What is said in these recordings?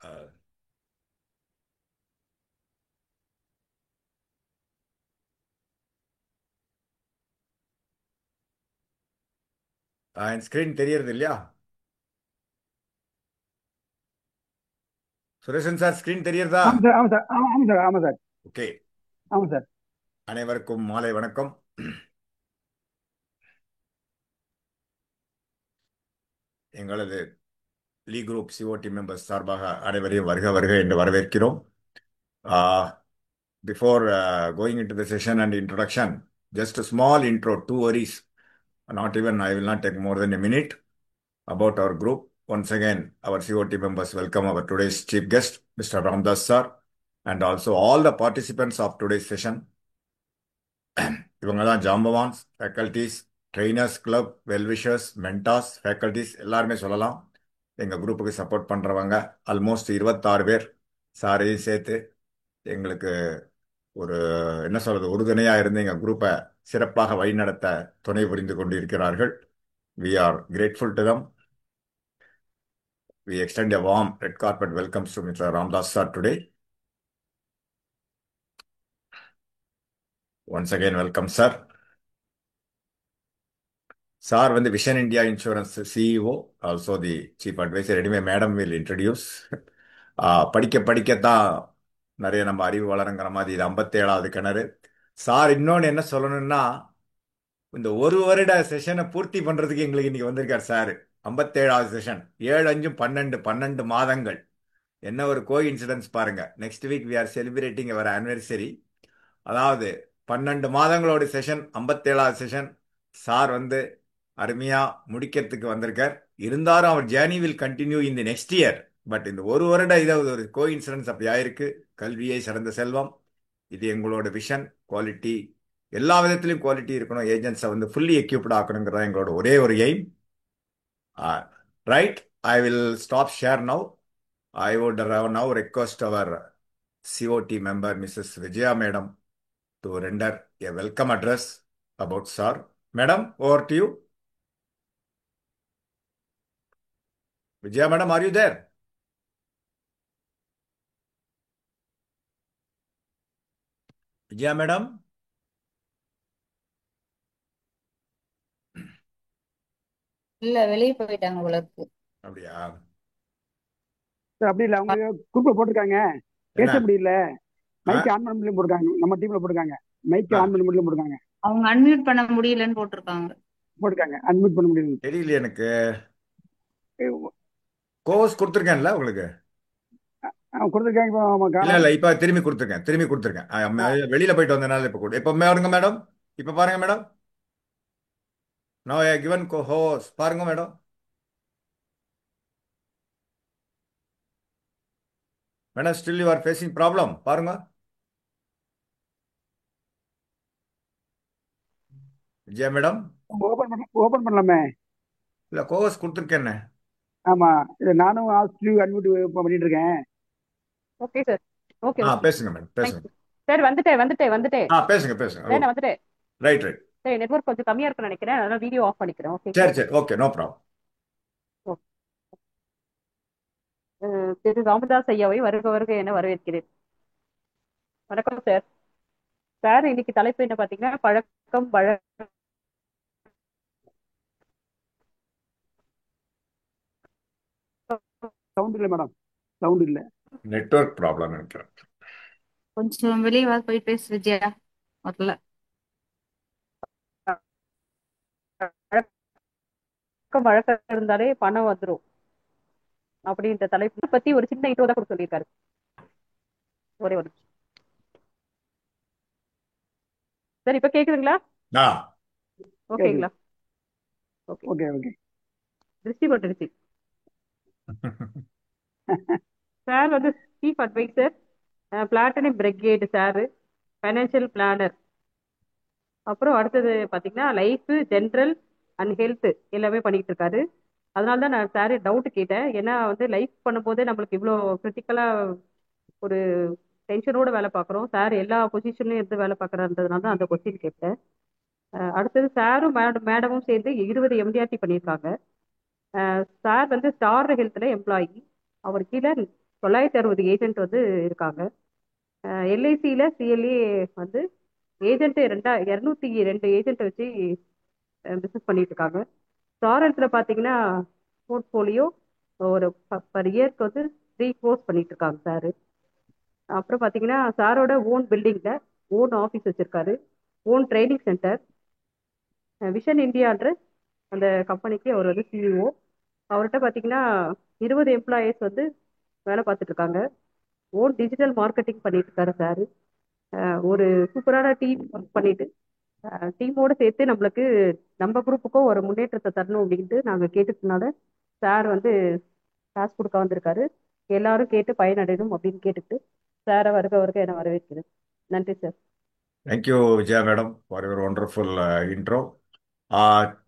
என் screen தெரியறது இல்லையா? Sureshan sir screen தெரியறதா? ஆமாம் சார், ஆமாம் சார், ஆமாம் சார், ஆமாம் சார், ஓகே. ஆமாம் சார். அனைவருக்கும் மாலை வணக்கம். எங்களது லீ குரூப் சிஓடி மெம்பர்ஸ் சார்பாக அனைவரையும் வருக வருக என்று வரவேற்கிறோம். Before going into the session and introduction, just a small intro, two worries. Not even, I will not take more than a minute about our group. Once again, our COT members welcome our today's chief guest, Mr. Ramdas sir, and also all the participants of today's session. இவங்க தான் ஜாம்பவான்ஸ், faculties, trainers club, wellwishers, mentors, faculties எல்லாருமே சொல்லலாம். எங்கள் குரூப்புக்கு support பண்ணுறவங்க almost 26 பேர் சாரையும் சேர்த்து எங்களுக்கு ஒரு என்ன சொல்றது உறுதுணையா இருந்து எங்க குரூப்பை சிறப்பாக வழிநடத்த துணை புரிந்து கொண்டிருக்கிறார்கள். We are grateful to them. We extend a warm red carpet welcomes to Mr. Ramdas sir today. Once again, welcome sir. Sir வந்து vision India insurance CEO, also the chief advisor. Anyway madam will introduce. படிக்க படிக்கத்தான் நிறைய நம்ம அறிவு வளருங்கிற மாதிரி இது 57வது கிணறு. Sir இன்னொன்று என்ன சொல்லணும்னா, இந்த ஒரு வருட செஷனை பூர்த்தி பண்றதுக்கு எங்களுக்கு இன்னைக்கு வந்திருக்கார் சார். 57வது செஷன், 7, 5, 12 மாதங்கள். என்ன ஒரு கோ இன்சிடென்ஸ் பாருங்க. Next week we are celebrating our anniversary. அதாவது 12 மாதங்களோட செஷன், 57வது செஷன். சார் வந்து அருமையா முடிக்கிறதுக்கு வந்திருக்கார். இருந்தாலும் அவர் journey will continue in the next year. But இந்த ஒரு வருட இதாவது ஒரு கோ இன்சிடென்ஸ் அப்படி ஆயிருக்கு. கல்வியை சிறந்த செல்வம், இது எங்களோட விஷன். குவாலிட்டி, எல்லா விதத்திலையும் குவாலிட்டி இருக்கணும். ஏஜென்ட்ஸை வந்து ஃபுல்லி எக்யூப்ட் ஆக்கணுங்கிறதா எங்களோட ஒரே ஒரு aim. Right, I will stop share now. I would now request our COT member, Mrs. Vijaya Madam, to render a welcome address about sir. Madam, over to you. Vijaya Madam, are you there? Vijaya Madam? இல்ல வெளியே போயிட்டாங்க போல இருக்கு. அப்படியா? Sir அப்படி இல்லை, அவங்க குரூப்பில் போட்டிருக்காங்க, பேச என்ன? முடியல. ஆ? மைக் ஆன் பண்ண முடியல போட்டிருக்காங்க. நம்ம டீம்ல போட்டிருக்காங்க, மைக் ஆ, ஆன் பண்ண முடியல போட்டிருக்காங்க. அவங்க அன்மியூட் பண்ண முடியலன்னு போட்டிருக்காங்க. போட்டிருக்காங்க அன்மியூட் பண்ண முடியல. தெரியல எனக்கு. கோர்ஸ் கொடுத்துருக்கேன்ல உங்களுக்கு? அவங்க கொடுத்துருக்காங்க. இப்போ அவங்க இல்ல காணாம. இல்ல, இப்ப திரும்பி கொடுத்துருக்கேன், திரும்பி கொடுத்துருக்கேன். வெளியில போயிட்டு வந்தனால இப்ப கூட. இப்ப பாருங்க மேடம், இப்ப பாருங்க மேடம். நோ கிவன் ஹோஸ் பாருங்க madam. Madam still you are facing problem பாருங்க. விஜயா மேடம், ஓபன் பண்ணலாமே. இல்ல கோர்ஸ் கொடுத்துருக்கேன்னு. ஆமா, இல்லை நானும் ஆஸ்ட்ரியூ அன்மியூட் பண்ணிட்டு இருக்கேன். Okay sir. Okay okay. பேசுங்க மேடம், பேசுங்க. தேங்க்யூ. சரி, வந்துட்டேன். பேசுங்க பேசுங்க. சரி, நான் வந்துட்டேன். Right right. சரி, நெட்வொர்க் கொஞ்சம் கம்மியா இருக்குன்னு நினைக்கிறேன், அதனால வீடியோ ஆஃப் பண்ணிக்கிறேன். ஓகேங்களா? சரி சரி, ஓகே, நோ ப்ராப்ளம். ஓகே. திரு ராமதாஸ் ஐயாவை வருக வருக என வரவேற்கிறேன். வணக்கம் சார். சார், இன்னைக்கு தலைப்பு என்ன பாத்தீங்கன்னா, பழக்கம் சவுண்ட் இல்லை மேடம், சவுண்ட் இல்லை. நெட்வொர்க் ப்ராப்ளம் நினைக்கிறேன். கொஞ்சம் வெளியே வா, போய் பேசு விஜயா. முதல்ல வழக்கம் இருந்தாலே பணம் வந்துடும் அப்படின்ற தலைப்பு பத்தி ஒரு சின்ன இன்ட்ரோ தான் கூட சொல்லியிருக்காரு. ஒரே ஒரு நிமிஷம். சார், இப்ப கேக்குதுங்களா? ஆ. கேக்குது. ஓகேங்களா? ஓகே. Okay okay. திருஷ்டி போட்டுருச்சு. சார் வந்து chief advisor, platinum brigade sir, financial planner. அப்புறம் அடுத்தது பார்த்தீங்கன்னா லைஃப், ஜென்ரல் அண்ட் ஹெல்த் எல்லாமே பண்ணிட்டு இருக்காரு. அதனால தான் நான் சார் டவுட் கேட்டேன். ஏன்னா வந்து லைஃப் பண்ணும்போதே நம்மளுக்கு இவ்வளோ கிரிட்டிக்கலாக ஒரு டென்ஷனோட வேலை பார்க்குறோம். சார் எல்லா பொசிஷன்லையும் இருந்து வேலை பார்க்குறதுனால தான் அந்த கொஸ்டின் கேட்டேன். அடுத்தது சாரும் மேடமும் சேர்ந்து 20 எம்டிஆர்டி பண்ணியிருக்காங்க. சார் வந்து ஸ்டார் ஹெல்த்தில் எம்ப்ளாயி. அவர் கீழே 960 ஏஜென்ட் வந்து இருக்காங்க. எல்ஐசியில் சிஎல்ஏ வந்து ஏஜென்ட் 202 ஏஜென்ட் வச்சு பிஸ்னஸ் பண்ணிட்டு இருக்காங்க. சாரன்ஸில் பார்த்தீங்கன்னா போர்ட்ஃபோலியோ ஒரு பர் இயர்க்கு வந்து 3 crores பண்ணிட்டு இருக்காங்க சார். அப்புறம் பார்த்தீங்கன்னா சாரோட ஓன் பில்டிங்கில் ஓன் ஆஃபீஸ் வச்சிருக்காரு, ஓன் ட்ரைனிங் சென்டர். விஷன் இந்தியான்ற அந்த கம்பெனிக்கு அவர் வந்து சிஇஓ. அவர்கிட்ட பார்த்தீங்கன்னா 20 எம்ப்ளாயீஸ் வந்து வேலை பார்த்துட்டு இருக்காங்க. ஓன் டிஜிட்டல் மார்க்கெட்டிங் பண்ணிட்டு இருக்காரு சார். ஒரு சூப்பரான டீம் ஒர்க் பண்ணிட்டு டீமோட சேர்த்து நம்மளுக்கு நம்ம குரூப்புக்கும் ஒரு முன்னேற்றத்தை தரணும் அப்படின்ட்டு நாங்கள் கேட்டுக்கிறதுனால சார் வந்து காசு கொடுக்க வந்திருக்காரு. எல்லாரும் கேட்டு பயனடையணும் அப்படின்னு கேட்டுட்டு சாரை வருக வருக என வரவேற்கிறேன். நன்றி sir. Thank you, Vijaya Madam, for your wonderful intro.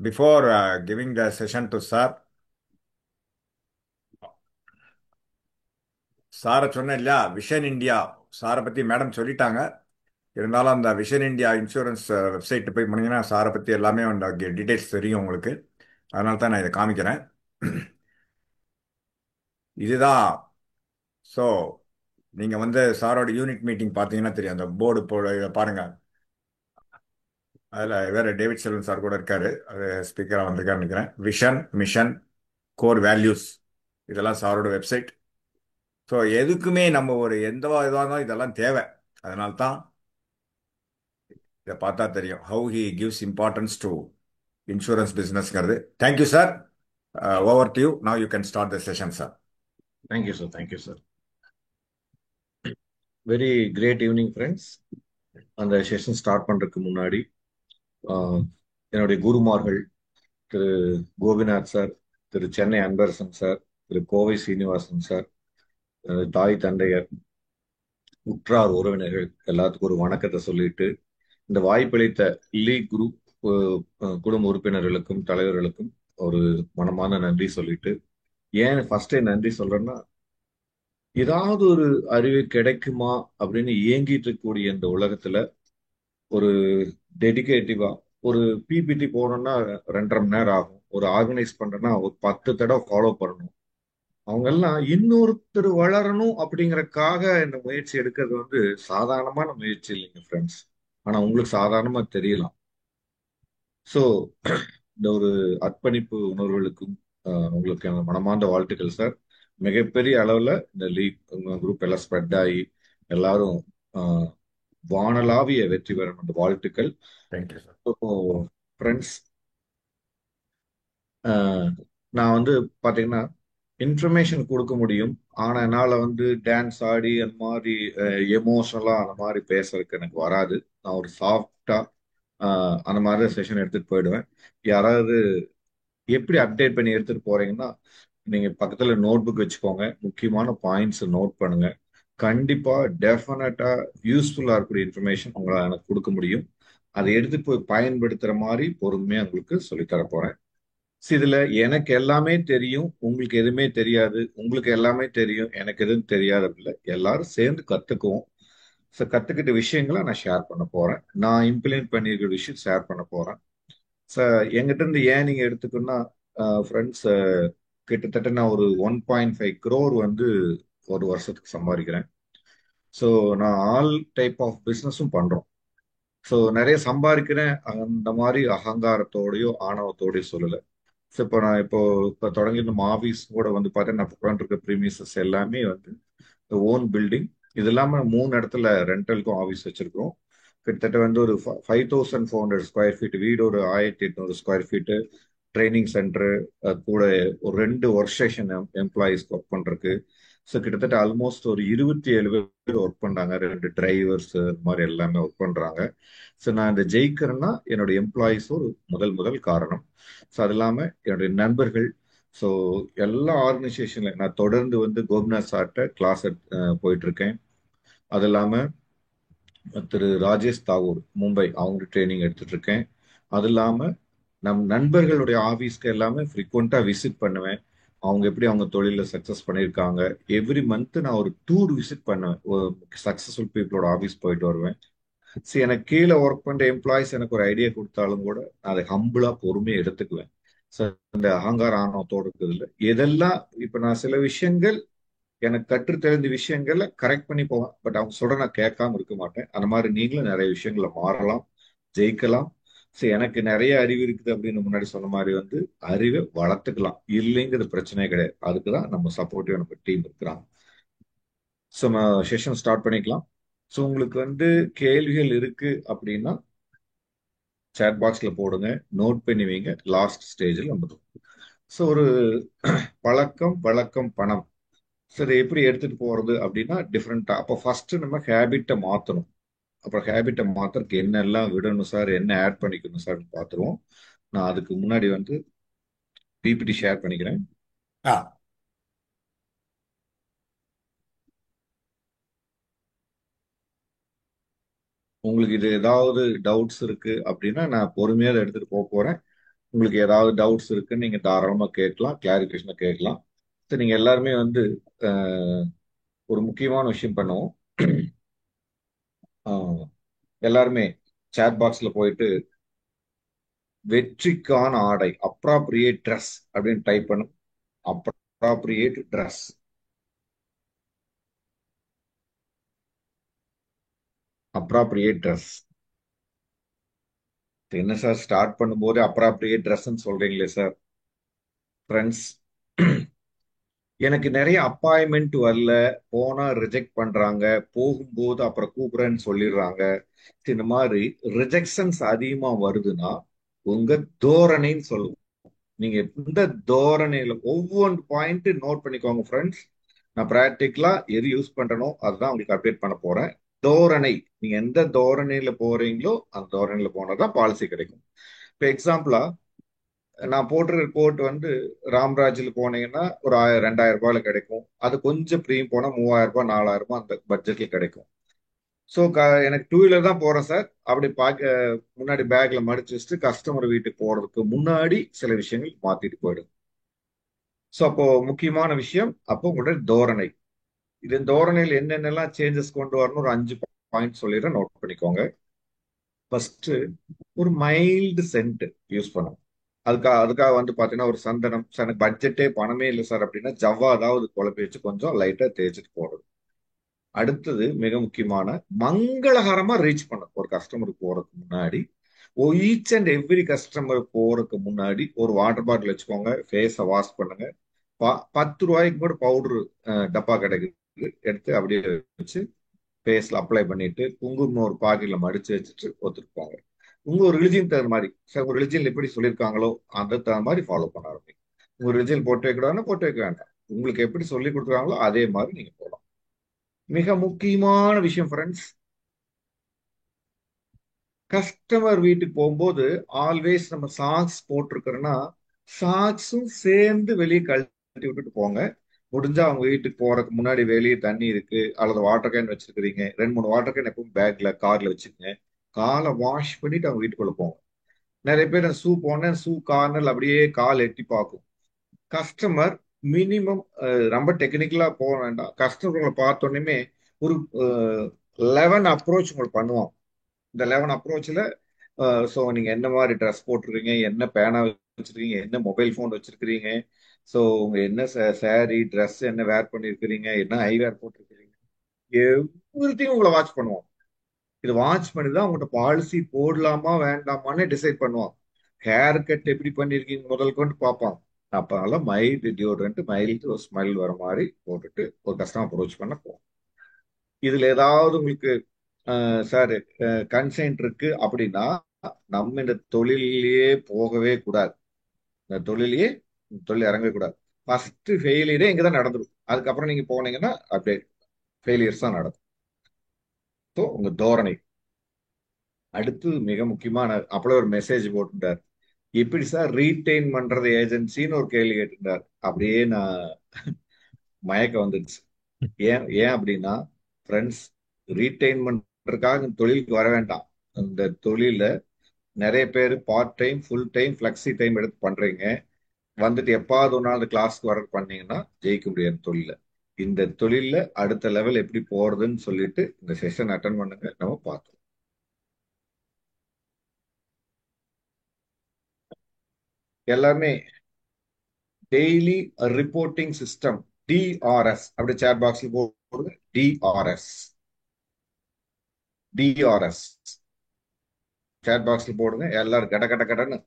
Before giving the session to Sir, சாரை சொன்னேன் இல்லையா, விஷன் இந்தியா சாரை பற்றி மேடம் சொல்லிட்டாங்க. இருந்தாலும் அந்த விஷன் இந்தியா இன்சூரன்ஸ் வெப்சைட் போய் போனீங்கன்னா சாரை பற்றி எல்லாமே அந்த டீட்டெயில்ஸ் தெரியும் உங்களுக்கு. அதனால தான் நான் இதை காமிக்கிறேன். இதுதான். ஸோ நீங்கள் வந்து சாரோட யூனிட் மீட்டிங் பார்த்தீங்கன்னா தெரியும். அந்த போர்டு இதை பாருங்க. அதில் வேற டேவிட் செல்வன் சார் கூட இருக்காரு, அது ஸ்பீக்கராக வந்திருக்காருன்னு நினைக்கிறேன். விஷன், மிஷன், கோர் வேல்யூஸ், இதெல்லாம் சாரோட வெப்சைட். ஸோ எதுக்குமே நம்ம ஒரு எந்த இதாக இருந்தாலும் இதெல்லாம் தேவை. அதனால தான் இதை பார்த்தா தெரியும் how he gives importance to insurance பிஸ்னஸ்ங்கிறது. Thank you sir. Over to you. Now you can start the session sir. Thank you, sir. Thank you, sir. Very great evening, friends. அந்த செஷன் ஸ்டார்ட் பண்றதுக்கு முன்னாடி என்னுடைய குருமார்கள் திரு கோபிநாத் சார், திரு Chennai Anbarasan sir, திரு Kovai Srinivasan sir, தாய் தந்தையர், உற்றார் உறவினர்கள் எல்லாத்துக்கும் ஒரு வணக்கத்தை சொல்லிட்டு, இந்த வாய்ப்பளித்த லீக் குரூப் குடும்ப உறுப்பினர்களுக்கும் தலைவர்களுக்கும் ஒரு மனமான நன்றி சொல்லிட்டு, ஏன் ஃபர்ஸ்டே நன்றி சொல்றேன்னா, ஏதாவது ஒரு அறிவு கிடைக்குமா அப்படின்னு ஏங்கிட்டு இருக்கக்கூடிய இந்த உலகத்துல ஒரு டெடிகேட்டிவா ஒரு பிபிடி போனோம்னா 2.5 மணி நேரம் ஆகும். ஒரு ஆர்கனைஸ் பண்றேன்னா ஒரு 10 தடவை ஃபாலோ பண்ணணும். அவங்க எல்லாம் இன்னொருத்தர் வளரணும் அப்படிங்கறக்காக இந்த முயற்சி எடுக்கிறது வந்து சாதாரணமான முயற்சி இல்லைங்க ஃப்ரெண்ட்ஸ். ஆனா உங்களுக்கு சாதாரணமா தெரியலாம். ஸோ இந்த ஒரு அர்ப்பணிப்பு உணர்வுகளுக்கும் உங்களுக்கு எனக்கு மனமார்ந்த வாழ்த்துக்கள் சார். மிகப்பெரிய அளவுல இந்த லீக் குரூப் எல்லாம் ஸ்ப்ரெட் ஆகி எல்லாரும் வானலாவிய வெற்றி பெறணும் அந்த வாழ்த்துக்கள். Thank you sir. ஃப்ரெண்ட்ஸ், நான் வந்து பாத்தீங்கன்னா இன்ஃபர்மேஷன் கொடுக்க முடியும். ஆனா என்னால வந்து டான்ஸ் ஆடி அந்த மாதிரி எமோஷனலா அந்த மாதிரி பேசுறதுக்கு எனக்கு வராது. நான் ஒரு சாஃப்டா அந்த மாதிரி செஷன் எடுத்துட்டு போயிடுவேன். யாராவது எப்படி அப்டேட் பண்ணி எடுத்துட்டு போறீங்கன்னா, நீங்க பக்கத்துல நோட் புக் வச்சுக்கோங்க, முக்கியமான பாயிண்ட்ஸ் நோட் பண்ணுங்க. கண்டிப்பா டெஃபினட்டா யூஸ்ஃபுல்லா இருக்கக்கூடிய இன்ஃபர்மேஷன் உங்களால் எனக்கு கொடுக்க முடியும். அதை எடுத்துட்டு போய் பயன்படுத்துற மாதிரி பொறுமையா உங்களுக்கு சொல்லித்தர போறேன். இதுல எனக்கு எல்லாமே தெரியும், உங்களுக்கு எதுவுமே தெரியாது, உங்களுக்கு எல்லாமே தெரியும், எனக்கு எதுவும் தெரியாது. இல்லை, எல்லாரும் சேர்ந்து கத்துக்குவோம். ஸோ கத்துக்கிட்ட விஷயங்களை நான் ஷேர் பண்ண போறேன். நான் இம்ப்ளிமெண்ட் பண்ணியிருக்கிற விஷயம் ஷேர் பண்ண போறேன். ஸோ எங்கிட்ட இருந்து ஏன் நீங்க எடுத்துக்கணும்னா ஃப்ரெண்ட்ஸ், கிட்டத்தட்ட நான் ஒரு 1.5 crore வந்து ஒரு வருஷத்துக்கு சம்பாதிக்கிறேன். ஸோ நான் ஆல் டைப் ஆஃப் பிஸ்னஸும் பண்றோம். ஸோ நிறைய சம்பாதிக்கிறேன் அந்த மாதிரி அகங்காரத்தோடயோ ஆணவத்தோடயோ சொல்லலை. ஸோ இப்போ தொடங்கி நம்ம ஆஃபீஸ் கூட வந்து பார்த்தீங்கன்னா நான் உட்காந்துருக்க ப்ரீமியஸஸ் எல்லாமே வந்து ஓன் பில்டிங். இது இல்லாமல் 3 இடத்துல ரெண்டலுக்கும் ஆஃபீஸ் வச்சிருக்கோம். கிட்டத்தட்ட வந்து ஒரு 5400 ஸ்கொயர் ஃபீட் வீடு, ஒரு 1800 ஸ்கொயர் ஃபீட்டு ட்ரைனிங் சென்டரு, கூட ஒரு 2 ஒர்க் ஸ்டேஷன் எம்ப்ளாயீஸ் ஒர்க் பண்றதுக்கு. ஸோ கிட்டத்தட்ட ஆல்மோஸ்ட் ஒரு 27 பேர் ஒர்க் பண்றாங்க. 2 டிரைவர்ஸ் மாதிரி எல்லாமே ஒர்க் பண்றாங்க. ஸோ நான் இந்த ஜெயிக்கிறேன்னா என்னுடைய எம்ப்ளாயீஸ் ஒரு முதல் காரணம். ஸோ அது இல்லாமல் என்னுடைய நண்பர்கள். ஸோ எல்லா ஆர்கனைசேஷன்ல நான் தொடர்ந்து வந்து கோபிநாத் சார்ட்ட கிளாஸ் போயிட்டு இருக்கேன். அது இல்லாமல் திரு ராஜேஷ் தாகூர் மும்பை, அவங்க ட்ரைனிங் எடுத்துட்டு இருக்கேன். அது இல்லாமல் நம் நண்பர்களுடைய ஆஃபீஸ்க்கு எல்லாமே ஃப்ரீக்வெண்டா விசிட் பண்ணுவேன். அவங்க எப்படி அவங்க தொழிலில் சக்ஸஸ் பண்ணியிருக்காங்க. எவ்ரி மந்த் நான் ஒரு டூர் விசிட் பண்ணுவேன். ஒரு சக்ஸஸ்ஃபுல் பீப்புளோட ஆஃபீஸ் போயிட்டு வருவேன். சரி, எனக்கு கீழே ஒர்க் பண்ற எம்ப்ளாயிஸ் எனக்கு ஒரு ஐடியா கொடுத்தாலும் கூட நான் அதை ஹம்பிளா பொறுமையை எடுத்துக்குவேன். ஸோ இந்த அகங்கார ஆணவத்தோடு இருக்குது இல்லை. எதெல்லாம் இப்ப நான் சில விஷயங்கள் எனக்கு கற்று தெரிந்த விஷயங்களை கரெக்ட் பண்ணி போவேன். பட் அவங்க சொல்ற நான் கேட்காம இருக்க மாட்டேன். அந்த மாதிரி நீங்களும் நிறைய விஷயங்களை மாறலாம், ஜெயிக்கலாம். ஸோ எனக்கு நிறைய அறிவு இருக்குது அப்படின்னு முன்னாடி சொன்ன மாதிரி வந்து அறிவை வளர்த்துக்கலாம், இல்லைங்கிறது பிரச்சனையே கிடையாது. அதுக்கு தான் நம்ம சப்போர்ட்டிவ் நம்ம டீம் இருக்கிறாங்க. ஸோ நம்ம செஷன் ஸ்டார்ட் பண்ணிக்கலாம். ஸோ உங்களுக்கு வந்து கேள்விகள் இருக்கு அப்படின்னா சேட் பாக்ஸ்ல போடுங்க, நோட் பண்ணி வைங்க. லாஸ்ட் ஸ்டேஜில் நம்ம ஸோ ஒரு பழக்கம் வழக்கம் பணம். ஸோ இதை எப்படி எடுத்துட்டு போறது அப்படின்னா டிஃப்ரெண்டா. அப்போ ஃபர்ஸ்ட் நம்ம ஹேபிட்டை மாத்தணும். அப்புறம் ஹேபிட்டை மாத்துறதுக்கு என்னெல்லாம் விடணும் சார், என்ன ஆட் பண்ணிக்கணும் சார் பார்த்துருவோம். நான் அதுக்கு முன்னாடி வந்து பிபிடி ஷேர் பண்ணிக்கிறேன். ஆ உங்களுக்கு இது ஏதாவது டவுட்ஸ் இருக்கு அப்படின்னா நான் பொறுமையா அதை எடுத்துட்டு போக போறேன். உங்களுக்கு ஏதாவது டவுட்ஸ் இருக்குன்னு நீங்க தாராளமா கேட்கலாம், கிளாரிஃபிகேஷனை கேட்கலாம். சரி, நீங்க எல்லாருமே வந்து அஹ், ஒரு முக்கியமான விஷயம் பண்ணுவோம். அஹ், எல்லாருமே சேட் பாக்ஸ்ல போயிட்டு வெற்றிக்கான ஆடை அப்ராப்ரியேட் ட்ரெஸ் அப்படின்னு டைப் பண்ணும். Appropriate dress, appropriate dress. என்ன சார் ஸ்டார்ட் பண்ணும்போது அப்ராப்ரியேட் ட்ரெஸ்ன்னு சொல்றீங்களே சார். ஃப்ரெண்ட்ஸ், எனக்கு நிறைய அப்பாயின்மெண்ட் வரல, போனா ரிஜெக்ட் பண்றாங்க, போகும்போது அப்புறம் கூப்பிடுறேன்னு சொல்லிடுறாங்க. இந்த மாதிரி ரிஜெக்ஷன்ஸ் அதிகமா வருதுன்னா உங்க தோரணைன்னு சொல்லுவோம். நீங்க எந்த தோரணையில ஒவ்வொரு பாயிண்ட் நோட் பண்ணிக்கோங்க ஃப்ரெண்ட்ஸ். நான் பிராக்டிக்கலா எது யூஸ் பண்றனோ அதுதான் உங்களுக்கு அப்டேட் பண்ண போறேன். தோரணை, நீங்க எந்த தோரணையில போறீங்களோ அந்த தோரணையில போனதான் பாலிசி கிடைக்கும். இப்ப எக்ஸாம்பிளா நான் போட்டிருக்க கோட் வந்து ராம்ராஜில் போனீங்கன்னா ஒரு 2000 ரூபாயில கிடைக்கும். அது கொஞ்சம் ப்ரீம் போனா 3000 ரூபாய் 4000 ரூபாய் அந்த பட்ஜெட்ல கிடைக்கும். ஸோ எனக்கு டூ வீலர் தான் போறேன் சார் அப்படி பார்க்க முன்னாடி பேக்ல மடிச்சு வச்சுட்டு கஸ்டமர் வீட்டுக்கு போறதுக்கு முன்னாடி சில விஷயங்கள் மாத்திட்டு போயிடும். ஸோ அப்போ முக்கியமான விஷயம் அப்போ உங்களுடைய தோரணை. இது தோரணையில் என்னென்னலாம் சேஞ்சஸ் கொண்டு வரணும் ஒரு 5 பாயிண்ட் சொல்லிடுறேன், நோட் பண்ணிக்கோங்க. ஃபர்ஸ்ட், ஒரு மைல்டு சென்ட் யூஸ் பண்ணணும். அதுக்காக வந்து பாத்தீங்கன்னா ஒரு சந்தனம் சார், எனக்கு பட்ஜெட்டே பணமே இல்லை சார் அப்படின்னா ஜவ்வா ஏதாவது குழப்பி வச்சு கொஞ்சம் லைட்டா தேய்ச்சிட்டு போடுறது. அடுத்தது மிக முக்கியமான, மங்களகரமா ரீச் பண்ணும் ஒரு கஸ்டமருக்கு போறதுக்கு முன்னாடி. ஈச் அண்ட் எவ்ரி கஸ்டமர் போறதுக்கு முன்னாடி ஒரு வாட்டர் பாட்டில் வச்சுக்கோங்க, ஃபேஸை வாஷ் பண்ணுங்க. 10 ரூபாய்க்கு கூட பவுடர் டப்பா கிடைக்குது, எடுத்து அப்படியே வச்சு ஃபேஸ்ல அப்ளை பண்ணிட்டு குங்குமம் ஒரு பாக்கெட்ல மடிச்சு வச்சுட்டு ஒத்துருப்பாங்க. உங்க ஒரு ரிலிஜியன் தகுந்த மாதிரி சார், உங்க ரிலிஜியன் எப்படி சொல்லியிருக்காங்களோ அந்த தகுந்த மாதிரி ஃபாலோ பண்ண ஆரம்பிங்க. உங்க ரிலிஜியன் போட்டு வைக்கக்கூடாதுன்னா போட்டு வைக்க வேண்டாம். உங்களுக்கு எப்படி சொல்லி கொடுக்குறாங்களோ அதே மாதிரி நீங்க போகலாம். மிக முக்கியமான விஷயம் ஃப்ரெண்ட்ஸ், கஸ்டமர் வீட்டுக்கு போகும்போது ஆல்வேஸ் நம்ம சாக்ஸ் போட்டிருக்கிறோன்னா சாக்ஸும் சேர்ந்து வெளியே கழட்டி விட்டுட்டு போங்க. முடிஞ்சா அவங்க வீட்டுக்கு போறதுக்கு முன்னாடி வெளியே தண்ணி இருக்கு அல்லது வாட்டர் கேன் வச்சிருக்கிறீங்க, 2 3 வாட்டர் கேன் எப்பவும் பேக்ல கார்ல வச்சுக்கோங்க. காலை வாஷ் பண்ணிட்டு அவங்க வீட்டுக்குள்ள போங்க. நிறைய பேர் ஷூ போனேன் ஷூ கார்னர் அப்படியே கால் எட்டி பார்க்கும். கஸ்டமர் மினிமம் ரொம்ப டெக்னிக்கலா போக வேண்டாம். கஸ்டமர்களை பார்த்தோன்னே ஒரு 11 அப்ரோச் உங்களுக்கு பண்ணுவோம். இந்த 11 அப்ரோச்ல ஸோ நீங்க என்ன மாதிரி ட்ரெஸ் போட்டிருக்கீங்க, என்ன பேனா வச்சிருக்கீங்க, என்ன மொபைல் ஃபோன் வச்சிருக்கிறீங்க, ஸோ உங்க என்ன சாரி ட்ரெஸ் என்ன வேர் பண்ணிருக்கிறீங்க, என்ன ஐ வேர் போட்டிருக்கிறீங்க, எவ்ரிதிங் உங்களை வாட்ச் பண்ணுவோம். இது வாட்ச் பண்ணி தான் உங்கள்கிட்ட பாலிசி போடலாமா வேண்டாமான்னு டிசைட் பண்ணுவோம். ஹேர் கட் எப்படி பண்ணிருக்கீங்க முதல் கொண்டு பார்ப்போம். அப்பனால மைல்டு டியோட்ரண்ட், மைல்டு ஒரு ஸ்மெல் வர மாதிரி போட்டுட்டு ஒரு கஸ்டமர் அப்ரோச் பண்ண போவோம். இதுல ஏதாவது உங்களுக்கு சார் கன்சென்ட் இருக்கு அப்படின்னா நம்ம இந்த தொழிலையே போகவே கூடாது. இந்த தொழில் இறங்கவே கூடாது. ஃபர்ஸ்ட் ஃபெயிலியரே இங்கதான் நடந்துடும். அதுக்கப்புறம் நீங்க போனீங்கன்னா அப்படியே ஃபெயிலியர்ஸ் தான் நடக்கும். ஸோ உங்க தோரணை. அடுத்து மிக முக்கியமான, அப்பள ஒரு மெசேஜ் போட்டுட்டார், எப்படி சார் ரீட்டைன் பண்றது ஏஜென்சின்னு ஒரு கேள்வி கேட்டுட்டார். அப்படியே நான் மயக்கம் வந்துடுச்சு. ஏன் ஏன் அப்படின்னா ஃப்ரெண்ட்ஸ், ரீட்டைன் பண்றதுக்காக இந்த தொழிலுக்கு வர வேண்டாம். இந்த தொழில நிறைய பேர் part time full time flexi time எடுத்து பண்றீங்க. வந்துட்டு எப்பாவது ஒரு நாள் அந்த கிளாஸ்க்கு வர பண்ணீங்கன்னா ஜெயிக்க முடியாது தொழில. இந்த தொழில அடுத்த லெவல் எப்படி போறதுன்னு சொல்லிட்டு இந்த செஷன் அட்டன் பண்ணுங்க, நம்ம பார்த்தோம். எல்லாமே டெய்லி ரிப்போர்ட்டிங் சிஸ்டம் டிஆர்எஸ் அப்படி சேட் பாக்ஸ்ல போடுங்க. டிஆர்எஸ் டிஆர்எஸ் சேட் பாக்ஸ்ல போடுங்க. எல்லாரும் கட கட கடன்னு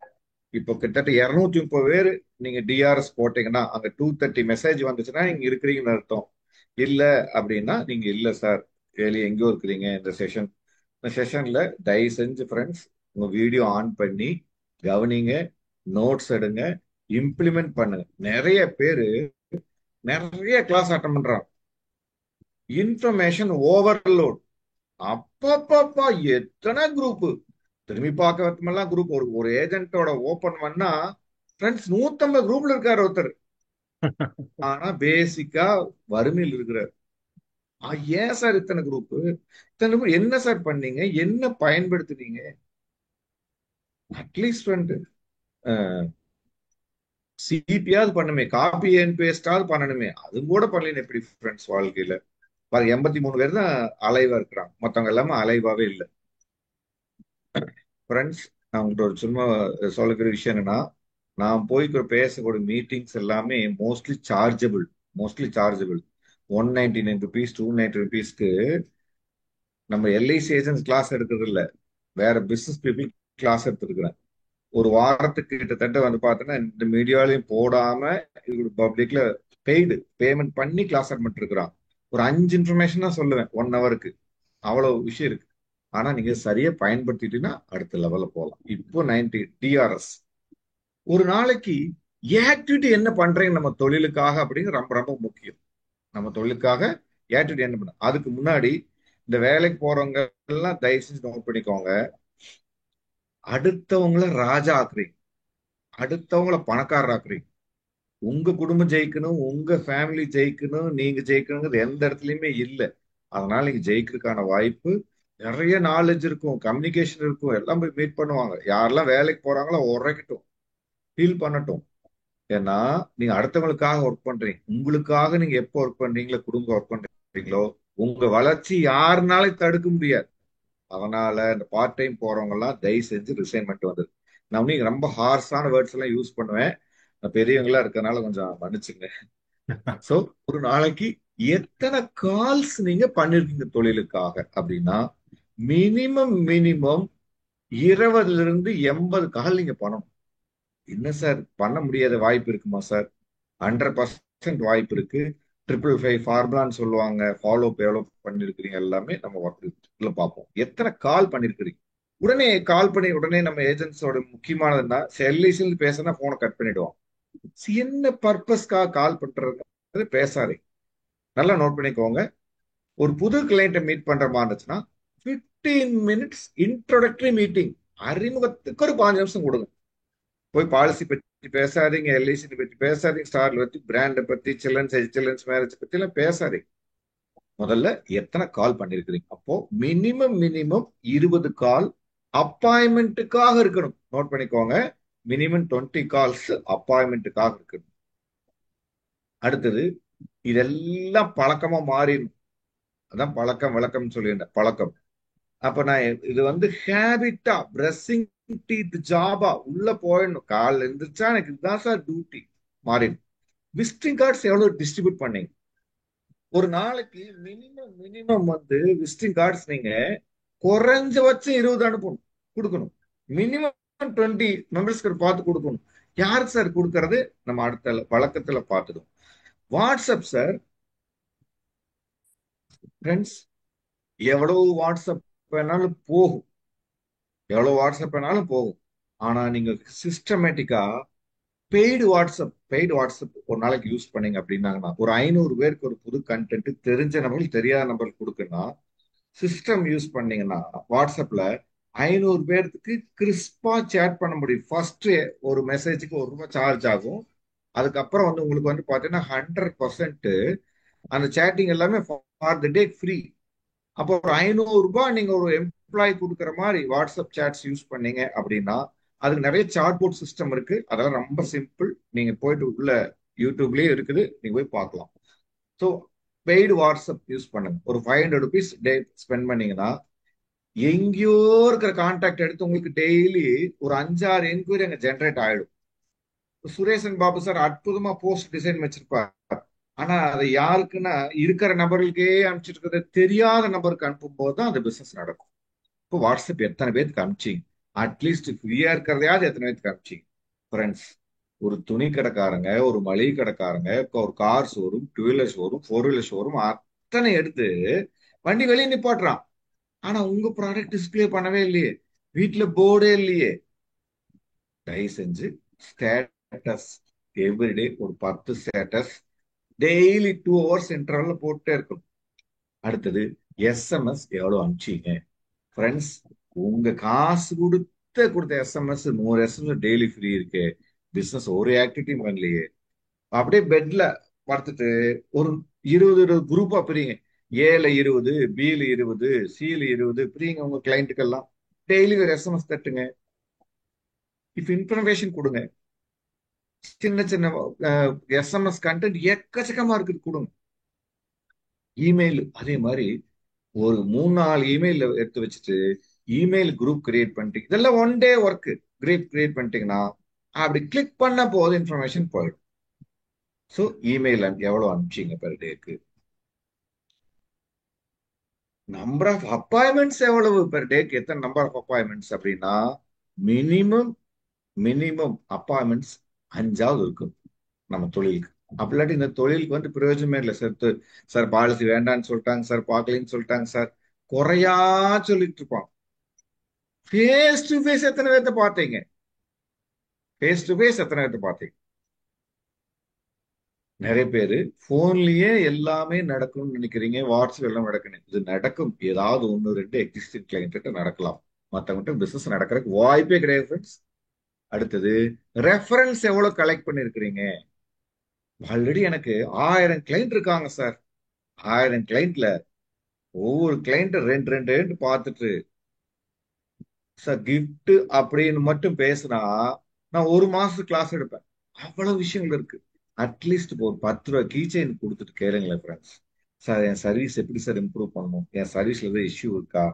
இப்போ கிட்டத்தட்ட 230 பேர் நீங்க டிஆர்எஸ் போட்டீங்கன்னா அங்க 230 மெசேஜ் வந்துச்சுன்னா நீங்க இருக்கிறீங்கன்னு அர்த்தம். இல்ல அப்படின்னா நீங்க இல்ல சார், வெளியே எங்கேயோ இருக்கிறீங்க இந்த செஷன்ல தயவு செஞ்சு ஃப்ரெண்ட்ஸ் உங்க வீடியோ ஆன் பண்ணி கவனிங்க, நோட்ஸ் எடுங்க, இம்ப்ளிமெண்ட் பண்ணுங்க. நிறைய பேரு நிறைய கிளாஸ் அட்டன் பண்றாங்க. Information overload. அப்பப்பப்பா எத்தனை குரூப் திரும்பி பார்க்க வரமெல்லாம் குரூப். ஒரு ஒரு ஏஜென்ட்டோட ஓபன் பண்ணா ஃப்ரெண்ட்ஸ் 150 குரூப்ல இருக்காரு ஒருத்தர். ஆனா பேசிக்கா வறுமையில் இருக்கிறார். ஏன் சார் இத்தனை குரூப், இத்தனை group? என்ன சார் பண்ணீங்க, என்ன பயன்படுத்துனீங்க? அட்லீஸ்ட் வந்து சிபியாவது பண்ணுமே, காப்பி அண்ட் பேஸ்டாவது பண்ணணுமே. அது கூட பண்ணல. எப்படி ஃப்ரெண்ட்ஸ் வாழ்க்கையில பாருங்க, 83 பேர் தான் அலைவா இருக்கிறாங்க, மத்தவங்க எல்லாமே அலைவாவே இல்லை. ஃப்ரெண்ட்ஸ், நான் உங்கள்கிட்ட ஒரு சும்மா சொல்லக்கூடிய விஷயம் என்னன்னா, நான் போய் பேசக்கூடிய மீட்டிங்ஸ் எல்லாமே மோஸ்ட்லி சார்ஜபிள் 199 ருபீஸ் 290 ருபீஸ்க்கு நம்ம எல்ஐசி ஏஜென்ட்ஸ் கிளாஸ் எடுக்கிறது இல்ல, வேற பிசினஸ் பீப்புள் கிளாஸ் எடுத்துருக்கிறேன். ஒரு வாரத்துக்கு கிட்டத்தட்ட வந்து பார்த்தோன்னா இந்த மீடியாலையும் போடாம இது பப்ளிக்ல பெய்டு பேமெண்ட் பண்ணி கிளாஸ் அட்டன் பண்ணிருக்கிறான். ஒரு 5 இன்ஃபர்மேஷன் தான் சொல்லுவேன் 1 ஹவருக்கு. அவ்வளவு விஷயம் இருக்கு. ஆனா நீங்க சரியா பயன்படுத்திட்டீங்கன்னா அடுத்த லெவல்ல போகலாம். இப்போ 90 டிஆர்எஸ் ஒரு நாளைக்கு ஆக்டிவிட்டி என்ன பண்றீங்க நம்ம தொழிலுக்காக அப்படிங்கிறது ரொம்ப ரொம்ப முக்கியம். நம்ம தொழிலுக்காக ஆக்டிவிட்டி என்ன பண்ண, அதுக்கு முன்னாடி இந்த வேலைக்கு போறவங்க எல்லாம் தயவு செஞ்சு நோட் பண்ணிக்கோங்க. அடுத்தவங்கள ராஜா ஆக்குறீங்க, அடுத்தவங்கள பணக்காரர் ஆக்குறீங்க. உங்க குடும்பம் ஜெயிக்கணும், உங்க ஃபேமிலி ஜெயிக்கணும், நீங்க ஜெயிக்கணுங்கிறது எந்த இடத்துலயுமே இல்லை. அதனால நீங்க ஜெயிக்கிறதுக்கான வாய்ப்பு நிறைய நாலேஜ் இருக்கும், கம்யூனிகேஷன் இருக்கும், எல்லாம் போய் மீட் பண்ணுவாங்க. யாரெல்லாம் வேலைக்கு போறாங்களோ உரைக்கட்டும், ஃபீல் பண்ணட்டும். ஏன்னா நீங்க அடுத்தவங்களுக்காக ஒர்க் பண்றீங்க. உங்களுக்காக நீங்க எப்போ ஒர்க் பண்றீங்களோ, குடும்பம் ஒர்க் பண்றீங்களோ, உங்க வளர்ச்சி யாருனாலும் தடுக்க முடியாது. அதனால இந்த பார்ட் டைம் போறவங்க எல்லாம் தயவு செஞ்சு ரிசைன் பண்ணிட்டு வந்தது. நான் நீங்க ரொம்ப ஹார்ஸான வேர்ட்ஸ் எல்லாம் யூஸ் பண்ணுவேன், பெரியவங்களா இருக்கறனால கொஞ்சம் மன்னிச்சுங்க. சோ ஒரு நாளைக்கு எத்தனை கால்ஸ் நீங்க பண்ணிருக்கீங்க தொழிலுக்காக அப்படின்னா, மினிமம் 20ல இருந்து 80 கால் நீங்க பண்ணணும். என்ன சார் பண்ண முடியாத வாய்ப்பு இருக்குமா சார்? 100% வாய்ப்பு இருக்கு. 555 ஃபார்முலான்னு சொல்லுவாங்க. ஃபாலோ எவ்வளவு பண்ணிருக்கிறீங்க எல்லாமே நம்ம ஒர்க்ல பார்ப்போம். எத்தனை கால் பண்ணிருக்கிறீங்க. உடனே கால் பண்ணி உடனே நம்ம ஏஜென்ட்ஸோட முக்கியமானதுன்னா எல்ஐசியில் பேசினா போனை கட் பண்ணிடுவோம். என்ன பர்பஸ்க்காக கால் பண்றது பேசாதே. நல்லா நோட் பண்ணிக்கோங்க. ஒரு புது கிளைண்ட்டை மீட் பண்ற மாதிரி இருந்துச்சுன்னா 15 மினிட்ஸ் இன்ட்ரோடக்டரி மீட்டிங், அறிமுகத்துக்கு ஒரு 5 நிமிஷம் கொடுங்க. போய் பாலிசி பத்தி பேசாதீங்க, எல்ஐசி பத்தி பேசாதீங்க, ஸ்டார்ல பத்தி, பிராண்டை பத்தி, சில்ட்ரன்ஸ் மேரேஜ் பத்தி எல்லாம் பேசாதீங்க. முதல்ல எத்தனை கால் பண்ணிருக்கிறீங்க. அப்போ மினிமம் 20 கால் அப்பாயின்மெண்ட்டுக்காக இருக்கணும். நோட் பண்ணிக்கோங்க, மினிமம் 20 கால்ஸ் அப்பாயின்மெண்ட்டுக்காக இருக்கணும். அடுத்தது இதெல்லாம் பழக்கமா மாறிடும். அதான் பழக்கம் விளக்கம் சொல்லியிருந்தேன், பழக்கம். அப்ப நான் இது வந்து ஹேபிட்டா, பிரஷிங் டீத் ஜாபா உள்ள போயிடணும். காலைல இருந்துச்சா எனக்கு இதுதான் சார் டியூட்டி மாறிடும். விசிட்டிங் கார்ட்ஸ் எவ்வளவு டிஸ்ட்ரிபியூட் பண்ணீங்க ஒரு நாளைக்கு? மினிமம் வந்து விசிட்டிங் கார்ட்ஸ் நீங்க குறைஞ்சபட்சம் 20 அனுப்பணும், கொடுக்கணும். மினிமம் 20 மெம்பர்ஸ்க்கு பார்த்து கொடுக்கணும். யாருக்கு சார் கொடுக்கறது? நம்ம அடுத்த பழக்கத்துல பார்த்துடும். வாட்ஸ்அப் சார் ஃப்ரெண்ட்ஸ், எவ்வளவு வாட்ஸ்அப் வேணாலும் போகும், எவ்வளவு வாட்ஸ்அப் வேணாலும் போகும். ஆனா நீங்க சிஸ்டமேட்டிக்கா பெய்டு வாட்ஸ்அப் ஒரு நாளைக்கு யூஸ் பண்ணீங்க அப்படின்னாங்கன்னா, ஒரு 500 பேருக்கு ஒரு புது கண்டென்ட் தெரிஞ்ச நபர்கள் தெரியாத நபர்கள் கொடுக்குன்னா, சிஸ்டம் யூஸ் பண்ணீங்கன்னா வாட்ஸ்அப்ல 500 பேருக்கு கிறிஸ்பா சேட் பண்ண முடியும். ஃபர்ஸ்ட் ஒரு மெசேஜுக்கு ₹1 சார்ஜ் ஆகும். அதுக்கப்புறம் வந்து உங்களுக்கு வந்து பாத்தீங்கன்னா 100% அந்த சேட்டிங் எல்லாமே ஃபார் த டே ஃப்ரீ. அப்போ ஒரு ₹500 நீங்க ஒரு எம்ப்ளாயி கொடுக்குற மாதிரி வாட்ஸ்அப் சேட்ஸ் யூஸ் பண்ணீங்க அப்படின்னா, அதுக்கு நிறைய சாட் போர்ட் சிஸ்டம் இருக்கு. அதெல்லாம் ரொம்ப சிம்பிள். நீங்க போயிட்டு உள்ள யூடியூப்லயே இருக்குது, நீங்க போய் பார்க்கலாம். ஸோ பெய்டு வாட்ஸ்அப் யூஸ் பண்ணுங்க. ஒரு ₹500 டே ஸ்பெண்ட் பண்ணீங்கன்னா எங்கேயோ இருக்கிற கான்டாக்ட் எடுத்து உங்களுக்கு டெய்லி ஒரு 5-6 என்கொயரி அங்க ஜென்ரேட் ஆயிடும். சுரேஷன் பாபு சார் அற்புதமா போஸ்ட் டிசைன் வச்சிருப்பார். ஆனா அதை யாருக்குன்னா இருக்கிற நபர்களுக்கே அனுப்பிச்சிட்டு இருக்கிறது தெரியாத நபருக்கு அனுப்பும் போது தான் அந்த பிசினஸ் நடக்கும். இப்போ வாட்ஸ்அப் எத்தனை பேருக்கு அனுப்பிச்சிங்க? அட்லீஸ்ட் ஃப்ரீயா இருக்கிறதையாவது எத்தனை பேருக்கு அனுப்பிச்சிங்க? ஃப்ரெண்ட்ஸ், ஒரு துணி கடைக்காரங்க, ஒரு மளிகை கடைக்காரங்க, ஒரு car showroom, two wheeler showroom, four wheeler showroom அத்தனை எடுத்து வண்டி வெளியே நிப்பாட்டுறான். ஆனா உங்க ப்ராடக்ட் டிஸ்ப்ளே பண்ணவே இல்லையே, வீட்டுல போர்டே இல்லையே. தயவு செஞ்சு ஸ்டேட்டஸ் எவ்ரிடே ஒரு 10 ஸ்டேட்டஸ் டெய்லி 2 ஹவர்ஸ் இன்டர்வல்ல போட்டே இருக்கும். அடுத்தது எஸ்எம்எஸ் எவ்வளவு அனுப்பிச்சீங்க? ஃப்ரெண்ட்ஸ், உங்க காசு கொடுத்த எஸ்எம்எஸ் 100 எஸ்எம்எஸ் டெய்லி ஃப்ரீ இருக்கு. பிசினஸ் ஒரு ஆக்டிவிட்டியும் பண்ணலையே. அப்படியே பெட்ல படுத்துட்டு ஒரு 20 குரூப்பா பிரிங்க. ஏல 20, பில 20, சில 20 பிரிங்க. உங்க கிளைண்ட்டுக்கெல்லாம் டெய்லி ஒரு எஸ்எம்எஸ் தட்டுங்க. இப்ப இன்ஃபர்மேஷன் கொடுங்க. சின்ன சின்ன எஸ்எம்எஸ் கண்டென்ட் எக்கச்சக்கமா இருக்குது, கொடுங்க. இமெயில் அதே மாதிரி ஒரு 3-4 இமெயில் எடுத்து வச்சுட்டு இமெயில் குரூப் கிரியேட் பண்ணிட்டு இதெல்லாம் one day work. Group create பண்ணிட்டீங்கன்னா அப்படி கிளிக் பண்ண போது இன்ஃபர்மேஷன் போயிடும். ஸோ இமெயில் எவ்வளவு அனுப்பிச்சிங்க பெர் டேக்கு? நம்பர் ஆஃப் அப்பாயின்மெண்ட்ஸ் எவ்வளவு பெர் டேக்கு? எத்தனை நம்பர் ஆஃப் அப்பாயின்மெண்ட்ஸ் அப்படின்னா மினிமம் மினிமம் அப்பாயின்மெண்ட்ஸ் 5ஆவது இருக்கும் நம்ம தொழிலுக்கு. அப்படி இல்லாட்டி இந்த தொழிலுக்கு வந்து பிரயோஜனமே இல்லை சார். சார் பாலிசி வேண்டான்னு சொல்லிட்டாங்க சார், பார்க்கலன்னு சொல்லிட்டாங்க சார், குறையா சொல்லிட்டு இருப்பான். ஃபேஸ் டு ஃபேஸ் எத்தனை பேர்த்த பார்த்தீங்க? ஃபேஸ் டு ஃபேஸ் எத்தனை பேர்த்த பார்த்தீங்க? நிறைய பேரு போன்லயே எல்லாமே நடக்கும்னு நினைக்கிறீங்க, வாட்ஸ்அப் எல்லாம் நடக்கணும். இது நடக்கும், ஏதாவது ஒன்னு ரெண்டு எக்ஸிஸ்டிங் கிளைண்ட் கிட்ட நடக்கலாம், மத்தவங்கிட்ட பிசினஸ் நடக்கிறதுக்கு வாய்ப்பே கிடையாது ஃப்ரெண்ட்ஸ். அடுத்தது ரெஃபரன்ஸ் எவ்வளவு கலெக்ட் பண்ணிருக்கிறீங்க? ஆல்ரெடி எனக்கு 1000 கிளைண்ட் இருக்காங்க சார். 1000 கிளைண்ட்ல ஒவ்வொரு கிளைண்ட் ரெண்டு ரெண்டு ரெண்டு பார்த்துட்டு சார் கிஃப்ட் அப்படின்னு மட்டும் பேசினா நான் ஒரு மாசத்துக்கு கிளாஸ் எடுப்பேன். அவ்வளவு விஷயங்கள் இருக்கு. அட்லீஸ்ட் இப்போ ஒரு 10 ரூபா கீச்சைன் கொடுத்துட்டு கேளுங்களேன் ஃப்ரெண்ட்ஸ். சார் என் சர்வீஸ் எப்படி சார் இம்ப்ரூவ் பண்ணணும், என் சர்வீஸ்ல ஏதாவது இஷ்யூ இருக்கா?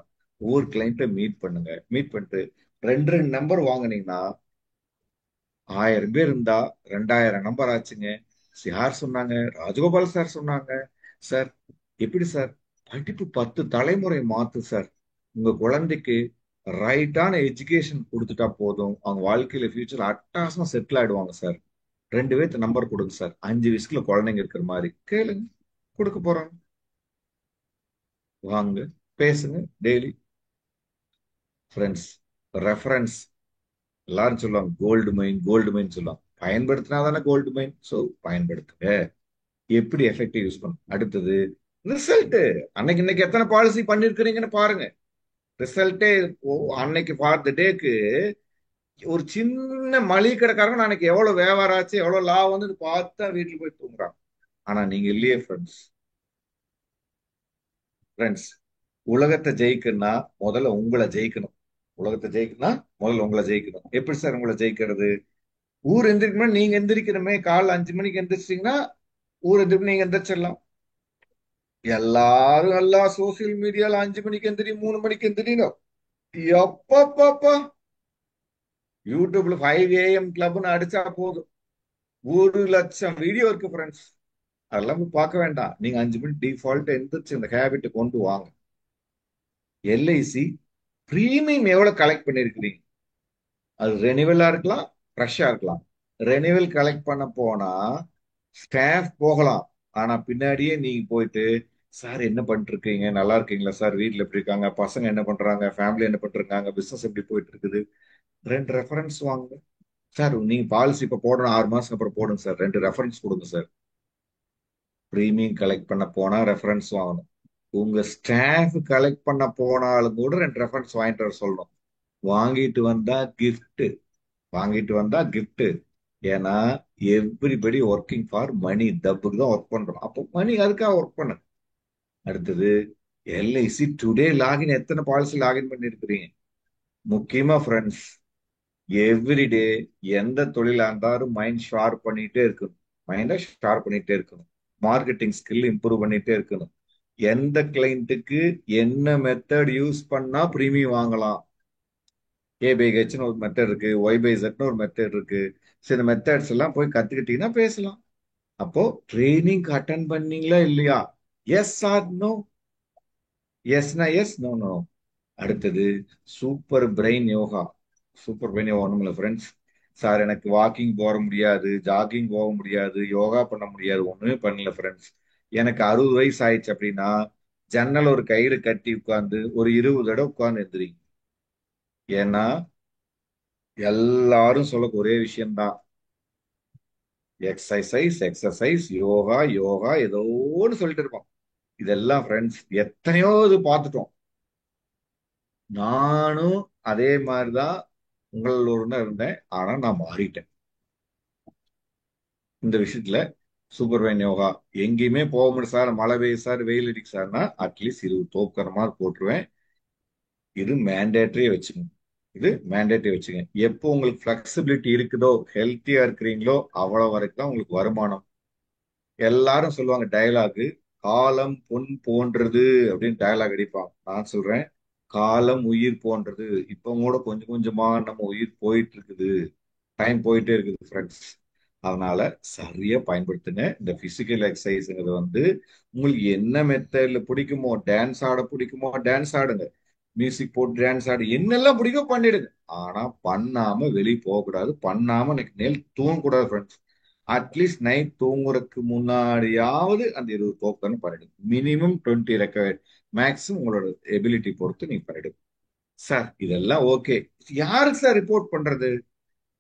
ஒவ்வொரு கிளைண்ட்டை மீட் பண்ணுங்க. மீட் பண்ணிட்டு ரெண்டு ரெண்டு நம்பர் வாங்குனீங்கன்னா 1000 பேர் இருந்தா 2000 நம்பர் ஆச்சுங்க. யார் சொன்னாங்க? ராஜகோபால் சார் சொன்னாங்க. சார் எப்படி சார்? படிப்பு 10 தலைமுறை மாத்து சார். உங்க குழந்தைக்கு ரைட்டான எஜுகேஷன் கொடுத்துட்டா போதும், அவங்க வாழ்க்கையில ஃபியூச்சர் அட்டாசமா செட்டில் ஆயிடுவாங்க சார். 2 பேர்த்து நம்பர் கொடுங்க சார், 5 வயசுக்குள்ள குழந்தைங்க இருக்கிற மாதிரி கேளுங்க, கொடுக்க போறாங்க. வாங்க பேசுங்க டெய்லி. ஃப்ரெண்ட்ஸ், ரெஃபரன்ஸ் எல்லாரும் சொல்லுவாங்க கோல்டு மைன் கோல்டு மைன் சொல்லுவாங்க. பயன்படுத்தினா தானே கோல்டு மைன். ஸோ பயன்படுத்துங்க. எப்படி எஃபெக்டிவ் யூஸ் பண்ணும். அடுத்தது ரிசல்ட். அன்னைக்கு இன்னைக்கு எத்தனை பாலிசி பண்ணிருக்கிறீங்கன்னு பாருங்க. ரிசல்ட்டே அன்னைக்கு ஃபார் த டேக்கு ஒரு சின்ன மளிகை கடைக்காரங்க அன்னைக்கு எவ்வளவு வியாபாரம் ஆச்சு, எவ்வளவு லாபம் வந்து பார்த்தா வீட்டுல போய் தூங்குறாங்க. ஆனா நீங்க இல்லையே ஃப்ரெண்ட்ஸ். ஃப்ரெண்ட்ஸ், உலகத்தை ஜெயிக்கணும்னா முதல்ல உங்களை ஜெயிக்கணும். உலகத்தை ஜெயிக்கணும்னா முதல்ல உங்களை ஜெயிக்கணும். எப்படி சார் உங்களை ஜெயிக்கிறது? ஊர் எந்திரிக்கணும், நீங்க எந்திரிக்கணுமே. காலைல 5 மணிக்கு எந்திரிச்சிட்டீங்கன்னா ஊர் எந்திரிக்கணும், நீங்க எந்திரிச்சிடலாம். எல்லாரும் எல்லா சோசியல் மீடியால 5 மணிக்கு எந்திரி, 3 மணிக்கு எந்திரினோம். எப்பப்பா யூடியூப்ல 5 AM கிளப்னு அடிச்சா போதும், 1 லட்சம் வீடியோ இருக்கு ஃப்ரெண்ட்ஸ். அதெல்லாம் போய் பார்க்க வேண்டாம். நீங்க 5 மணி டிஃபால்ட் எந்திரிச்சு இந்த ஹேபிட் கொண்டு வாங்க. எல்ஐசி பிரீமியம் எவ்வளவு கலெக்ட் பண்ணிருக்கிறீங்க? அது ரெனிவலா இருக்கலாம், ஃப்ரெஷ்ஷா இருக்கலாம். ரெனிவல் கலெக்ட் பண்ண போனா ஸ்டாஃப் போகலாம், ஆனா பின்னாடியே நீங்க போயிட்டு சார் என்ன பண்ணிட்டு இருக்கீங்க, நல்லா இருக்கீங்களா சார், வீட்டுல எப்படி இருக்காங்க, பசங்க என்ன பண்றாங்க, ஃபேமிலி என்ன பண்றாங்க, பிசினஸ் எப்படி போயிட்டு இருக்குது, 2 ரெஃபரன்ஸ் வாங்க. சார் நீங்க பாலிசி இப்ப போடணும், 6 மாசம் அப்புறம் போடுங்க சார், 2 ரெஃபரன்ஸ் கொடுங்க சார். பிரீமியம் கலெக்ட் பண்ண போனா ரெஃபரன்ஸ் வாங்கணும். உங்க ஸ்டாஃப் கலெக்ட் பண்ண போனாலும் கூட 2 ரெஃபரன்ஸ் வாங்கிட்டு வர சொல்லணும். வாங்கிட்டு வந்தா கிஃப்ட். வாங்கிட்டு வந்தா கிஃப்ட். ஏன்னா எவ்ரிபடி ஒர்க்கிங் ஃபார் மணி. டப்புக்கு தான் ஒர்க் பண்றோம். அப்போ மணி அதுக்காக ஒர்க் பண்ணு. அடுத்தது எல்ஐசி டுடே லாகின். எத்தனை பாலிசி லாகின் பண்ணிருக்கிறீங்க? முக்கியமா ஃப்ரெண்ட்ஸ், எவ்ரிடே எந்த தொழிலா இருந்தாலும் மைண்ட் ஷார்ப் பண்ணிட்டே இருக்கணும். மைண்டை ஷார்ப் பண்ணிட்டே இருக்கணும். மார்க்கெட்டிங் ஸ்கில் இம்ப்ரூவ் பண்ணிட்டே இருக்கணும். எந்த கிளைண்ட்டுக்கு என்ன மெத்தட் யூஸ் பண்ணா பிரீமியம் வாங்கலாம். ஏ பை ஹெச்னு ஒரு மெத்தட் இருக்கு, ஒய் பை ஜெட்னு ஒரு மெத்தட் இருக்கு. சில மெத்தட்ஸ் எல்லாம் போய் கத்துக்கிட்டீங்கன்னா பேசலாம். அப்போ ட்ரைனிங் அட்டன் பண்ணீங்களா இல்லையா? Yes or no? எஸ்னா எஸ், நோ நோ. அடுத்தது super brain yoga. Super brain yoga ஒண்ணுமில்ல ஃப்ரெண்ட்ஸ். சார் எனக்கு வாக்கிங் போக முடியாது, ஜாகிங் போக முடியாது, யோகா பண்ண முடியாது, ஒண்ணுமே பண்ணல ஃப்ரெண்ட்ஸ். எனக்கு 60 வயசு ஆயிடுச்சு அப்படின்னா ஜன்னல் ஒரு கயிறு கட்டி உட்கார்ந்து ஒரு 20 தடவை உட்கார்ந்து எந்திரிங்க. ஏன்னா எல்லாரும் சொல்ல ஒரே விஷயம்தான், எக்ஸசைஸ் எக்ஸசைஸ், யோகா யோகா, ஏதோ ஒன்று சொல்லிட்டு இருப்போம். இதெல்லாம் ஃப்ரெண்ட்ஸ் எத்தனையோ இது பார்த்துட்டோம். நானும் அதே மாதிரிதான் உங்களோட இருந்தேன். ஆனா நான் மாறிட்டேன் இந்த விஷயத்துல. சூப்பர்வைன் யோகா எங்கேயுமே போக முடியும் சார், மழை பெய்யும் சார், வெயில் அடிக்கு சார்னா அட்லீஸ்ட் 20 தோப்புக்கிற போட்டுருவேன். இது மேண்டேட்டரியே வச்சுங்க. இது மேண்டேட்டரி வச்சுங்க. எப்போ உங்களுக்கு பிளெக்சிபிலிட்டி இருக்குதோ, ஹெல்த்தியா இருக்கிறீங்களோ, அவ்வளவு வரைக்கும் தான் உங்களுக்கு வருமானம். எல்லாரும் சொல்லுவாங்க டயலாக், காலம் பொன் போன்றது அப்படின்னு டயலாக் அடிப்பாங்க. நான் சொல்றேன், காலம் உயிர் போன்றது. இப்ப கூட கொஞ்சம் கொஞ்சமா நம்ம உயிர் போயிட்டு இருக்குது, டைம் போயிட்டே இருக்குது ஃப்ரெண்ட்ஸ். அதனால சரியா பயன்படுத்துங்க. இந்த பிசிக்கல் எக்ஸசைஸ்ங்கிறது உங்களுக்கு என்ன மெத்தட்ல பிடிக்குமோ, டான்ஸ் ஆட பிடிக்குமோ டான்ஸ் ஆடுங்க, மியூசிக் போட்டு டான்ஸ் ஆடு, என்னெல்லாம் பிடிக்கும் பண்ணிடுங்க. ஆனா பண்ணாம வெளியே போக கூடாது, பண்ணாம இன்னைக்கு நேல் தூங்க கூடாது ஃப்ரெண்ட்ஸ். அட்லீஸ்ட் நைட் தூங்குறதுக்கு முன்னாடியாவது அந்த 20 தோக்கன்னு பண்ணிடுங்க. மினிமம் 20 ரெக்கவர், மேக்ஸிமம் உங்களோட எபிலிட்டி பொறுத்து நீங்க பண்ணிடுங்க. சார் இதெல்லாம் ஓகே, யாருக்கு சார் ரிப்போர்ட் பண்றது?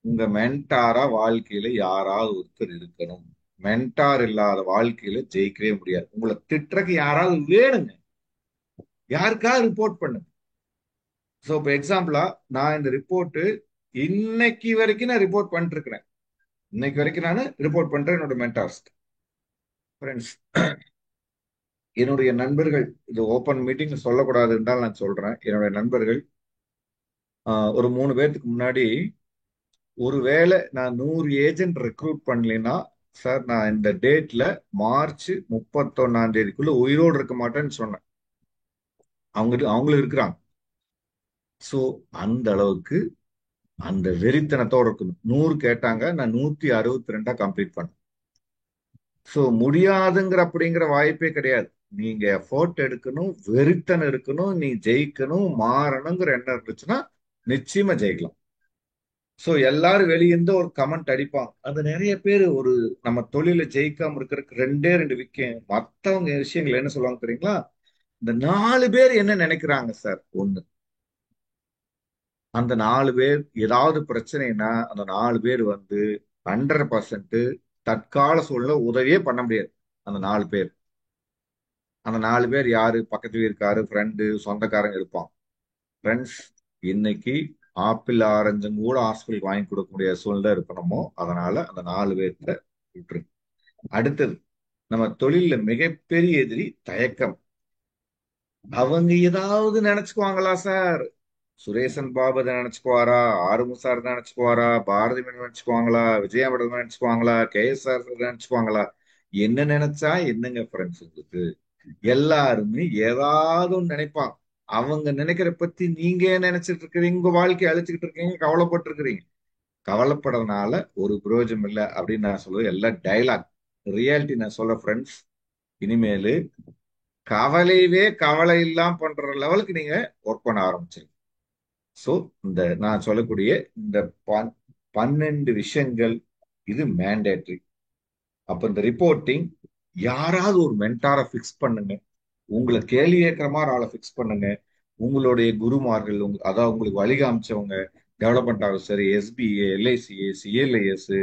உங்க மென்டாரா வாழ்க்கையில யாராவது ஒருத்தர் இருக்கணும். மென்டார் இல்லாத வாழ்க்கையில ஜெயிக்கவே முடியாது. உங்களை திட்டுறக்கு யாராவது வேணுங்க, யாருக்காவது ரிப்போர்ட் பண்ணுங்க. சோ இப்ப எக்ஸாம்பிளா நான் இந்த ரிப்போர்ட் இன்னைக்கு வரைக்கும் நான் ரிப்போர்ட் பண்ணிட்டு இருக்கிறேன். இன்னைக்கு வரைக்கும் நான் ரிப்போர்ட் பண்றேன் என்னோட மென்டார்ஸ். ஃப்ரெண்ட்ஸ், என்னுடைய நண்பர்கள், இது ஓப்பன் மீட்டிங் சொல்லக்கூடாது என்றால் நான் சொல்றேன், என்னுடைய நண்பர்கள் ஒரு 3 பேர்த்துக்கு முன்னாடி, ஒருவேளை நான் 100 ஏஜென்ட் ரெக்ரூட் பண்ணலைன்னா சார் நான் இந்த டேட்ல மார்ச் 31ஆம் தேதிக்குள்ள உயிரோடு இருக்க மாட்டேன்னு சொன்னேன். அவங்களும் இருக்கிறாங்க. சோ அந்த அளவுக்கு அந்த வெறித்தனத்தோட இருக்கணும். 100 கேட்டாங்க, நான் 162 கம்ப்ளீட் பண்ணேன். சோ முடியாதுங்கிற அப்படிங்கிற வாய்ப்பே கிடையாது. நீங்க எஃபோர்ட் எடுக்கணும், வெறித்தனம் இருக்கணும், நீ ஜெயிக்கணும், மாறணுங்கிற எண்ணம் இருந்துச்சுன்னா நிச்சயமா ஜெயிக்கலாம். சோ எல்லாரும் வெளியிருந்து ஒரு கமெண்ட் அடிப்பாங்க. அது நிறைய பேர் ஒரு நம்ம தொழில ஜெயிக்காம இருக்கிறதுக்கு ரெண்டே ரெண்டு விஷயம். மத்தவங்க விஷயங்கள் என்ன சொல்லுவாங்க தெரியுங்களா? இந்த 4 பேர் என்ன நினைக்கிறாங்க சார். ஒண்ணு, அந்த 4 பேர் ஏதாவது பிரச்சனைனா அந்த 4 பேர் 100% தற்கால சூழ்நிலை உதவியே பண்ண முடியாது. அந்த 4 பேர், அந்த 4 பேர் யாரு? பக்கத்து வீட்டுக்காரு, ஃப்ரெண்டு, சொந்தக்காரங்க இருப்பான். ஃப்ரெண்ட்ஸ், இன்னைக்கு ஆப்பிள் ஆரஞ்சும் கூட ஹாஸ்பிட்டல் வாங்கி கொடுக்க முடியாத சூழ்நிலை இருக்கணுமோ, அதனால அந்த 4 பேர்த்த விட்டுருங்க. அடுத்தது, நம்ம தொழில மிகப்பெரிய எதிரி தயக்கம். அவங்க ஏதாவது நினைச்சுக்குவாங்களா சார்? சுரேசன் பாபு தான் நினைச்சுக்குவாரா? ஆறுமுக சார் தான் நினைச்சுக்குவாரா? பாரதி மேடம் நினைச்சுக்குவாங்களா? விஜயா மேடம் நினைச்சுக்குவாங்களா? கேஎஸ்ஆர் நினைச்சுக்குவாங்களா? என்ன நினைச்சா என்னங்க ஃப்ரெண்ட்ஸ் உங்களுக்கு? எல்லாருமே ஏதாவது ஒண்ணு நினைப்பாங்க. அவங்க நினைக்கிற பத்தி நீங்க ஏன் நினைச்சிட்டு இருக்கிறீங்க? உங்க வாழ்க்கையை அழிச்சுக்கிட்டு இருக்கீங்க, கவலைப்பட்டு இருக்கிறீங்க. கவலைப்படுறதுனால ஒரு பிரயோஜனம் இல்லை அப்படின்னு நான் சொல்லுவேன். எல்லாம் டைலாக். ரியாலிட்டி நான் சொல்ல ஃப்ரெண்ட்ஸ், இனிமேலு கவலையவே கவலை இல்லாம பண்ற லெவலுக்கு நீங்க ஒர்க் பண்ண ஆரம்பிச்சிருங்க. சோ இந்த நான் சொல்லக்கூடிய இந்த 12 விஷயங்கள் இது மேண்டேட்டரி. அப்ப இந்த ரிப்போர்ட்டிங், யாராவது ஒரு மென்டாரை ஃபிக்ஸ் பண்ணுங்க. உங்களை கேள்வி கேட்கிற மாதிரி ஆளை ஃபிக்ஸ் பண்ணுங்க. உங்களுடைய குருமார்கள், அதாவது உங்களுக்கு வழிகாமிச்சவங்க, development officer, SBA, LICA, CLIS,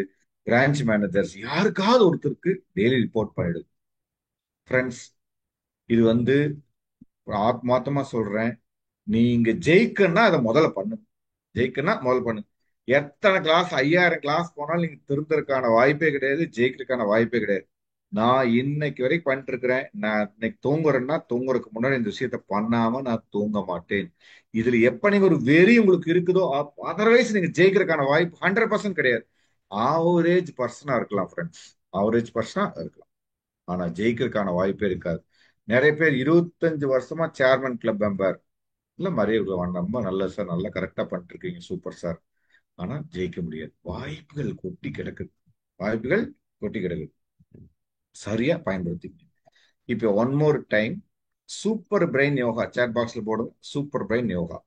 branch managers, யாருக்காவது ஒருத்தருக்கு டெய்லி ரிப்போர்ட் பண்ணிடுங்க. ஃப்ரெண்ட்ஸ், இது ஆத்மார்த்தமா சொல்றேன், நீங்க ஜெயிக்கணும்னா அதை முதல்ல பண்ணுங்க. ஜெயிக்கணும்னா முதல்ல பண்ணுங்க. எத்தனை கிளாஸ், 5000 கிளாஸ் போனாலும் நீங்க திருந்தறதுக்கான வாய்ப்பே கிடையாது, ஜெயிக்கிறதுக்கான வாய்ப்பே கிடையாது. நான் இன்னைக்கு வரைக்கும் பண்ணிட்டு இருக்கிறேன். நான் இன்னைக்கு தூங்குறேன்னா தூங்குறதுக்கு முன்னாடி இந்த விஷயத்த பண்ணாம நான் தூங்க மாட்டேன். இதுல எப்ப நீங்க ஒரு வெறி உங்களுக்கு இருக்குதோ, அதர்வைஸ் நீங்க ஜெயிக்கிறதுக்கான வாய்ப்பு 100% கிடையாது. ஆவரேஜ் பர்சனா இருக்கலாம் ஃப்ரெண்ட்ஸ், ஆவரேஜ் பர்சனா இருக்கலாம். ஆனா ஜெயிக்கிறதுக்கான வாய்ப்பே இருக்காது. நிறைய பேர் 25 வருஷமா சேர்மன் கிளப் மெம்பர், இல்ல மரிய ரொம்ப நல்ல சார், நல்லா கரெக்டா பண்ணிட்டு இருக்கீங்க, சூப்பர் சார். ஆனா ஜெயிக்க முடியாது. வாய்ப்புகள் கொட்டி கிடக்குது, வாய்ப்புகள் கொட்டி கிடக்குது. சரியா பயன்படுத்திக்கணும். இப்போ one more time, super brain yoga chat பாக்ஸ்ல போடுங்க. Super brain yoga.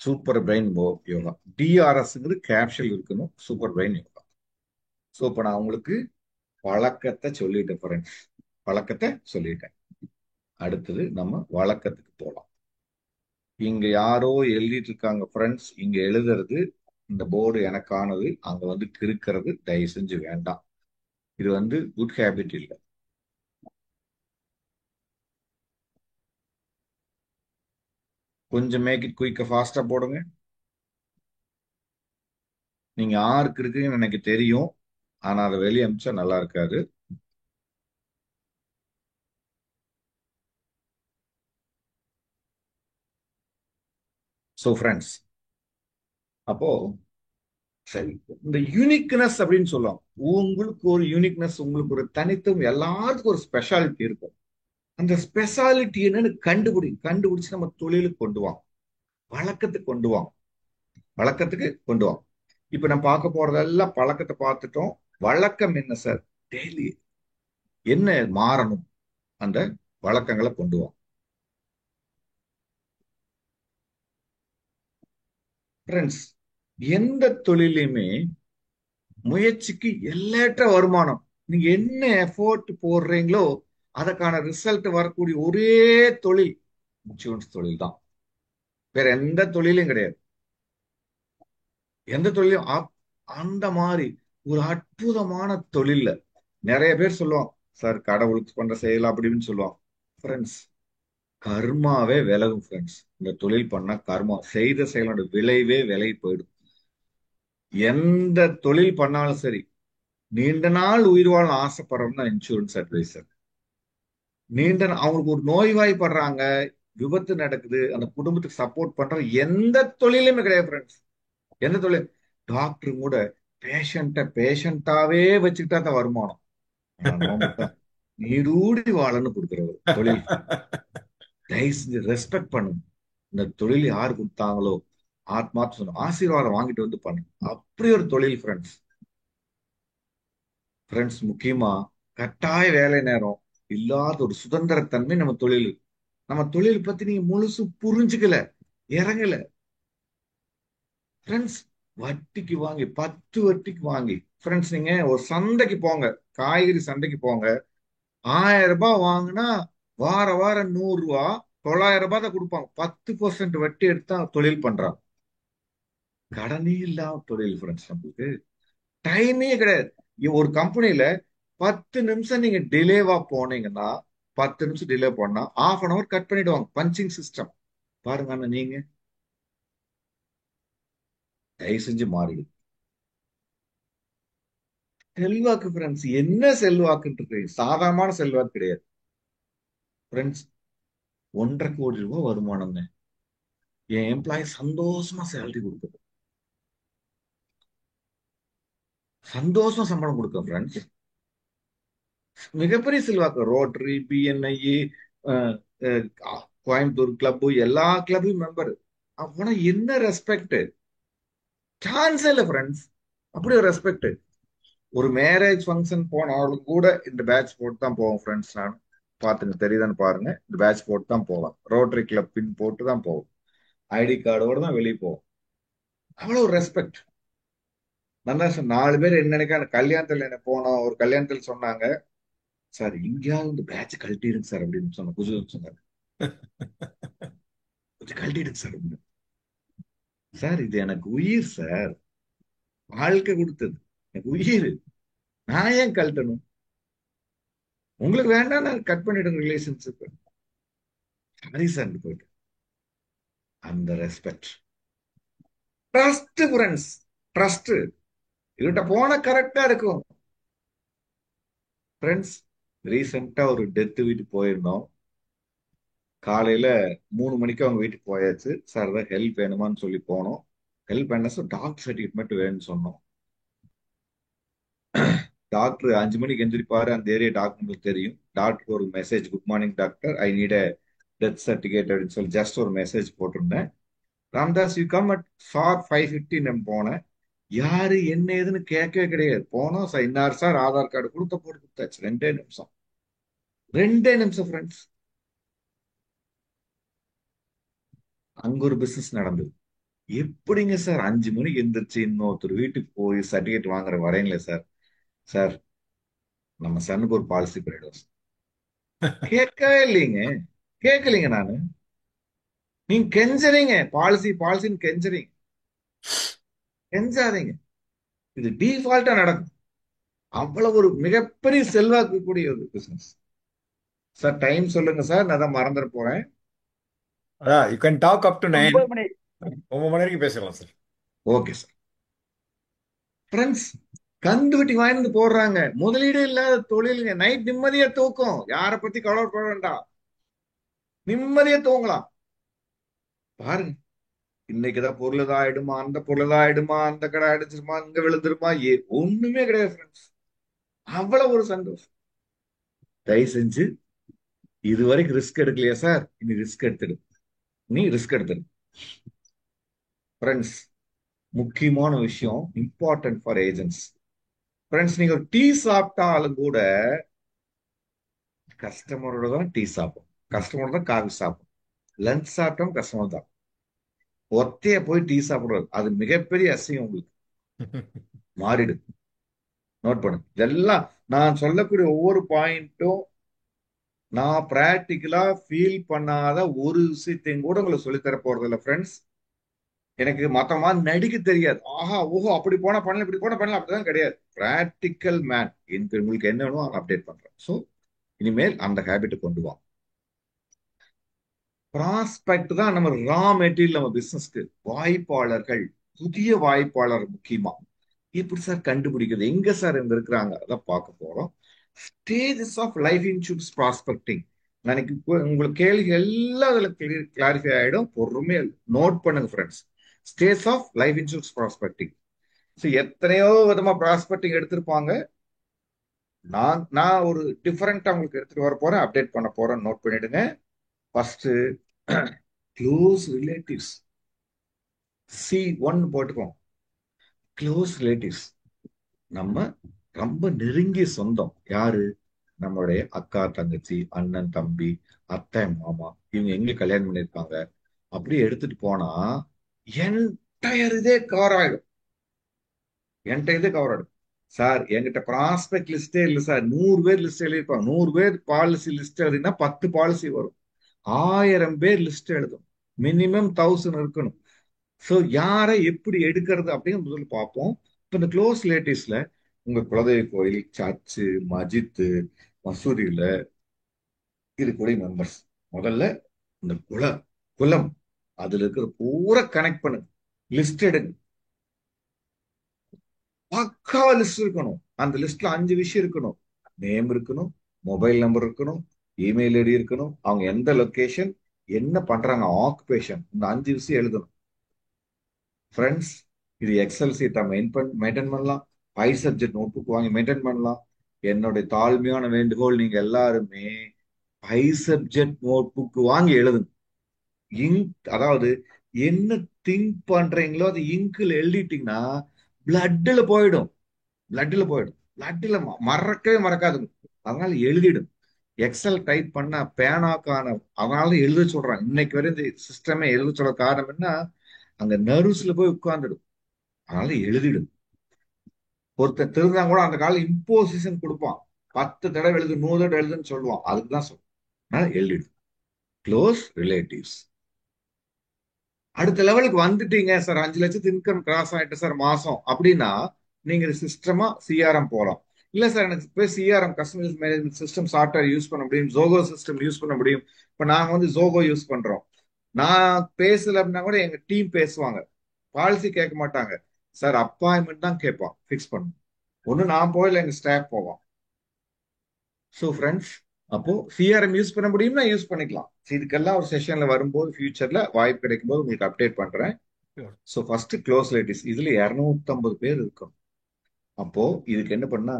Super brain yoga. டிஆர்எஸ்ங்கிறது கேப்சூல் இருக்கணும். Super brain yoga. ஸோ இப்போ நான் உங்களுக்கு பழக்கத்தை சொல்லிட்டேன் ஃப்ரெண்ட்ஸ். பழக்கத்தை சொல்லிட்டேன். அடுத்தது நம்ம வழக்கத்துக்கு போகலாம். இங்க யாரோ எழுதிட்டு இருக்காங்க ஃப்ரெண்ட்ஸ். இங்க எழுதுறது, இந்த போர்டு எனக்கானது. அங்க வந்து கிறுக்கிறது தயவு செஞ்சு வேண்டாம். இது வந்து குட் ஹேபிட் இல்லை. கொஞ்சம் மேக் இட் குயிக்க ஃபாஸ்டா போடுங்க. நீங்க யாருக்கு இருக்குன்னு எனக்கு தெரியும், ஆனா அதை வெளியே அமிச்சா நல்லா இருக்காது. ஸோ ஃப்ரெண்ட்ஸ், அப்போ சரி, இந்த யூனிக்னஸ் அப்படின்னு சொல்லுவோம். உங்களுக்கு ஒரு யூனிக்னஸ், உங்களுக்கு ஒரு தனித்துவம், எல்லாத்துக்கும் ஒரு ஸ்பெஷாலிட்டி இருக்கும். அந்த ஸ்பெஷாலிட்டி என்னன்னு கண்டுபிடிச்சு நம்ம தொழிலுக்கு கொண்டு வாங்க, வழக்கத்துக்கு கொண்டு வாங்க, வழக்கத்துக்கு கொண்டு வாங்க. இப்ப நம்ம பார்க்க போறதெல்லாம் பழக்கத்தை பார்த்துட்டோம். வழக்கம் என்ன சார்? டெய்லி என்ன மாறணும்? அந்த வழக்கங்களை கொண்டு வாங்க ஃப்ரெண்ட்ஸ். எந்த தொழிலையுமே முயற்சிக்கு எல்லையற்ற வருமானம். நீங்க என்ன எஃபோர்ட் போடுறீங்களோ அதற்கான ரிசல்ட் வரக்கூடிய ஒரே தொழில் இன்சூரன்ஸ் தொழில் தான். வேற எந்த தொழிலும் கிடையாது. எந்த தொழிலும் அந்த மாதிரி ஒரு அற்புதமான தொழில்ல நிறைய பேர் சொல்லுவாங்க, சார் கடவுளுக்கு பண்ற செயல் அப்படின்னு சொல்லுவாங்க. ஃப்ரெண்ட்ஸ், கர்மாவே விலகும் ஃப்ரெண்ட்ஸ். இந்த தொழில் பண்ணா கர்மா, செய்த செயலோட விளைவே விலகி போயிடும். எந்த தொழில் பண்ணாலும் சரி, நீண்ட நாள் உயிர் வாழ ஆசைப்படுறவங்க தான் இன்சூரன்ஸ் அட்வைசர். அவங்களுக்கு ஒரு நோய்வாய்ப்படுறாங்க, விபத்து நடக்குது, அந்த குடும்பத்துக்கு சப்போர்ட் பண்ற எந்த தொழிலுமே கிடையாது ஃப்ரெண்ட்ஸ். எந்த தொழில்? டாக்டர் கூட பேஷண்டாவே வச்சுக்கிட்டா தான் வருமானம். ஆனா நோம்பட்டா நீடூடி வாழன்னு கொடுக்குறவர் தொழில். தயவு செஞ்சு ரெஸ்பெக்ட் பண்ணுங்க. இந்த தொழில் யார் கொடுத்தாங்களோ ஆத்மார்த்த சொன்ன ஆசீர்வாதம் வாங்கிட்டு வந்து பண்ணுங்க. அப்படி ஒரு தொழில் ஃப்ரெண்ட்ஸ். ஃப்ரெண்ட்ஸ், முக்கியமா கட்டாய வேலை நேரம் இல்லாத ஒரு சுதந்திரத்தன்மை நம்ம தொழில். நம்ம தொழில் பத்தி நீங்க முழுசு புரிஞ்சுக்கல, இறங்கல ஃப்ரெண்ட்ஸ். வட்டிக்கு வாங்கி 10 வட்டிக்கு வாங்கி ஃப்ரெண்ட்ஸ், நீங்க ஒரு சந்தைக்கு போங்க, காய்கறி சந்தைக்கு போங்க. 1000 ரூபாய் வாங்கினா வார வாரம் 100 ரூபா, 900 ரூபாய் தான் கொடுப்பாங்க. 10% வட்டி எடுத்தா தொழில் பண்றாங்க. கடனே இல்லாம தொழில் ஃப்ரெண்ட்ஸ். நம்மளுக்கு டைமே கிடையாது. ஒரு கம்பெனில 10 நிமிஷம் நீங்க டிலேவா போனீங்கன்னா, 10 நிமிஷம் டிலே பண்ணா 1/2 hour கட் பண்ணிடுவாங்க. பஞ்சிங் சிஸ்டம் பாருங்க. அண்ணா, நீங்க தயவு செஞ்சு மாறிடு. செல்வாக்கு ஃப்ரெண்ட்ஸ், என்ன செல்வாக்குன்னு இருக்கு? சாதாரணமான செல்வாக்கு கிடையாது ஃப்ரெண்ட்ஸ். 1.5 கோடி ரூபாய் வருமானங்க. என் எம்ப்ளாயி சந்தோஷமா சேலரி கொடுக்குது, சந்தோஷமா சம்பளம் கொடுக்க ஃப்ரெண்ட்ஸ். மிகப்பெரிய செல்வாக்கு. ரோட்டரி, பிஎன்ஐ, கோயம்புத்தூர் கிளப், எல்லா கிளப்பையும் மெம்பர். அப்போனா என்ன ரெஸ்பெக்ட்? சான்ஸ் இல்ல ஃப்ரெண்ட்ஸ். அப்படி ஒரு ரெஸ்பெக்ட். ஒரு மேரேஜ் ஃபங்க்ஷன் போனாலும் கூட இந்த பேட்ச் போட்டு தான் போவோம் ஃப்ரெண்ட்ஸ். நான் பார்த்துங்க, தெரியுதான்னு பாருங்க. இந்த பேட்ச் போட்டு தான் போவேன். ரோட்டரி கிளப் பின் போட்டு தான் போவோம். ஐடி கார்டோட தான் வெளியே போவோம். அவ்வளவு ஒரு ரெஸ்பெக்ட். நல்லா 4 பேர் என்ன நினைக்க, கல்யாணத்துல என்ன போனோம், ஒரு கல்யாணத்துல சொன்னாங்க, சார் எங்கேயாவது இந்த பேட்ச் கழட்டிடுங்க சார் அப்படின்னு சொன்ன புது சொன்னாங்க. கொஞ்சம் கழட்டிடுங்க சார் அப்படின்னு. சார் இது எனக்கு உயிர் சார், வாழ்க்கை கொடுத்தது எனக்கு உயிர், நான் ஏன் கழட்டணும்? உங்களுக்கு வேண்டாம் நான் கட் பண்ணிடுங்க ரிலேஷன்ஷிப். சரி சார் போயிட்டு. அந்த ரெஸ்பெக்ட், ட்ரஸ்ட் ஃப்ரெண்ட்ஸ். ட்ரஸ்ட் இவர்கிட்ட போன கரெக்டா இருக்கும் ஃப்ரெண்ட்ஸ். ரீசெண்டா ஒரு டெத் வீட்டுக்கு போயிருந்தோம். காலையில 3 மணிக்கு அவங்க வீட்டுக்கு போயாச்சு. சார் ஏதாவது ஹெல்ப் வேணுமான்னு சொல்லி போனோம். ஹெல்ப் என்ன சார், டாக்டர் சர்டிஃபிகேட் மட்டும் வேணும்னு சொன்னோம். டாக்டர் 5 மணிக்கு எந்திரிப்பாரு. அந்த ஏரியா டாக்டருக்கு தெரியும். டாக்டருக்கு ஒரு message, good morning doctor, I need death certificate அப்படின்னு சொல்லி ஜஸ்ட் ஒரு மெசேஜ் போட்டிருந்தேன். Ramdas you come at sharp 5:15 நான் போனேன். யாரு என்ன ஏதுன்னு கேட்கவே கிடையாது. போனோம் சார், இன்னார் சார், ஆதார் கார்டு கொடுத்த போட்டு கொடுத்தாச்சு. 2 நிமிஷம், 2 நிமிஷம் ஃப்ரெண்ட்ஸ். அங்க ஒரு பிசினஸ் நடந்தது. எப்படிங்க சார் 5 மணிக்கு எந்திரிச்சு இன்னொருத்தர் வீட்டுக்கு போய் சர்டிபிகேட் வாங்குற வரீங்களே சார். சார், நம்ம சனுக்கு ஒரு பாலிசி பண்ணிடுவோம் சார். கேட்கவே இல்லைங்க, கேட்கலீங்க நானு. நீங்க கெஞ்சறீங்க, பாலிசி பாலிசின்னு கெஞ்சறீங்க. கெஞ்சாதீங்க, இது டிஃபால்ட்டா நடக்கும். அவ்வளவு ஒரு மிகப்பெரிய செல்வாக்கு கூடிய ஒரு பிசினஸ். சார் டைம் சொல்லுங்க சார், நான் தான் மறந்துட போறேன். You can talk up to 9. 9 மணி. 9 மணி வரைக்கும் பேசலாம் சார். Okay sir. ஃப்ரெண்ட்ஸ், கந்து வெட்டி வாங்கிட்டு வந்து போடுறாங்க. முதலீடு இல்லாத தொழிலுங்க. நைட் நிம்மதியா தூக்கம், யாரை பத்தி கவலைப்பட வேண்டாம், நிம்மதியா தூங்கலாம். பாருங்க, இன்னைக்குதான் பொருள் தான் ஆயிடுமா, அந்த பொருள் தான் ஆயிடுமா, அந்த கடை அடிச்சிருமா, இங்க விழுந்துருமா, ஒண்ணுமே கிடையாது ஃப்ரெண்ட்ஸ். அவ்வளவு ஒரு சந்தோஷம். தயவு செஞ்சு இதுவரைக்கும் ரிஸ்க் எடுக்கலையா சார், இனி ரிஸ்க் எடுத்துடு, நீ ரிஸ்க் எடுத்துடு. ஃப்ரெண்ட்ஸ், முக்கியமான விஷயம், இம்பார்ட்டன்ட் ஃபார் ஏஜென்ட்ஸ். ஃப்ரெண்ட்ஸ், நீங்க ஒரு டீ சாப்பிட்டாலும் கூட கஸ்டமரோட தான் டீ சாப்பிடும், கஸ்டமரோட தான் காஃபி சாப்பிடும். லஞ்ச் சாப்பிட்டோம் கஸ்டமர் தான். ஒத்தைய போய் டீ சாப்பிடுறது அது மிகப்பெரிய அசிங்கம். உங்களுக்கு மாறிடு. நோட் பண்ணுங்க. இதெல்லாம் நான் சொல்லக்கூடிய ஒவ்வொரு பாயிண்ட்டும் நான் பிராக்டிக்கலா ஃபீல் பண்ணாத ஒரு விஷயத்தையும் கூட உங்களுக்கு சொல்லித்தர போறது இல்லை ஃப்ரெண்ட்ஸ். எனக்கு மத்த மாதிரி நடிக்க தெரியாது. ஆஹா ஓஹோ அப்படி போனா பண்ணல, இப்படி போனா பண்ணல, அப்படிதான் கிடையாது. Practical man. எனக்கு உங்களுக்கு என்ன வேணுமோ அதை அப்டேட் பண்றேன். ஸோ இனிமேல் அந்த ஹேபிட்டை கொண்டு வா. ப்ராஸ்பெக்ட் தான் நம்ம ரா மெட்டீரியல் நம்ம பிசினஸ்க்கு. வாய்ப்பாளர்கள், புதிய வாய்ப்பாளர் முக்கியமா. எப்படி சார் கண்டுபிடிக்கிறது, எங்க சார் இங்க இருக்கிறாங்க, அதான் பார்க்க போறோம். Stages of life insurance prospecting. எனக்கு உங்களுக்கு கேள்வி எல்லாம் அதுல கிளாரிஃபை ஆயிடும். பொறுமையா நோட் பண்ணுங்க friends. Stage of life insurance prospecting. So எத்தனையோ விதமா ப்ராஸ்பெக்டிங் எடுத்திருப்பாங்க. நான் ஒரு டிஃபரெண்டா உங்களுக்கு எடுத்துட்டு வர போறேன், அப்டேட் பண்ண போறேன். நோட் பண்ணிடுங்க. First, close relatives. C1 போட்டுக்கோங்க. க்ளோஸ் ரிலேட்டிவ்ஸ் நம்ம ரொம்ப நெருங்கிய சொந்தம். யாரு? நம்மளுடைய அக்கா தங்கச்சி, அண்ணன் தம்பி, அத்தை மாமா, இவங்க எங்க கல்யாணம் பண்ணிருப்பாங்க. அப்படியே எடுத்துட்டு போனா என்டையர் இதே கவர் ஆயிடும். என்டையர் இதே கவர் ஆயிடும். சார் என்கிட்ட ப்ராஸ்பெக்ட் லிஸ்டே இல்லை சார். 100 பேர் லிஸ்ட் எழுதியிருப்பாங்க. 100 பேர் பாலிசி லிஸ்ட் எழுதினா 10 பாலிசி வரும். 1000 பேர் லிஸ்ட் எழுதும். மினிமம் 1000 இருக்கணும். ஸோ யாரை எப்படி எடுக்கிறது அப்படின்னு முதல்ல பார்ப்போம். இப்போ இந்த க்ளோஸ் ரிலேட்டிவ்ஸ்ல உங்க குலதெய்வ கோயில், சர்ச்சு, மஜித்து, மசூதியில இருக்கக்கூடிய மெம்பர்ஸ். முதல்ல இந்த குலம் அதுல இருக்கிற பூரா கனெக்ட் பண்ணுங்க. லிஸ்ட் எடுங்க. பக்காவா லிஸ்ட் இருக்கணும். அந்த லிஸ்ட்ல 5 விஷயம் இருக்கணும். நேம் இருக்கணும், மொபைல் நம்பர் இருக்கணும், இமெயில் ஐடி இருக்கணும், அவங்க எந்த லொகேஷன், என்ன பண்றாங்க, ஆக்குபேஷன், இந்த 5 விஷயம் எழுதணும். ஃப்ரெண்ட்ஸ், இது எக்ஸல் சீட்டா மெயின்டைன் பண்ணலாம். ஹை சப்ஜெக்ட் நோட் புக் வாங்கி மெயின்டைன் பண்ணலாம். என்னுடைய தாழ்மையான வேண்டுகோள், நீங்க எல்லாருமே ஹை சப்ஜெக்ட் நோட் புக் வாங்கி எழுதுங்க. இங்க், அதாவது என்ன திங்க் பண்றீங்களோ அது இங்க்ல எழுதிட்டீங்கன்னா பிளட்ல போயிடும். பிளட்ல மறக்கவே மறக்காதுங்க. அதனால எழுதிடும். எக்ஸல் டைப் பண்ண பேனாக்கான, அதனால எழுத சொல்றாங்க. இன்னைக்கு வரை இந்த சிஸ்டமே எழுத சொல்ற காரணம் என்ன, அங்க நர்வ்ஸ்ல போய் உட்கார்ந்துடும். அதனால எழுதிடும். ஒருத்தர் திருந்தா கூட அந்த காலம் இம்போசிஷன் கொடுப்பான். 10 தடவை எழுது, 100 தடவை எழுதுன்னு சொல்லுவான். அதுக்குதான் சொல்லுவான். எழுதிடும். Close relatives. அடுத்த லெவலுக்கு வந்துட்டீங்க சார், 5 லட்சத்து இன்கம் கிராஸ் ஆயிட்டு சார் மாசம் அப்படின்னா, நீங்க சிஸ்டமா சிஆர்எம் போலாம். இல்ல சார் எனக்கு போய் CRM, customer management system software use பண்ண முடியும், ஜோகோ சிஸ்டம் யூஸ் பண்ண முடியும். இப்ப நாங்க வந்து ஜோகோ யூஸ் பண்றோம். நான் பேசல அப்படின்னா கூட எங்க டீம் பேசுவாங்க. பாலிசி கேட்க மாட்டாங்க சார், அப்பாயின்மெண்ட் தான் கேட்பான். ஃபிக்ஸ் பண்ணும். ஒண்ணு நான் போயில எங்க ஸ்டாஃப் போவோம். ஸோ ஃப்ரெண்ட்ஸ், அப்போ சிஆர்எம் யூஸ் பண்ண முடியும்னா யூஸ் பண்ணிக்கலாம். இதுக்கெல்லாம் ஒரு செஷன்ல வரும்போது ஃபியூச்சர்ல வாய்ப்பு கிடைக்கும் போது உங்களுக்கு அப்டேட் பண்றேன். So first close relatives. இதுல 250 பேர் இருக்கும். அப்போ இதுக்கு என்ன பண்ணா,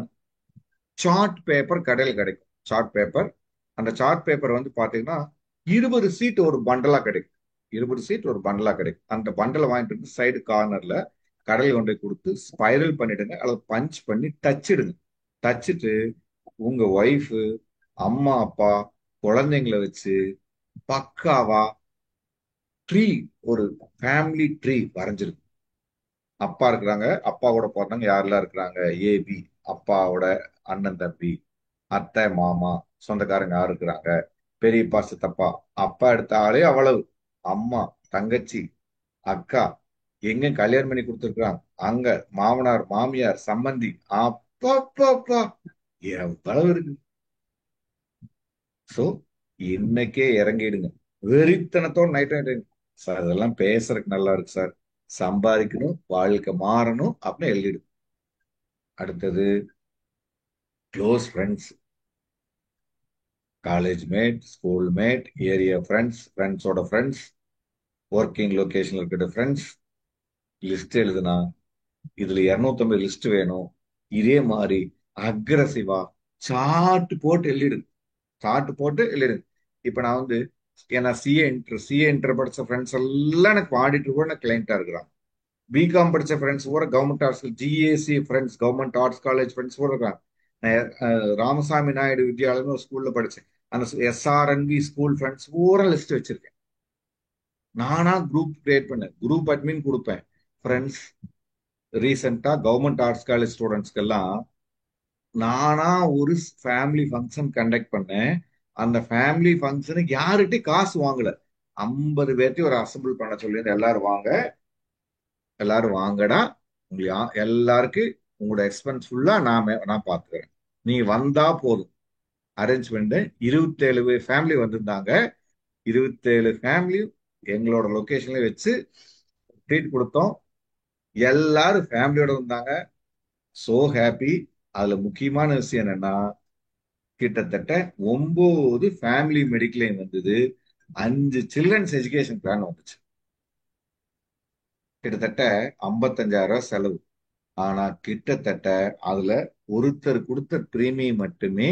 சார்ட் பேப்பர் கடையில் கிடைக்கும். சார்ட் பேப்பர், அந்த சார்ட் பேப்பர் வந்து பாத்தீங்கன்னா 20 சீட் ஒரு பண்டலா கிடைக்கும். 20 சீட் ஒரு பண்டலா கிடைக்கும். அந்த பண்டலை வாங்கிட்டு வந்து சைடு கார்னர்ல கடையில் கொண்டு போய் கொடுத்து ஸ்பைரல் பண்ணிடுங்க, அல்லது பஞ்ச் பண்ணி தச்சிடுங்க. தச்சுட்டு உங்க ஒய்ஃபு, அம்மா அப்பா, குழந்தைங்களை வச்சு பக்காவா ட்ரீ, ஒரு ஃபேமிலி ட்ரீ வரைஞ்சிருக்கு. அப்பா இருக்கிறாங்க, அப்பாவோட பிறந்தவங்க யாரெல்லாம் இருக்கிறாங்க, ஏபி, அப்பாவோட அண்ணன் தம்பி, அத்தை மாமா, சொந்தக்காரங்க யார் இருக்கிறாங்க, பெரியப்பா சித்தப்பா, அப்பா எடுத்த ஆளே அவ்வளவு, அம்மா தங்கச்சி அக்கா, எங்க கல்யாணம் பண்ணி கொடுத்துருக்காங்க அங்க, மாமனார் மாமியார் சம்பந்தி, அப்பா எவ்வளவு இருக்கு. சோ இன்னைக்கே இறங்கிடுங்க, வெறித்தனத்தோட நைட் நைட் சார் இதெல்லாம் பேசுறதுக்கு நல்லா இருக்கு சார், சம்பாதிக்கணும், வாழ்க்கை மாறணும் அப்படின்னு எழுதிடு. அடுத்தது close friends, college mate, school mate, area friends, ஃப்ரெண்ட்ஸோட ஃப்ரெண்ட்ஸ், ஒர்க்கிங் லொகேஷன்ல இருக்கிற ஃப்ரெண்ட்ஸ், லிஸ்ட் எழுதுனா இதுல 250 லிஸ்ட் வேணும். இதே மாதிரி அக்ரஸிவா சார்ட் போட்டு எழுதிடு, சார்ட் போட்டு எழுதிடு. இப்ப நான் வந்து ஏன்னா சிஏ இன்டர் படிச்ச ஃப்ரெண்ட்ஸ் எல்லாம் எனக்கு ஆடிட்டர் கூட எனக்கு கிளைண்டா இருக்கிறாங்க. பிகாம் படிச்ச ஃப்ரெண்ட்ஸ் கூட government arts, GAC friends, government arts college friends கூட இருக்காங்க. நான் ராமசாமி நாயுடு வித்யாலயம் ஒரு ஸ்கூல்ல படிச்சேன், அந்த எஸ்ஆர்என்பி ஸ்கூல் ஃப்ரெண்ட்ஸ் பூரா லிஸ்ட் வச்சிருக்கேன். நானா குரூப் கிரியேட் பண்ணேன், குரூப் அட்மின் கொடுப்பேன். ஃப்ரெண்ட்ஸ் ரீசெண்டா கவர்மெண்ட் ஆர்ட்ஸ் காலேஜ் ஸ்டூடெண்ட்ஸ்க்கெல்லாம் நானா ஒரு ஃபேமிலி ஃபங்க்ஷன் கண்டக்ட் பண்ணேன். அந்த ஃபேமிலி ஃபங்க்ஷனுக்கு யாருகிட்டையும் காசு வாங்கல, 50 பேர்த்தையும் ஒரு அசம்பிள் பண்ண சொல்லி எல்லாரும் வாங்க, எல்லாரும் வாங்கடா, எல்லாருக்கும் உங்களோட எக்ஸ்பென்ஸ் ஃபுல்லா நான் பாத்துக்கிறேன், நீ வந்தா போதும். அரேஞ்ச் பண்ணி 27 ஃபேமிலி வந்திருந்தாங்க. 27 ஃபேமிலி எங்களோட லொகேஷன்ல வச்சு ட்ரீட் கொடுத்தோம். எல்லாரும் ஃபேமிலியோட வந்தாங்க. So happy. அதுல முக்கியமான விஷயம் என்னன்னா, கிட்டத்தட்ட 9 ஃபேமிலி மெடிக்ளைம் வந்தது, 5 சில்ட்ரன்ஸ் எஜுகேஷன் பிளான் வந்துச்சு. கிட்டத்தட்ட 55,000 செலவு. ஆனா கிட்டத்தட்ட அதுல ஒருத்தர் கொடுத்த பிரீமியம் மட்டுமே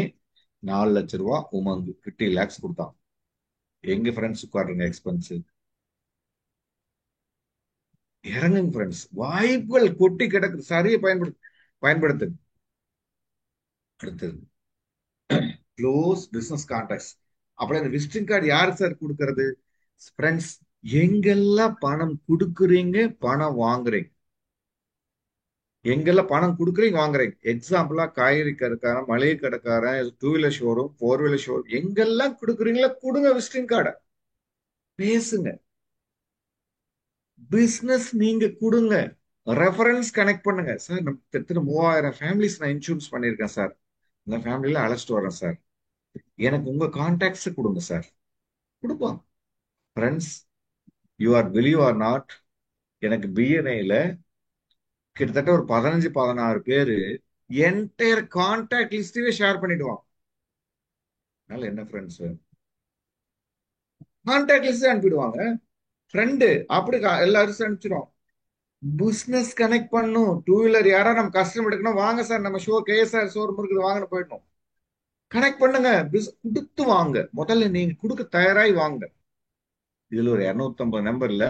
4 லட்சம் ரூபாய். உமங்கு 50 lakhs கொடுத்தான். எங்க ஃப்ரெண்ட்ஸ் உட்காருங்க, எக்ஸ்பென்ஸ் இறங்குங்க ஃப்ரெண்ட்ஸ், வாய்ப்புகள் கொட்டி கிடக்கு, சரியை பயன்படுத்து. அடுத்தது க்ளோஸ் பிசினஸ் கான்டாக்ட்ஸ். அப்புறம் இந்த விசிட்டிங் கார்டு யாரு சார் கொடுக்கறது? ஃப்ரெண்ட்ஸ், எங்கெல்லாம் பணம் கொடுக்குறீங்க, பணம் வாங்குறீங்க, எங்கெல்லாம் பணம் கொடுக்குறீங்க வாங்குறீங்க. எக்ஸாம்பிளா காய்கறி கடைக்காரன், மளிகை கடைக்காரன், 2 வீலர் ஷோரூம், 4 வீலர் ஷோரூம், எங்கெல்லாம் கொடுக்குறீங்களா கொடுங்க விசிட்டிங் கார்டை, பேசுங்க. பிசினஸ் நீங்க கொடுங்க, ரெஃபரன்ஸ் கனெக்ட் பண்ணுங்க. சார் நம்ம எத்தனை 3000 ஃபேமிலிஸ் நான் இன்சூரன்ஸ் பண்ணியிருக்கேன் சார், இந்த ஃபேமிலியில அழைச்சிட்டு வரேன் சார், எனக்கு உங்க கான்டாக்ட்ஸ் கொடுங்க சார், கொடுப்போம். Friends, you are believe or not, எனக்கு பிஎன்ஐல கிட்டத்தட்ட ஒரு 15-16 பேரு என்டையர் கான்டாக்ட் லிஸ்டவே ஷேர் பண்ணிடுவான். அதனால என்ன ஃப்ரெண்ட்ஸ், கான்டாக்ட் லிஸ்ட் அனுப்பிடுவாங்க. ஃப்ரெண்டு அப்படி எல்லாரும் அனுப்பிச்சிடும். பிசினஸ் கனெக்ட் பண்ணும். 2 வீலர் யாரா நம்ம கஸ்டமர் எடுக்கணும், வாங்க சார் நம்ம ஷோ கேஎஸ்ஆர் ஷோரூம் இருக்குது வாங்க போயிடணும். கனெக்ட் பண்ணுங்க, கொடுத்து வாங்க. முதல்ல நீங்க கொடுக்க தயாராகி வாங்க. இதுல ஒரு 250 நம்பர்ல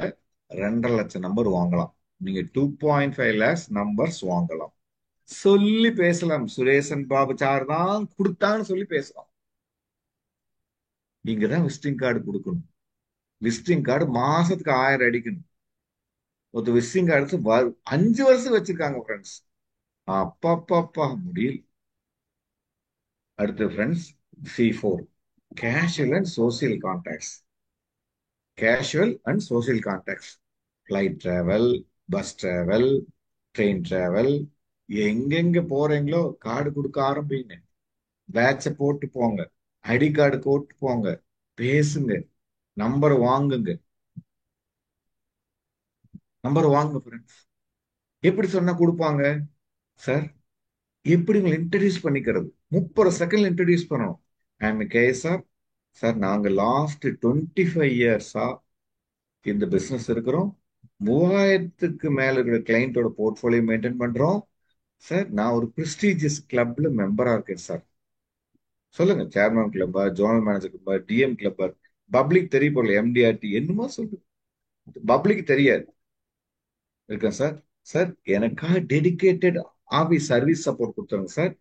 2.5 லட்சம் நம்பர் வாங்கலாம். நீங்க 2.5 lakhs நம்பர்ஸ் வாங்கலாம். சொல்லி பேசலாம், சுரேசன் பாபு சார் தான் கொடுத்தான்னு சொல்லி பேசலாம். இங்கதான் விசிட்டிங் கார்டு கொடுக்கணும். விசிட்டிங் கார்டு மாசத்துக்கு 1000 அடிக்கணும். ஒரு விசிட்டிங் கார்டு 5 வருஷம் வச்சிருக்காங்க ஃப்ரெண்ட்ஸ். அப்பா முடியல. அடுத்து friends, C4 casual and social contacts. Casual and social contacts, flight travel, bus travel, train travel, எங்கெங்க போறீங்களோ கார்டு கொடுக்க ஆரம்பிங்க. பேட்சை போட்டு போங்க, ஐடி கார்டு போட்டு போங்க, பேசுங்க, நம்பர் வாங்குங்க. நம்பர் வாங்க ஃப்ரெண்ட்ஸ். எப்படி சொன்னா கொடுப்பாங்க சார்? எப்படி உங்களை இன்ட்ரடியூஸ் பண்ணிக்கிறது? 30 செகண்ட்ல இன்ட்ரடியூஸ் பண்ணணும். ஐம் கேஎஸ்ஆர் சார், நாங்க லாஸ்ட் 25 இயர்ஸா இந்த பிசினஸ் இருக்கிறோம், 3000க்கு மேல இருக்கிற கிளைண்டோட போர்ட்போலியோ மெயின்டைன் பண்றோம் சார். நான் ஒரு பிரெஸ்டீஜியஸ் கிளப்ல மெம்பரா இருக்கேன் சார். சொல்லுங்க, சேர்மன் கிளப்பா, ஜோனல் மேனேஜர் கிளப்பா, டிஎம் கிளப்பா, பப்ளிக் தெரிய போகல, எம்டிஆர்டி என்னமோ சொல்லுங்க. பப்ளிக் தெரியாது. இருக்கேன் சார். சார் எனக்காக டெடிகேட்டட் ஆபீஸ் சர்வீஸ் சப்போர்ட் கொடுத்துருங்க சார்,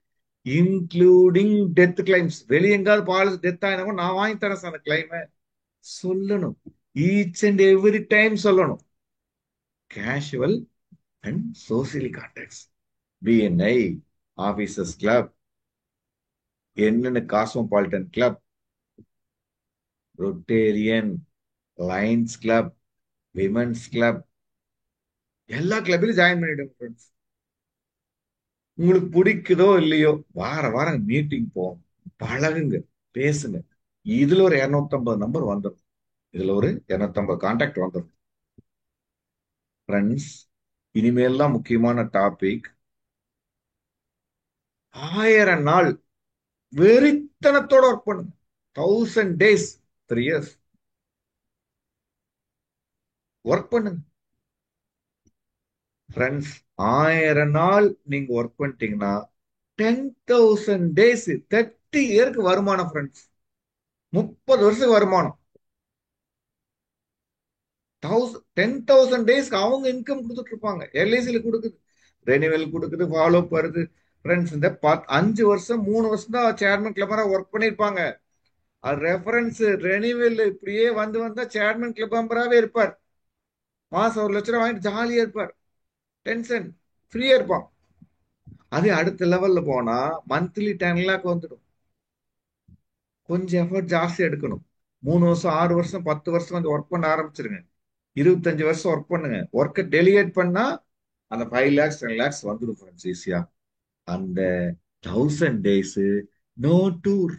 இன்க்ளூடிங் டெத் கிளைம்ஸ். வெளிய எங்காவது பாலிசி டெத் ஆயினா நான் வாங்கி தரேன் சார் அந்த கிளைம். சொல்லணும். ஈச் அண்ட் எவ்ரி டைம் சொல்லணும். Casual and socially contacts. BNI, officers club, என்னென்ன cosmopolitan club, Rotarian, Lions club, women's club, எல்லா கிளப்லயும் ஜாயின் பண்ணிடுங்க ஃப்ரெண்ட்ஸ். உங்களுக்கு பிடிக்குதோ இல்லையோ வார வாரம் மீட்டிங் போங்க, பழகுங்க, பேசுங்க. இதுல ஒரு 250 நம்பர் வந்துடும், இதுல ஒரு 250 கான்டாக்ட் வந்துடும் ஃப்ரெண்ட்ஸ். இனிமேல் தான் முக்கியமான டாபிக். 1000 நாள் வெறித்தனத்தோட ஒர்க் பண்ணுங்க. 1000 days, 3 years ஒர்க் பண்ணுங்க ஃப்ரெண்ட்ஸ். 1000 நாள் நீங்க ஒர்க் பண்ணிட்டீங்கன்னா 10,000 days, 30 இயருக்கு வருமானம் ஃப்ரெண்ட்ஸ். 30 வருஷத்துக்கு வருமானம். 10,000 டேஸ்க்கு அவங்க இன்கம் கொடுத்துட்டு இருப்பாங்க. எல்ஐசியில கொடுக்குது, ரெனிவல் கொடுக்குது, ஃபாலோ வருது ஃப்ரெண்ட்ஸ். இந்த 5 வருஷம் 3 வருஷம் தான் சேர்மன் கிளப்பரா ஒர்க் பண்ணிருப்பாங்க. அது ரெஃபரன்ஸ் ரெனிவல் இப்படியே வந்து வந்தா சேர்மன் கிளப் மெம்பராகவே இருப்பார். மாசம் 1 லட்சம் வாங்கிட்டு ஜாலியா இருப்பார், டென்ஷன் ஃப்ரீயா இருப்பான். அது அடுத்த லெவல்ல போனா மந்த்லி 10 லேக் வந்துடும். கொஞ்சம் எஃபர்ட் ஜாஸ்தி எடுக்கணும். 3 வருஷம் 6 வருஷம் 10 வருஷம் வந்து ஒர்க் பண்ண ஆரம்பிச்சிருங்க. 25 வருஷம் ஒர்க் பண்ணுங்க. ஒர்க்கை டெலிகேட் பண்ணா அந்த 5 lakhs 10 lakhs வந்துடும் ஃப்ரெண்ட்ஸ் ஈஸியா. அந்த 1000 days நோ டூர்.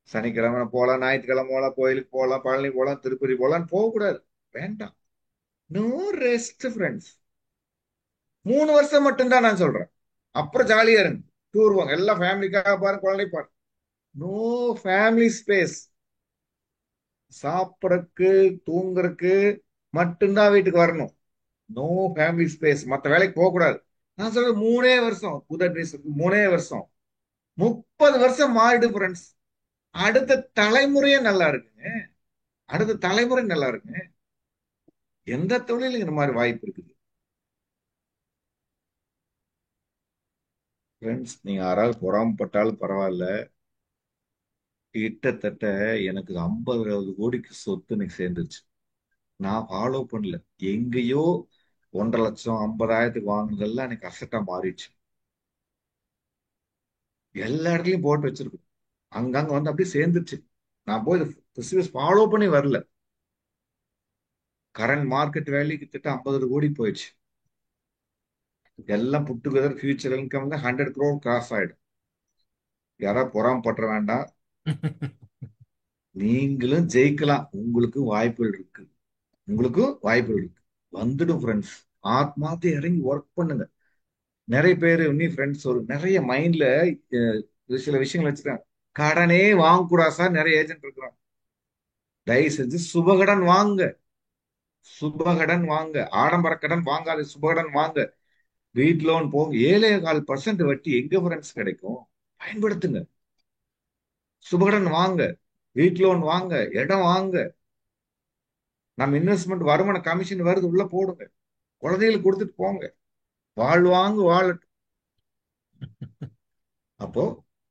சனிக்கிழமை போலாம், ஞாயிற்றுக்கிழமை போலாம், கோயிலுக்கு போலாம், பழனி போலாம், திருப்பதி போலாம் போக கூடாது. வேண்டாம். No rest friends. 3 வருஷம் மட்டும்தான் நான் சொல்றேன். அப்புறம் ஜாலியா இருங்க, டூர் வாங்க, எல்லாம் ஃபேமிலிக்காக பாருங்க, குழந்தை பாருங்க. No family space. சாப்பிடறதுக்கு தூங்குறதுக்கு மட்டும்தான் வீட்டுக்கு வரணும். No family space. மற்ற வேலைக்கு போக கூடாது. நான் சொல்றது 3 வருஷம். புது அட்வைஸ் 3 வருஷம். 30 வருஷம் மாறிடு ஃப்ரெண்ட்ஸ். அடுத்த தலைமுறையே நல்லா இருக்குங்க. அடுத்த தலைமுறை நல்லா இருக்குங்க. எந்த தொழிலும் இந்த மாதிரி வாய்ப்பு இருக்குது ஃப்ரெண்ட்ஸ். நீங்க யாராவது பொறாமப்பட்டாலும் பரவாயில்ல. கிட்டத்தட்ட எனக்கு 50 கோடிக்கு சொத்து எனக்கு சேர்ந்துருச்சு. நான் ஃபாலோ பண்ணல. எங்கேயோ 1,50,000 50,000க்கு வாங்குனதெல்லாம் எனக்கு அசட்டா மாறிடுச்சு. எல்லா இடத்துலயும் போட்டு வச்சிருக்கோம். அங்கங்க வந்து அப்படியே சேர்ந்துருச்சு. நான் போய் ஃபாலோ பண்ணி வரல. கரண்ட் மார்க்கெட் வேல்யூ கிட்டத்தட்ட 50 கோடி போயிடுச்சு. எல்லாம் புட் டுகெதர் ஃபியூச்சர் இன்கம் தான் 100 crore கிராஸ் ஆயிடும். யாராவது பொறாமப்பட்ட வேண்டாம். நீங்களும் ஜெயிக்கலாம். உங்களுக்கும் வாய்ப்புகள் இருக்கு. உங்களுக்கும் வாய்ப்புகள் இருக்கு. வந்துடும் ஃப்ரெண்ட்ஸ். ஆத்மார்த்தி இறங்கி ஒர்க் பண்ணுங்க. நிறைய பேர் இன்னும் ஃப்ரெண்ட்ஸ் ஒரு நிறைய மைண்ட்ல சில விஷயங்கள் வச்சுருக்காங்க. கடனே வாங்கக்கூடாது சார், நிறைய ஏஜென்ட் இருக்கிறாங்க. தயவு செஞ்சு சுபகடன் வாங்க. சுபகடன் வாங்க. ஆடம்பர கடன் வாங்காது, சுபகடன் வாங்க. வீட் லோன் போங்க. 7.25% வட்டி எங்க ஃப்ரெண்ட்ஸ் கிடைக்கும்? பயன்படுத்துங்க. சுபகடன் வாங்க, வீட் லோன் வாங்க, இடம் வாங்க. நம்ம இன்வெஸ்ட்மெண்ட் வருமான கமிஷன் வருது, உள்ள போடுங்க. குழந்தைகளுக்கு கொடுத்துட்டு போங்க. வாழ்வாங்க வாழட்டும். அப்போ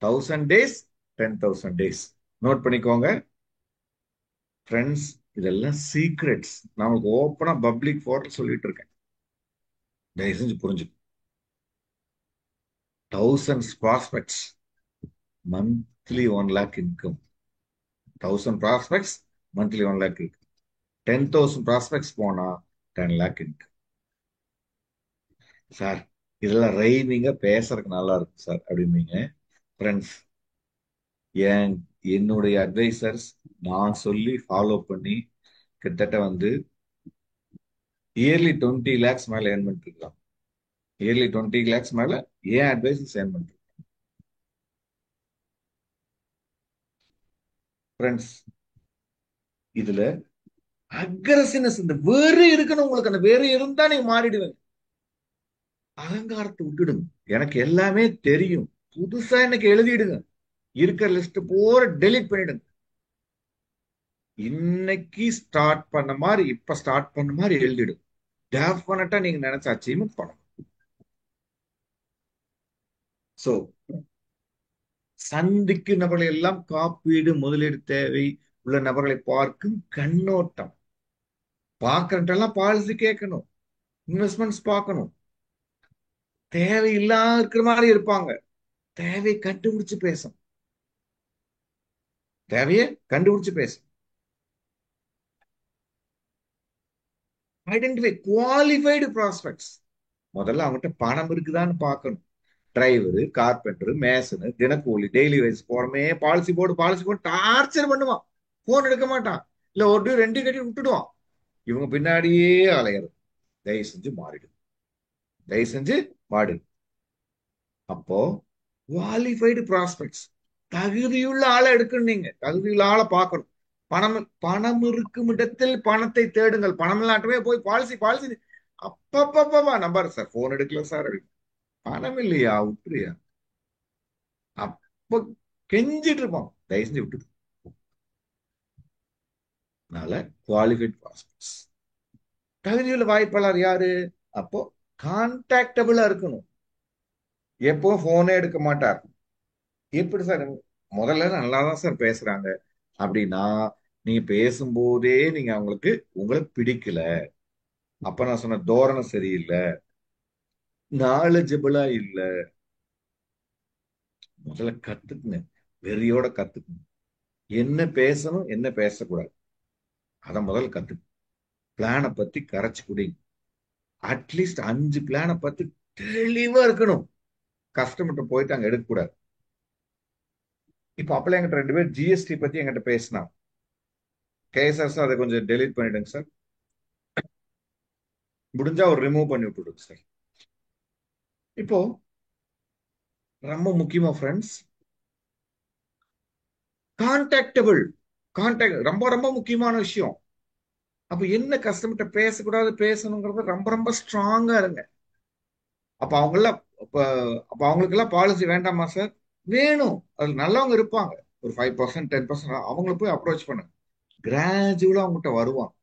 1000 days 10,000 days நோட் பண்ணிக்கோங்க ஃப்ரெண்ட்ஸ். இதெல்லாம் சீக்ரெட்ஸ். நமக்கு ஓப்பனா பப்ளிக் ஃபோர்ல சொல்லிட்டு இருக்கேன். தயவு செஞ்சு புரிஞ்சுக்கும். 1000 prospects, monthly 1 lakh income. 1000 prospects, monthly 1 lakh income. 10,000 prospects போனா 10 lakh இன்கம். சார் இதெல்லாம் ரைமிங்க பேசுறதுக்கு நல்லா இருக்கும் சார் அப்படிம்பீங்க ஃப்ரெண்ட்ஸ். என்னுடைய அட்வைசர்ஸ் நான் சொல்லி ஃபாலோ பண்ணி கிட்டத்தட்ட வந்து இயர்லி 20 lakhs மேல ஏர்ன் பண்ணிட்டு இருக்கலாம். இயர்லி 20 lakhs மேல ஏன் அட்வைசர்ஸ் ஏர்ன் பண்ணிட்டு ஃப்ரெண்ட்ஸ். இதுல அக்ரசிவ்னஸ், இந்த வெறி இருக்கணும் உங்களுக்கு. அந்த வெறி இருந்தா நீங்க மாறிடுவேன். அகங்காரத்தை விட்டுடுங்க. எனக்கு எல்லாமே தெரியும், புதுசா எனக்கு எழுதிடுங்க. இருக்கிற லிஸ்ட் பூரா டெலீட் பண்ணிடுங்க. இன்னைக்கு ஸ்டார்ட் பண்ண மாதிரி இப்ப ஸ்டார்ட் பண்ண மாதிரி எழுதிடும். டெஃபினட்டா நீங்க நினைச்ச அச்சீவ்மெண்ட் பண்ணணும். சோ சந்திக்கும் நபர்களை எல்லாம் காப்பீடு முதலீடு தேவை உள்ள நபர்களை பார்க்கும் கண்ணோட்டம். பார்க்கறதெல்லாம் பாலிசி கேட்கணும், இன்வெஸ்ட்மெண்ட்ஸ் பார்க்கணும். தேவையில்லாம இருக்கிற மாதிரி இருப்பாங்க. தேவையை கண்டுபிடிச்சு பேசும். தேவையை கண்டுபிடிச்சு பேசும். Identify qualified prospects. முதல்ல அவங்ககிட்ட பணம் இருக்குதான்னு பார்க்கணும். டிரைவரு, கார்பெண்டர், மேசனு, தினக்கூலி, டெய்லி வைஸ் போறமே பாலிசி போட்டு டார்ச்சர் பண்ணுவான். போன் எடுக்க மாட்டான். இல்ல ஒரு ரெண்டு கட்டி விட்டுடுவான். இவங்க பின்னாடியே அலையிறது. தயவு செஞ்சு மாறிடு. தயவு செஞ்சு மாறிடு. அப்போ குவாலிஃபைடு ப்ராஸ்பெக்ட்ஸ், தகுதியுள்ள ஆளை எடுக்கணும். நீங்க தகுதியுள்ள ஆளை பார்க்கணும். பணம் பணம் இருக்கும் இடத்தில் பணத்தை தேடுங்கள். பணம் இல்லாட்டமே போய் பாலிசி பாலிசி அப்பப்பா நம்பர் சார், போன் எடுக்கல சார். பணம் இல்லையா, விட்டுறியா? அப்ப கெஞ்சிட்டு இருப்போம். தயவு செஞ்சு விட்டுரு. அதனால குவாலிஃபைட் ப்ராஸ்பெக்ட்ஸ். தகுதியுள்ள வாய்ப்பாளர் யாரு? அப்போ கான்டாக்டபிளா இருக்கணும். எப்போ போனே எடுக்க மாட்டார். எப்படி சார்? முதல்ல நல்லா தான் சார் பேசுறாங்க அப்படின்னா, நீங்க பேசும்போதே நீங்க அவங்களுக்கு உங்களை பிடிக்கல. அப்ப நான் சொன்ன தோரணை சரியில்லை, நாலேஜபிளா இல்ல. முதல்ல கத்துக்குங்க. வெறியோட கத்துக்குங்க. என்ன பேசணும், என்ன பேசக்கூடாது, அத முதல்ல கத்துக்கு. பிளானை பத்தி கரைச்சு குடிங்க. அட்லீஸ்ட் 5 பிளானை பத்தி தெளிவா இருக்கணும். கஸ்டமர்கிட்ட போயிட்டு அங்க எடுக்கக்கூடாது. இப்ப அப்பல என்கிட்ட 2 பேர் ஜிஎஸ்டி பத்தி என்கிட்ட பேசினா, கேசஸ் அதை கொஞ்சம் டெலீட் பண்ணிடுங்க சார். முடிஞ்சா ஒரு ரிமூவ் பண்ணி விட்டுடுங்க சார். இப்போ ரொம்ப முக்கியமா ஃப்ரெண்ட்ஸ், கான்டாக்டபிள். கான்டாக்ட் ரொம்ப ரொம்ப முக்கியமான விஷயம். அப்ப என்ன கஸ்டமர்கிட்ட பேசக்கூடாது, பேசணுங்கிறத ரொம்ப ரொம்ப ஸ்ட்ராங்கா இருங்க. அப்ப அவங்கெல்லாம் அப்ப அப்ப அவங்களுக்கு எல்லாம் பாலிசி வேண்டாமா சார்? வேணும். அதுல நல்லவங்க இருப்பாங்க. ஒரு 5% 10% அவங்கள போய் அப்ரோச் பண்ணுங்க. கிராஜுவலா அவங்ககிட்ட வருவாங்க.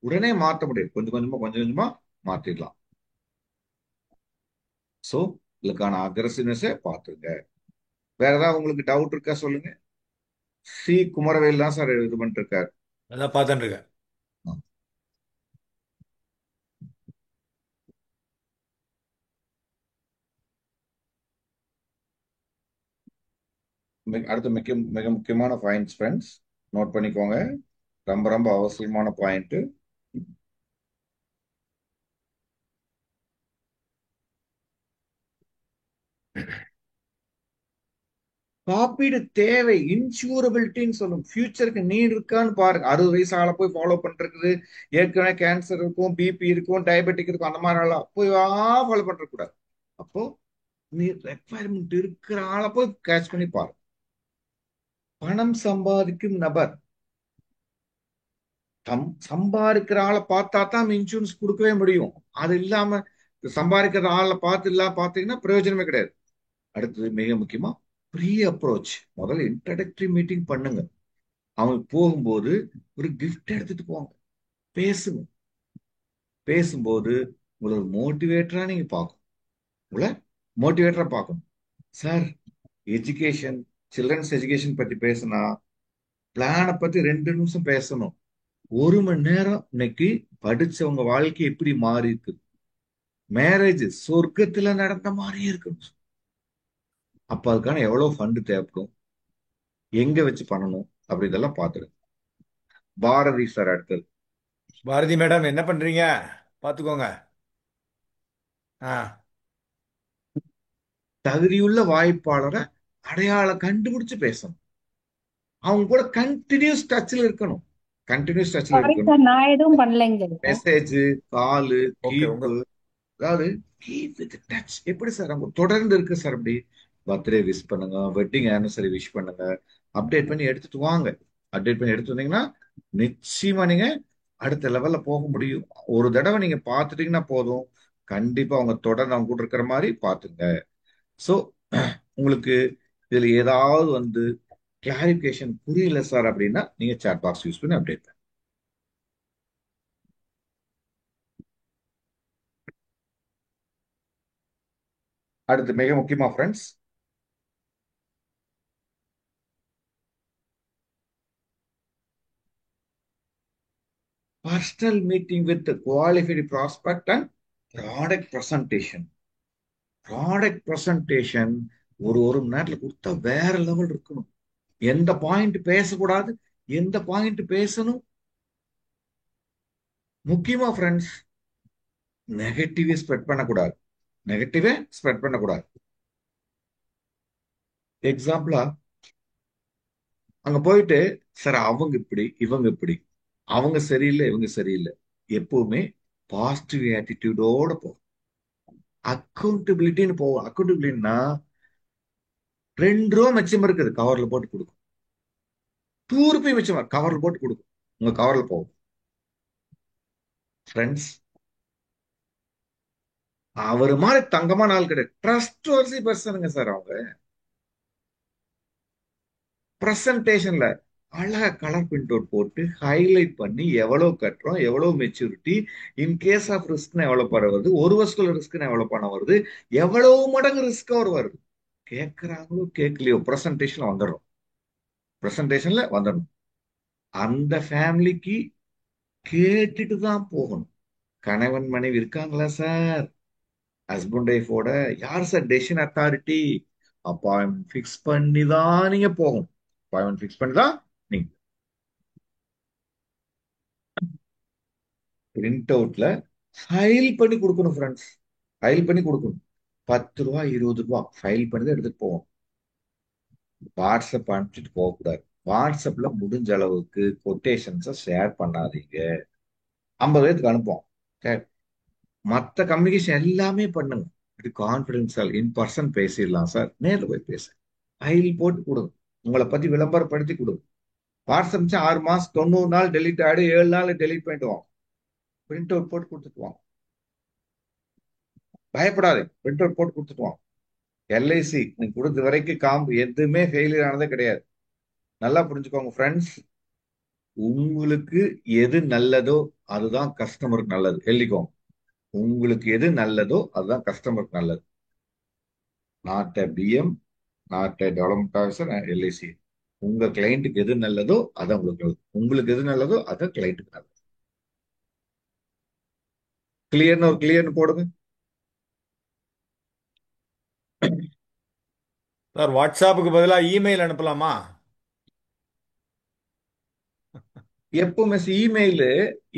உடனே மாத்த முடியும். கொஞ்சம் கொஞ்சமா கொஞ்சம் கொஞ்சமா மாத்திடலாம். சோ இதுக்கான அக்ரஸிவ்னஸை பார்த்துங்க. வேற ஏதாவது உங்களுக்கு டவுட் இருக்கா சொல்லுங்க. சி குமரவேல் தான் சார் இது பண்ணிட்டு இருக்காரு. அதான் பார்த்துட்டு இருக்கேன். அடுத்து மிக மிக முக்கியமான பாயிண்ட்ஸ் ஃப்ரெண்ட்ஸ், நோட் பண்ணிக்கோங்க. ரொம்ப ரொம்ப அவசியமான பாயிண்ட். காப்பீடு தேவை, இன்சூரபிலிட்டின்னு சொல்லும். ஃபியூச்சருக்கு நீட் இருக்கான்னு பாருங்க. 60 வயசு ஆளை போய் ஃபாலோ பண்றது, ஏற்கனவே கேன்சர் இருக்கும், பிபி இருக்கும், டயபெட்டிக் இருக்கும், அந்த மாதிரி ஆளா போய் ஃபாலோ பண்ற கூடாது. அப்போ நீ ரெக்வயர்மெண்ட் இருக்கிற ஆளை போய் கேட்ச் பண்ணி பாரு. பணம் சம்பாதிக்கும் நபர் சம்பாதிக்கிற ஆளை பார்த்தா தான் இன்சூரன்ஸ் கொடுக்கவே முடியும். அது இல்லாம சம்பாதிக்கிற ஆளை பாத்தீங்கன்னா பிரயோஜனமே கிடையாது. அடுத்தது மிக முக்கியமா ப்ரீ அப்ரோச். முதல்ல இன்ட்ரடக்டரி மீட்டிங் பண்ணுங்க. அவங்க போகும்போது ஒரு கிஃப்ட் எடுத்துட்டு போங்க. பேசுங்க. பேசும்போது உங்களை ஒரு மோட்டிவேட்டரா நீங்க பார்க்கணும். உங்களை மோட்டிவேட்டரா பார்க்கணும். சார் எஜுகேஷன், சில்ட்ரன்ஸ் எஜுகேஷன் பத்தி பேசினா பிளானை பத்தி 2 நிமிஷம் பேசணும். 1 மணி நேரம் இன்னைக்கு படிச்சவங்க வாழ்க்கை எப்படி மாறி இருக்கு. மேரேஜ் சொர்க்கத்துல நடந்த மாதிரியே இருக்கணும். அப்ப அதுக்கான எவ்வளவு ஃபண்ட் தேவைப்படும், எங்க வச்சு பண்ணணும், அப்படி இதெல்லாம் பார்த்துடுங்க. பாரதி சார் அடுத்தது. பாரதி மேடம் என்ன பண்றீங்க? பார்த்துக்கோங்க. ஆ தகுதியுள்ள வாய்ப்பாளரை அடையாளம் கண்டுபிடிச்சு பேசணும். அவங்க கூட கண்டினியூஸ் டச்ல இருக்கணும். கண்டினியூஸ் டச்ல சாரி இருக்கணும். சார், நான் எதுவும் பண்ணலைங்க. மெசேஜ், காலு, ஓகே. உங்க கீப்பு, அதாவது கீப் வித் டச். எப்படி சார் அவங்க தொடர்ந்து இருக்கு சார். அப்படி பர்த்டே விஷ் பண்ணுங்க, வெட்டிங் ஆனிவர்சரி விஷ் பண்ணுங்க, அப்டேட் பண்ணி எடுத்துட்டு வாங்க. அப்டேட் பண்ணி எடுத்து வந்தீங்கன்னா நிச்சயமா நீங்க அடுத்த லெவல்ல போக முடியும். ஒரு தடவை நீங்க பார்த்துட்டீங்கன்னா போதும், கண்டிப்பா அவங்க தொடர்ந்து அவங்க கூட இருக்கிற மாதிரி பார்த்துங்க. ஸோ உங்களுக்கு இதுல ஏதாவது கிளாரிபிகேஷன் புரியல சார் அப்படின்னா நீங்க சாட் பாக்ஸ் யூஸ் பண்ணி அப்டேட். அடுத்து மிக முக்கியமா friends, personal meeting with qualified prospect and product presentation. Product presentation ஒரு ஒரு மணி நேரத்துல கொடுத்தா வேற லெவல் இருக்கணும். எந்த பாயிண்ட் பேசக்கூடாது, எந்த பாயிண்ட் பேசணும். முக்கியமா ஃப்ரெண்ட்ஸ், நெகட்டிவே ஸ்ப்ரெட் பண்ணக்கூடாது. நெகட்டிவே ஸ்ப்ரெட் பண்ணக்கூடாது. எக்ஸாம்பிளா அங்க போயிட்டு சார் அவங்க இப்படி இவங்க இப்படி, அவங்க சரியில்லை இவங்க சரியில்லை. எப்பவுமே பாசிட்டிவ் ஆட்டிடியூடோட போகும். அக்கௌண்டபிலிட்டின்னு போகும். அக்கௌண்டபிலிட்டின்னா 2 ரூபா மிச்சம் இருக்குது கவர்ல போட்டு கொடுக்கும். 2 ரூபாய் மிச்சமா கவர்ல போட்டு கொடுக்கும். உங்க கவர்ல போகும். ஃப்ரெண்ட்ஸ், அவர் மாதிரி தங்கமான ஆள் கிடையாது. ட்ரஸ்ட் வர்சி பர்சனுங்க சார். அவங்க பிரசன்டேஷன்ல அழகா கலர் பிரிண்ட் அவுட் போட்டு ஹைலைட் பண்ணி எவ்வளவு கட்டுறோம், எவ்வளவு மெச்சூரிட்டி, இன் கேஸ் ஆஃப் ரிஸ்க்னா எவ்வளவு பணம் வருது, ஒரு வருஷத்துல ரிஸ்க்னா எவ்வளவு பணம் வருது, எவ்வளவு மடங்கு ரிஸ்க் அவர் வருது. கேட்கறாங்களோ கேட்கலையோ பிரசன்டேஷன்ல வந்துடும். பிரசன்டேஷன்ல வந்துடும். அந்த ஃபேமிலிக்கு கேட்டுட்டு தான் போகணும். கணவன் மனைவி இருக்காங்களா சார், ஹஸ்பண்ட் ஒய்ஃபோட யார் sir decision authority, appointment fix பண்ணி தான் நீங்க போகணும். அப்பாயின்மெண்ட் ஃபிக்ஸ் பண்ணி தான் நீங்க பிரிண்ட் அவுட்ல ஃபைல் பண்ணி கொடுக்கணும் ஃப்ரெண்ட்ஸ். ஃபைல் பண்ணி கொடுக்கணும். 10 ரூபா 20 ரூபா ஃபைல் பண்ணி தான் எடுத்துட்டு போவோம். வாட்ஸ்அப் அனுப்பிச்சிட்டு போகக்கூடாது. வாட்ஸ்அப்ல முடிஞ்ச அளவுக்கு கொட்டேஷன்ஸை ஷேர் பண்ணாதீங்க. 50 பேருக்கு அனுப்புவோம். சரி, மற்ற கம்யூனிகேஷன் எல்லாமே பண்ணுங்க. இது கான்பிடென்ஷியல், இன் பர்சன் பேசிடலாம் சார், நேரில் போய் பேச. ஃபைல் போட்டு கொடுங்க. உங்களை பத்தி விளம்பரப்படுத்தி கொடுங்க. வாட்ஸ்அப் 6 மாசம் 90 நாள் டெலிட் ஆகிடு, 7 நாள் டெலிட் பண்ணிட்டு வாங்க. பிரிண்ட் அவுட் போட்டு கொடுத்துட்டு வாங்க. பயப்படாது, பிரிண்ட் அவுட் போட்டு கொடுத்துட்டு வாங்க. எல்ஐசி நீங்க கொடுத்த வரைக்கும் எதுவுமே ஃபெயிலியர் ஆனதே கிடையாது. நல்லா புரிஞ்சுக்கோங்க ஃப்ரெண்ட்ஸ். உங்களுக்கு எது நல்லதோ அதுதான் கஸ்டமருக்கு நல்லது. எழுதிக்கோங்க. உங்களுக்கு எது நல்லதோ அதுதான் கஸ்டமருக்கு நல்லது. Not a PM, not a development officer, LIC. உங்க கிளைண்ட்டுக்கு எது நல்லதோ அதான் உங்களுக்கு நல்லது. உங்களுக்கு எது நல்லதோ அதான் கிளைண்ட்டுக்கு நல்லது. கிளியர்னு ஒரு கிளியர்னு போடுங்க. சார் வாட்ஸ்அப்புக்கு பதிலாக இமெயில் அனுப்பலாமா? எப்பவுமே இமெயிலு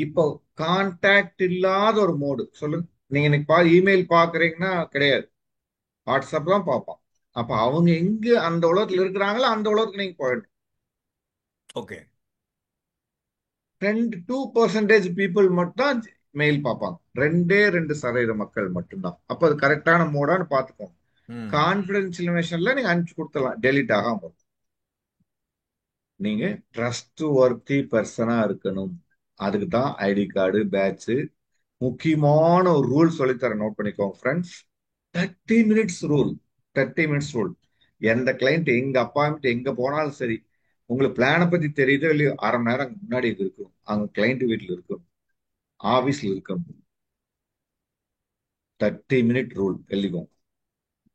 இப்போ கான்டாக்ட் இல்லாத ஒரு மோடு. சொல்லுங்க, நீங்க இன்னைக்கு இமெயில் பாக்குறீங்கன்னா கிடையாது, வாட்ஸ்அப் தான் பார்ப்பான். அப்ப அவங்க எங்க அந்த உலகத்துல இருக்கிறாங்களோ அந்த உலகத்துக்கு நீங்க போயிடணும். ஓகே. 2% பீப்புள் மட்டும் தான் மெயில் பார்ப்பாங்க. 2% மக்கள் மட்டும்தான். அப்ப அது கரெக்டான மோடான்னு பாத்துக்கோங்க. கான்பிடன்ஷியல் இன்ஃபர்மேஷன்ல நீங்க அனுப்பிச்சு கொடுத்துடலாம், டெலிட் ஆகாம இருக்கும். நீங்க ட்ரஸ்ட் வர்த்தி பர்சனா இருக்கணும். அதுக்கு தான் ஐடி கார்டு, பேட்ச். முக்கியமான ஒரு ரூல் சொல்லித்தர, நோட் பண்ணிக்கோங்க friends. 30 minutes rule. 30 minutes rule. எந்த கிளைண்ட் எங்க அப்பாயின்மெண்ட் எங்க போனாலும் சரி, உங்களுக்கு பிளானை பத்தி தெரியுதோ இல்லையோ, 1/2 மணி நேரம் முன்னாடி இது இருக்கும். அங்க கிளைண்ட் வீட்டுல இருக்கும், ஆபீஸ்ல இருக்கும். 30 மினிட் ரூல் எழுதிக்கோங்க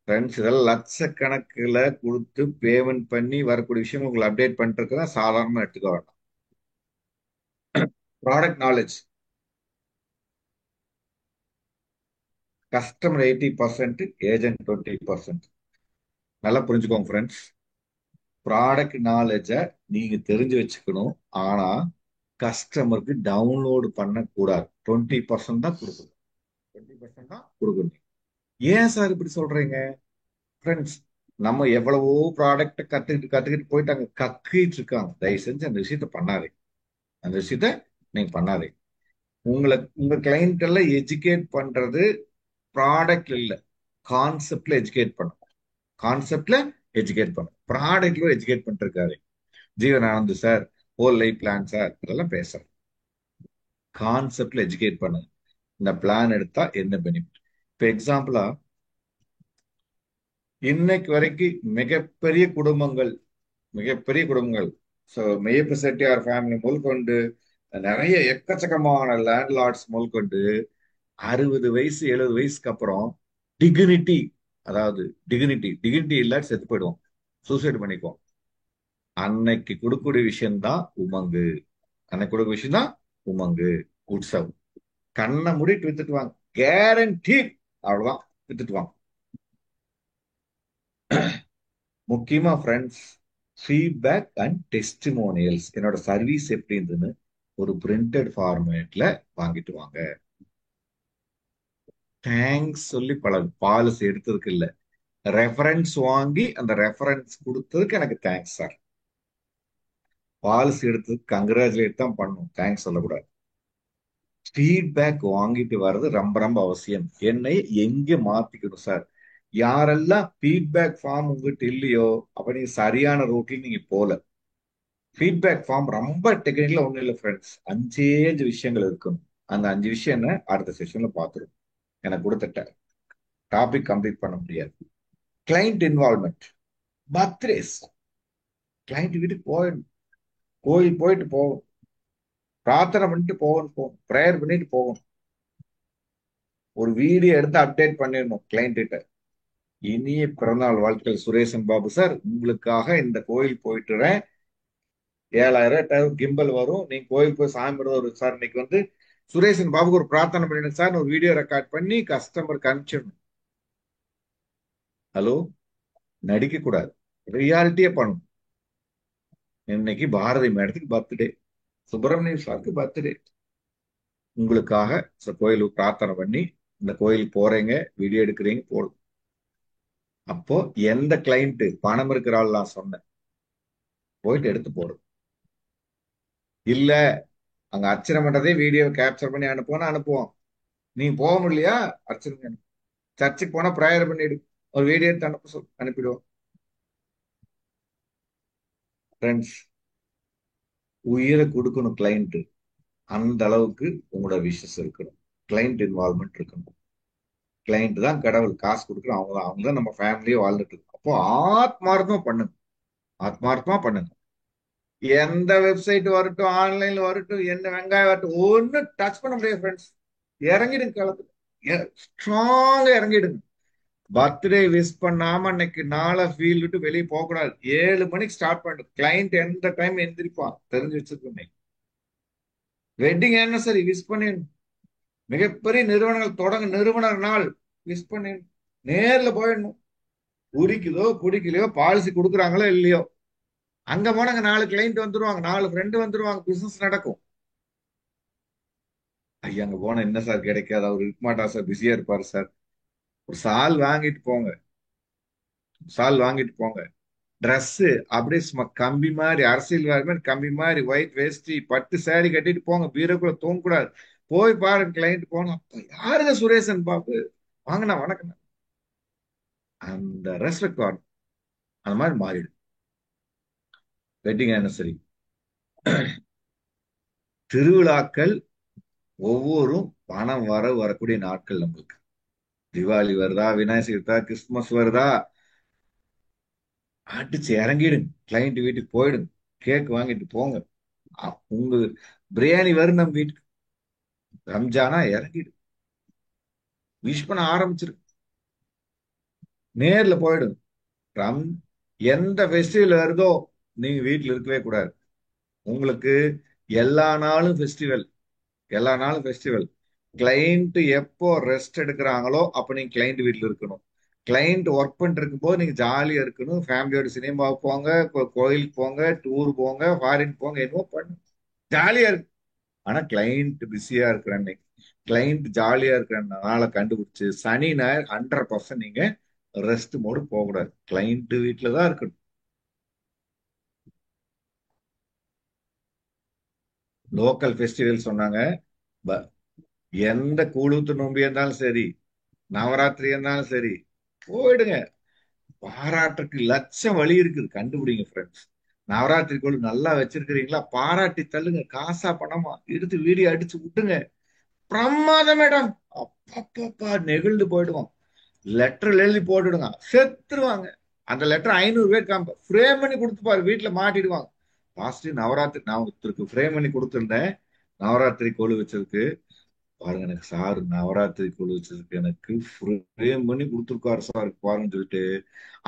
ஃப்ரெண்ட்ஸ். இதெல்லாம் லட்சக்கணக்கில் கொடுத்து பேமெண்ட் பண்ணி வரக்கூடிய விஷயம் உங்களை அப்டேட் பண்ணிட்டு இருக்கா, சாதாரணமா எடுத்துக்க வேண்டாம். Product knowledge. Customer 80%, agent 20%. நல்லா புரிஞ்சுக்கோங்க ஃப்ரெண்ட்ஸ். ப்ராடக்ட் நாலேஜை நீங்க தெரிஞ்சு வச்சுக்கணும். ஆனா கஸ்டமருக்கு டவுன்லோடு பண்ணக்கூடாது. 20% தான் கொடுக்கணும். 20% தான் கொடுக்கணும். ஏன் சார் இப்படி சொல்றீங்க ஃப்ரெண்ட்ஸ்? நம்ம எவ்வளவோ ப்ராடக்ட் கத்துக்கிட்டு போயிட்டு அங்க கக்கிட்டு இருக்காங்க. தயவு செஞ்சு அந்த விஷயத்த பண்ணாதீங்க. அந்த விஷயத்த நீங்க பண்ணாதீங்க. உங்க கிளைண்ட் எல்லாம் எஜுகேட் பண்றது ப்ராடக்ட்ல இல்ல, கான்செப்ட்ல எஜுகேட் பண்ணும். கான்செப்ட்ல எஜுகேட் பண்ணும், ப்ராடக்ட்ல எஜுகேட் பண்ணிட்டு இருக்காரு. Jeevanandh sir, whole life plan sir, இதெல்லாம் பேசுறேன். கான்செப்ட்ல எஜுகேட் பண்ணுங்க. இந்த பிளான் எடுத்தா என்ன பெனிஃபிட். இப்ப எக்ஸாம்பிளா, இன்னைக்கு வரைக்கும் மிகப்பெரிய குடும்பங்கள் மிகப்பெரிய குடும்பங்கள். ஸோ மெய்யப்ப செட்டியார் ஃபேமிலி முதற்கொண்டு நிறைய எக்கச்சக்கமான லேண்ட்லார்ட்ஸ் முதற்கொண்டு 60 வயசு 70 வயசுக்கு அப்புறம் டிகினிட்டி, அதாவது டிகினிட்டி இல்லாட்டி செத்து போயிடுவோம், சூசைட் பண்ணிக்குவோம். அன்னைக்கு கொடுக்கக்கூடிய விஷயம்தான் உமங்கு. அன்னைக்கு கொடுக்க விஷயம் தான் உமங்கு, உற்சவ். கண்ணை மூடிட்டு வித்துட்டு வாங்க, கேரண்டி. அவ்வளவுதான், வித்துட்டு வாங்க. முக்கியமா ஃப்ரெண்ட்ஸ், ஃபீட்பேக் அண்ட் டெஸ்டிமோனியல்ஸ், என்னோட சர்வீஸ் எப்படி இருந்துன்னு ஒரு பிரிண்டட் ஃபார்மேட்ல வாங்கிட்டு வாங்க. தேங்க்ஸ் சொல்லி பழகு. பாலிசி எடுத்ததுக்கு இல்ல, ரெஃபரன்ஸ் வாங்கி அந்த ரெஃபரன்ஸ் கொடுத்ததுக்கு எனக்கு தேங்க்ஸ் சார். பாலிசி எடுத்ததுக்கு கங்க்ராச்சுலேட் தான் பண்ணணும், தேங்க்ஸ் சொல்லக்கூடாது. ஃபீட்பேக் வாங்கிட்டு வர்றது ரொம்ப ரொம்ப அவசியம். என்னை எங்க மாத்திக்கணும் சார்? யாரெல்லாம் ஃபீட்பேக் ஃபார்ம் உங்ககிட்ட இல்லையோ அப்ப நீங்க சரியான ரூட்ல நீங்க போல. ஃபீட்பேக் ஃபார்ம் ரொம்ப டெக்னிக்கலா ஒண்ணும் இல்லை ஃப்ரெண்ட்ஸ், 5 விஷயங்கள் இருக்கணும். அந்த 5 விஷயம் என்ன அடுத்த செஷன்ல பாத்துரும். எனக்கு கொடுத்த டாபிக் கம்ப்ளீட் பண்ண முடியாது. கிளைண்ட் இன்வால்மெண்ட், பர்த்டேஸ், கிளைண்ட் வீட்டுக்கு போகணும், கோயில் போயிட்டு போகணும், பிரார்த்தனை பண்ணிட்டு போகணும், ப்ரேயர் பண்ணிட்டு போகணும், ஒரு வீடியோ எடுத்து அப்டேட் பண்ணிடணும் கிளைண்ட் கிட்ட. இனிய பிறந்தநாள் வாழ்த்துக்கள் சுரேசன் பாபு சார், உங்களுக்காக இந்த கோயில் போயிட்டுறேன், 7,000 கிம்பல் வரும், நீங்க கோயில் போய் சாமி வரும் சார். இன்னைக்கு வந்து சுரேசன் பாபுக்கு ஒரு பிரார்த்தனை பண்ணிடுங்க சார், ஒரு வீடியோ ரெக்கார்ட் பண்ணி கஸ்டமருக்கு அனுப்பிச்சிடணும். ஹலோ, நடிக்க கூடாது, ரியாலிட்டியே பண்ணணும். இன்னைக்கு பாரதி மேடத்துக்கு பர்த்டே, சுப்பிரமணியம் சாருக்கு பர்த்டே, உங்களுக்காக கோயிலுக்கு பிரார்த்தனை பண்ணி இந்த கோயிலுக்கு போறீங்க, வீடியோ எடுக்கிறீங்க, போடும். அப்போ எந்த கிளைண்ட் பணம் இருக்கிறாள் நான் சொன்னேன், போயிட்டு எடுத்து போடுறது இல்ல. அங்க அர்ச்சனை பண்றதே வீடியோ கேப்சர் பண்ணி அனுப்புவோம்னா அனுப்புவோம். நீ போக முடியலையா, அர்ச்சனை சர்ச்சுக்கு போனா ப்ரேயர் பண்ணிடு, ஒரு வீடியோ எடுத்து அனுப்ப சொல், அனுப்பிடுவோம். ஃப்ரெண்ட்ஸ், உயிரை கொடுக்கணும் கிளைண்ட், அந்த அளவுக்கு உங்களோட விஷஸ் இருக்கணும், கிளைண்ட் இன்வால்மெண்ட் இருக்கணும். கிளைண்ட் தான் கடவுள், காசு கொடுக்குறோம் அவங்க தான் நம்ம ஃபேமிலியே வாழ்ந்துட்டு இருக்கோம். அப்போ ஆத்மார்த்தமா பண்ணுங்க, ஆத்மார்த்தமா பண்ணுங்க. எந்த வெப்சைட் வரட்டும், ஆன்லைன்ல வரட்டும், என்ன வெங்காயம் வரட்டும், ஒன்னும் டச் பண்ண முடியாது ஃப்ரெண்ட்ஸ். இறங்கிடுங்க காலத்துல, ஸ்ட்ராங்கா இறங்கிடுங்க. பர்த்டே விஷ் பண்ணாம அன்னைக்கு நாளை ஃபீல் விட்டு வெளியே போக கூடாது. 7 மணிக்கு ஸ்டார்ட் பண்ணிட்டு கிளைண்ட் எந்த டைம் எந்திரிப்பான் தெரிஞ்சு வச்சிருக்கோம். வெட்டிங் ஆனிவர்சரி விஷ் பண்ணிடணும். மிகப்பெரிய நிறுவனங்கள் தொடங்க நிறுவனர் நாள் விஷ் பண்ணிடணும். நேர்ல போயிடணும். உரிக்குதோ பிடிக்கலையோ, பாலிசி கொடுக்குறாங்களோ இல்லையோ, அங்க போனாங்க 4 கிளைண்ட் வந்துருவாங்க, 4 ஃப்ரெண்டு வந்துருவாங்க, பிசினஸ் நடக்கும். ஐயா அங்க போனா என்ன சார் கிடைக்காது, அவர் இருக்க மாட்டா சார், பிஸியா இருப்பாரு சார். ஒரு சால் வாங்கிட்டு போங்க, சால் வாங்கிட்டு போங்க. ட்ரெஸ் அப்படியே சும்மா கம்பி மாதிரி, அரசியல் மாதிரி கம்பி மாதிரி, ஒயிட் வேஷ்டி பட்டு சாரி கட்டிட்டு போங்க, பீரோக்குள்ள தூங்கக்கூடாது. போய் பாருங்க கிளைண்ட் போனா, யாருங்க சுரேசன் பாபு, வாங்கண்ணா வணக்கண்ணா, அந்த ரெஸ்பெக்ட் வரணும். அந்த மாதிரி மாறிடும். வெட்டிங் ஆனிவர்சரி, திருவிழாக்கள், ஒவ்வொரு பணம் வரக்கூடிய நாட்கள். நம்மளுக்கு தீபாவளி வருதா, விநாயகர் சதுர்த்தா, கிறிஸ்துமஸ் வருதா, அடிச்சு இறங்கிடுங்க, கிளைண்ட் வீட்டுக்கு போயிடுங்க, கேக் வாங்கிட்டு போங்க. உங்க பிரியாணி வரும் நம்ம வீட்டுக்கு, ரம்ஜானா இறங்கிடு, விஷ் பண்ண ஆரம்பிச்சிரு, நேர்ல போயிடும். ரம் எந்த ஃபெஸ்டிவல் வருதோ நீங்க வீட்டுல இருக்கவே கூடாது. உங்களுக்கு எல்லா நாளும் ஃபெஸ்டிவல், எல்லா நாளும் ஃபெஸ்டிவல். கிளைண்ட் எப்போ ரெஸ்ட் எடுக்கிறாங்களோ அப்ப நீங்க கிளைண்ட் வீட்டுல இருக்கணும். கிளைண்ட் ஒர்க் பண்ணிட்டு இருக்கும் போது நீங்க ஜாலியா இருக்கணும். ஃபேமிலியோட சினிமாவுக்கு போங்க, கோயிலுக்கு போங்க, டூர் போங்க, ஃபாரின் போங்க, என்னவோ பண்ணுங்க, ஜாலியா இருக்கு. ஆனா கிளைண்ட் பிஸியா இருக்கிற அன்னைக்கு, கிளைண்ட் ஜாலியா இருக்கிற நாளை கண்டுபிடிச்சு சனி ஞாயிறு 100% நீங்க ரெஸ்ட் மோடு போகக்கூடாது, கிளைண்ட் வீட்டுல தான் இருக்கணும். லோக்கல் ஃபெஸ்டிவல் சொன்னாங்க, எந்த கூழுத்து நோம்பி இருந்தாலும் சரி, நவராத்திரி இருந்தாலும் சரி, போயிடுங்க. பாராட்டுக்கு லட்சம் வழி இருக்குது, கண்டுபிடிங்க ஃப்ரெண்ட்ஸ். நவராத்திரி கோயில் நல்லா வச்சிருக்கிறீங்களா, பாராட்டி தள்ளுங்க, காசா பணமா எடுத்து வீடியோ அடிச்சு விட்டுங்க. பிரமாதம் மேடம், அப்பப்பா நெகிழ்ந்து போயிடுவோம். லெட்டர் எழுதி போட்டுடுங்க, செத்துருவாங்க. அந்த லெட்டர் 500 பேர் ஃப்ரேம் பண்ணி கொடுத்துப்பாரு, வீட்டுல மாட்டிடுவாங்க. லாஸ்ட் நவராத்திரி நான் ஒருத்தருக்கு ஃப்ரேம் பண்ணி கொடுத்துருந்தேன், நவராத்திரி கொலு வச்சதுக்கு. பாருங்க, எனக்கு சார் நவராத்திரி கொலு வச்சதுக்கு எனக்கு ஃப்ரேம் பண்ணி கொடுத்துருக்காரு சார் பாருங்கன்னு சொல்லிட்டு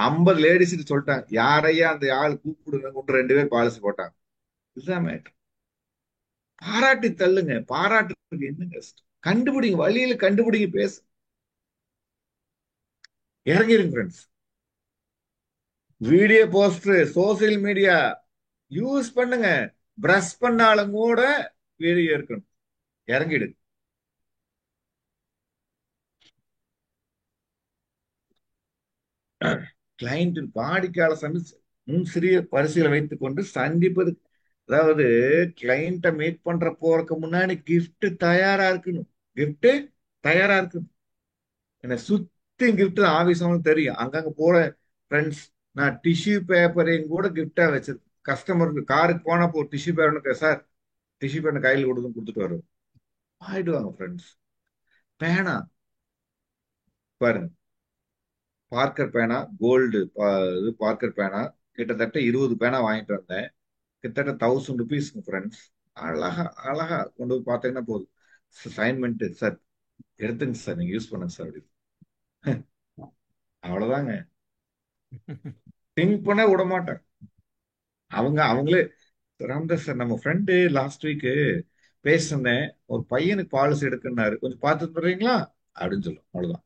50 லேடிஸ் சொல்லிட்டாங்க. யாரையா அந்த ஆள் கூப்பிடுங்க கொண்டு 2 பேர் பாலிசி போட்டாங்க. இதுதான் மேட்டர். பாராட்டி தள்ளுங்க, பாராட்டுறதுக்கு என்ன கஷ்டம்? கண்டுபிடிங்க, வழியில கண்டுபிடிங்க, பேசு, இறங்கிருங்க friends. Video poster, social media use பண்ணுங்க. பிரஷ் பண்ணாலும் கூட வீடியோ இருக்கணும். இறங்கிடு. கிளைண்ட் வாடிக்கையாளர் முன் சிறிய பரிசுகளை வைத்துக் கொண்டு சந்திப்பது. அதாவது கிளைண்ட மீட் பண்ற போறதுக்கு முன்னாடி கிஃப்ட் தயாரா இருக்கணும். கிஃப்ட் தயாரா இருக்கணும். என்ன சுத்தி கிஃப்ட் ஆபீஸ் தெரியும். அங்கங்க போற ஃப்ரெண்ட்ஸ், நான் டிஷ்யூ பேப்பரையும் கூட கிஃப்டா வச்சிருக்கேன். கஸ்டமருக்கு காருக்கு போனா போ tissue paper sir, tissue paper கையில் கொடுத்துட்டு வரும். ஆயிடுவாங்க ஃப்ரெண்ட்ஸ். பேனா பாருங்க, பார்க்கர் பேனா கோல்டு, இது பார்க்கர் பேனா கிட்டத்தட்ட 20 பேனா வாங்கிட்டு வந்தேன். கிட்டத்தட்ட 1000 rupees ஃப்ரெண்ட்ஸ். அழகா அழகா கொண்டு போய் பார்த்தீங்கன்னா போதும். சைன் பண்ணிட்டு சார் எடுத்துங்க சார், நீங்க யூஸ் பண்ணுங்க சார் அப்படி. அவ்வளவுதாங்க. திங்க் பண்ண விட மாட்டேன். அவங்களே ராமதாஸ் சார், நம்ம ஃப்ரெண்டு லாஸ்ட் வீக் பேசினேன், ஒரு பையனுக்கு பாலிசி எடுக்குன்னாரு, கொஞ்சம் பார்த்து தர்றீங்களா அப்படின்னு சொல்லும். அவ்வளவுதான்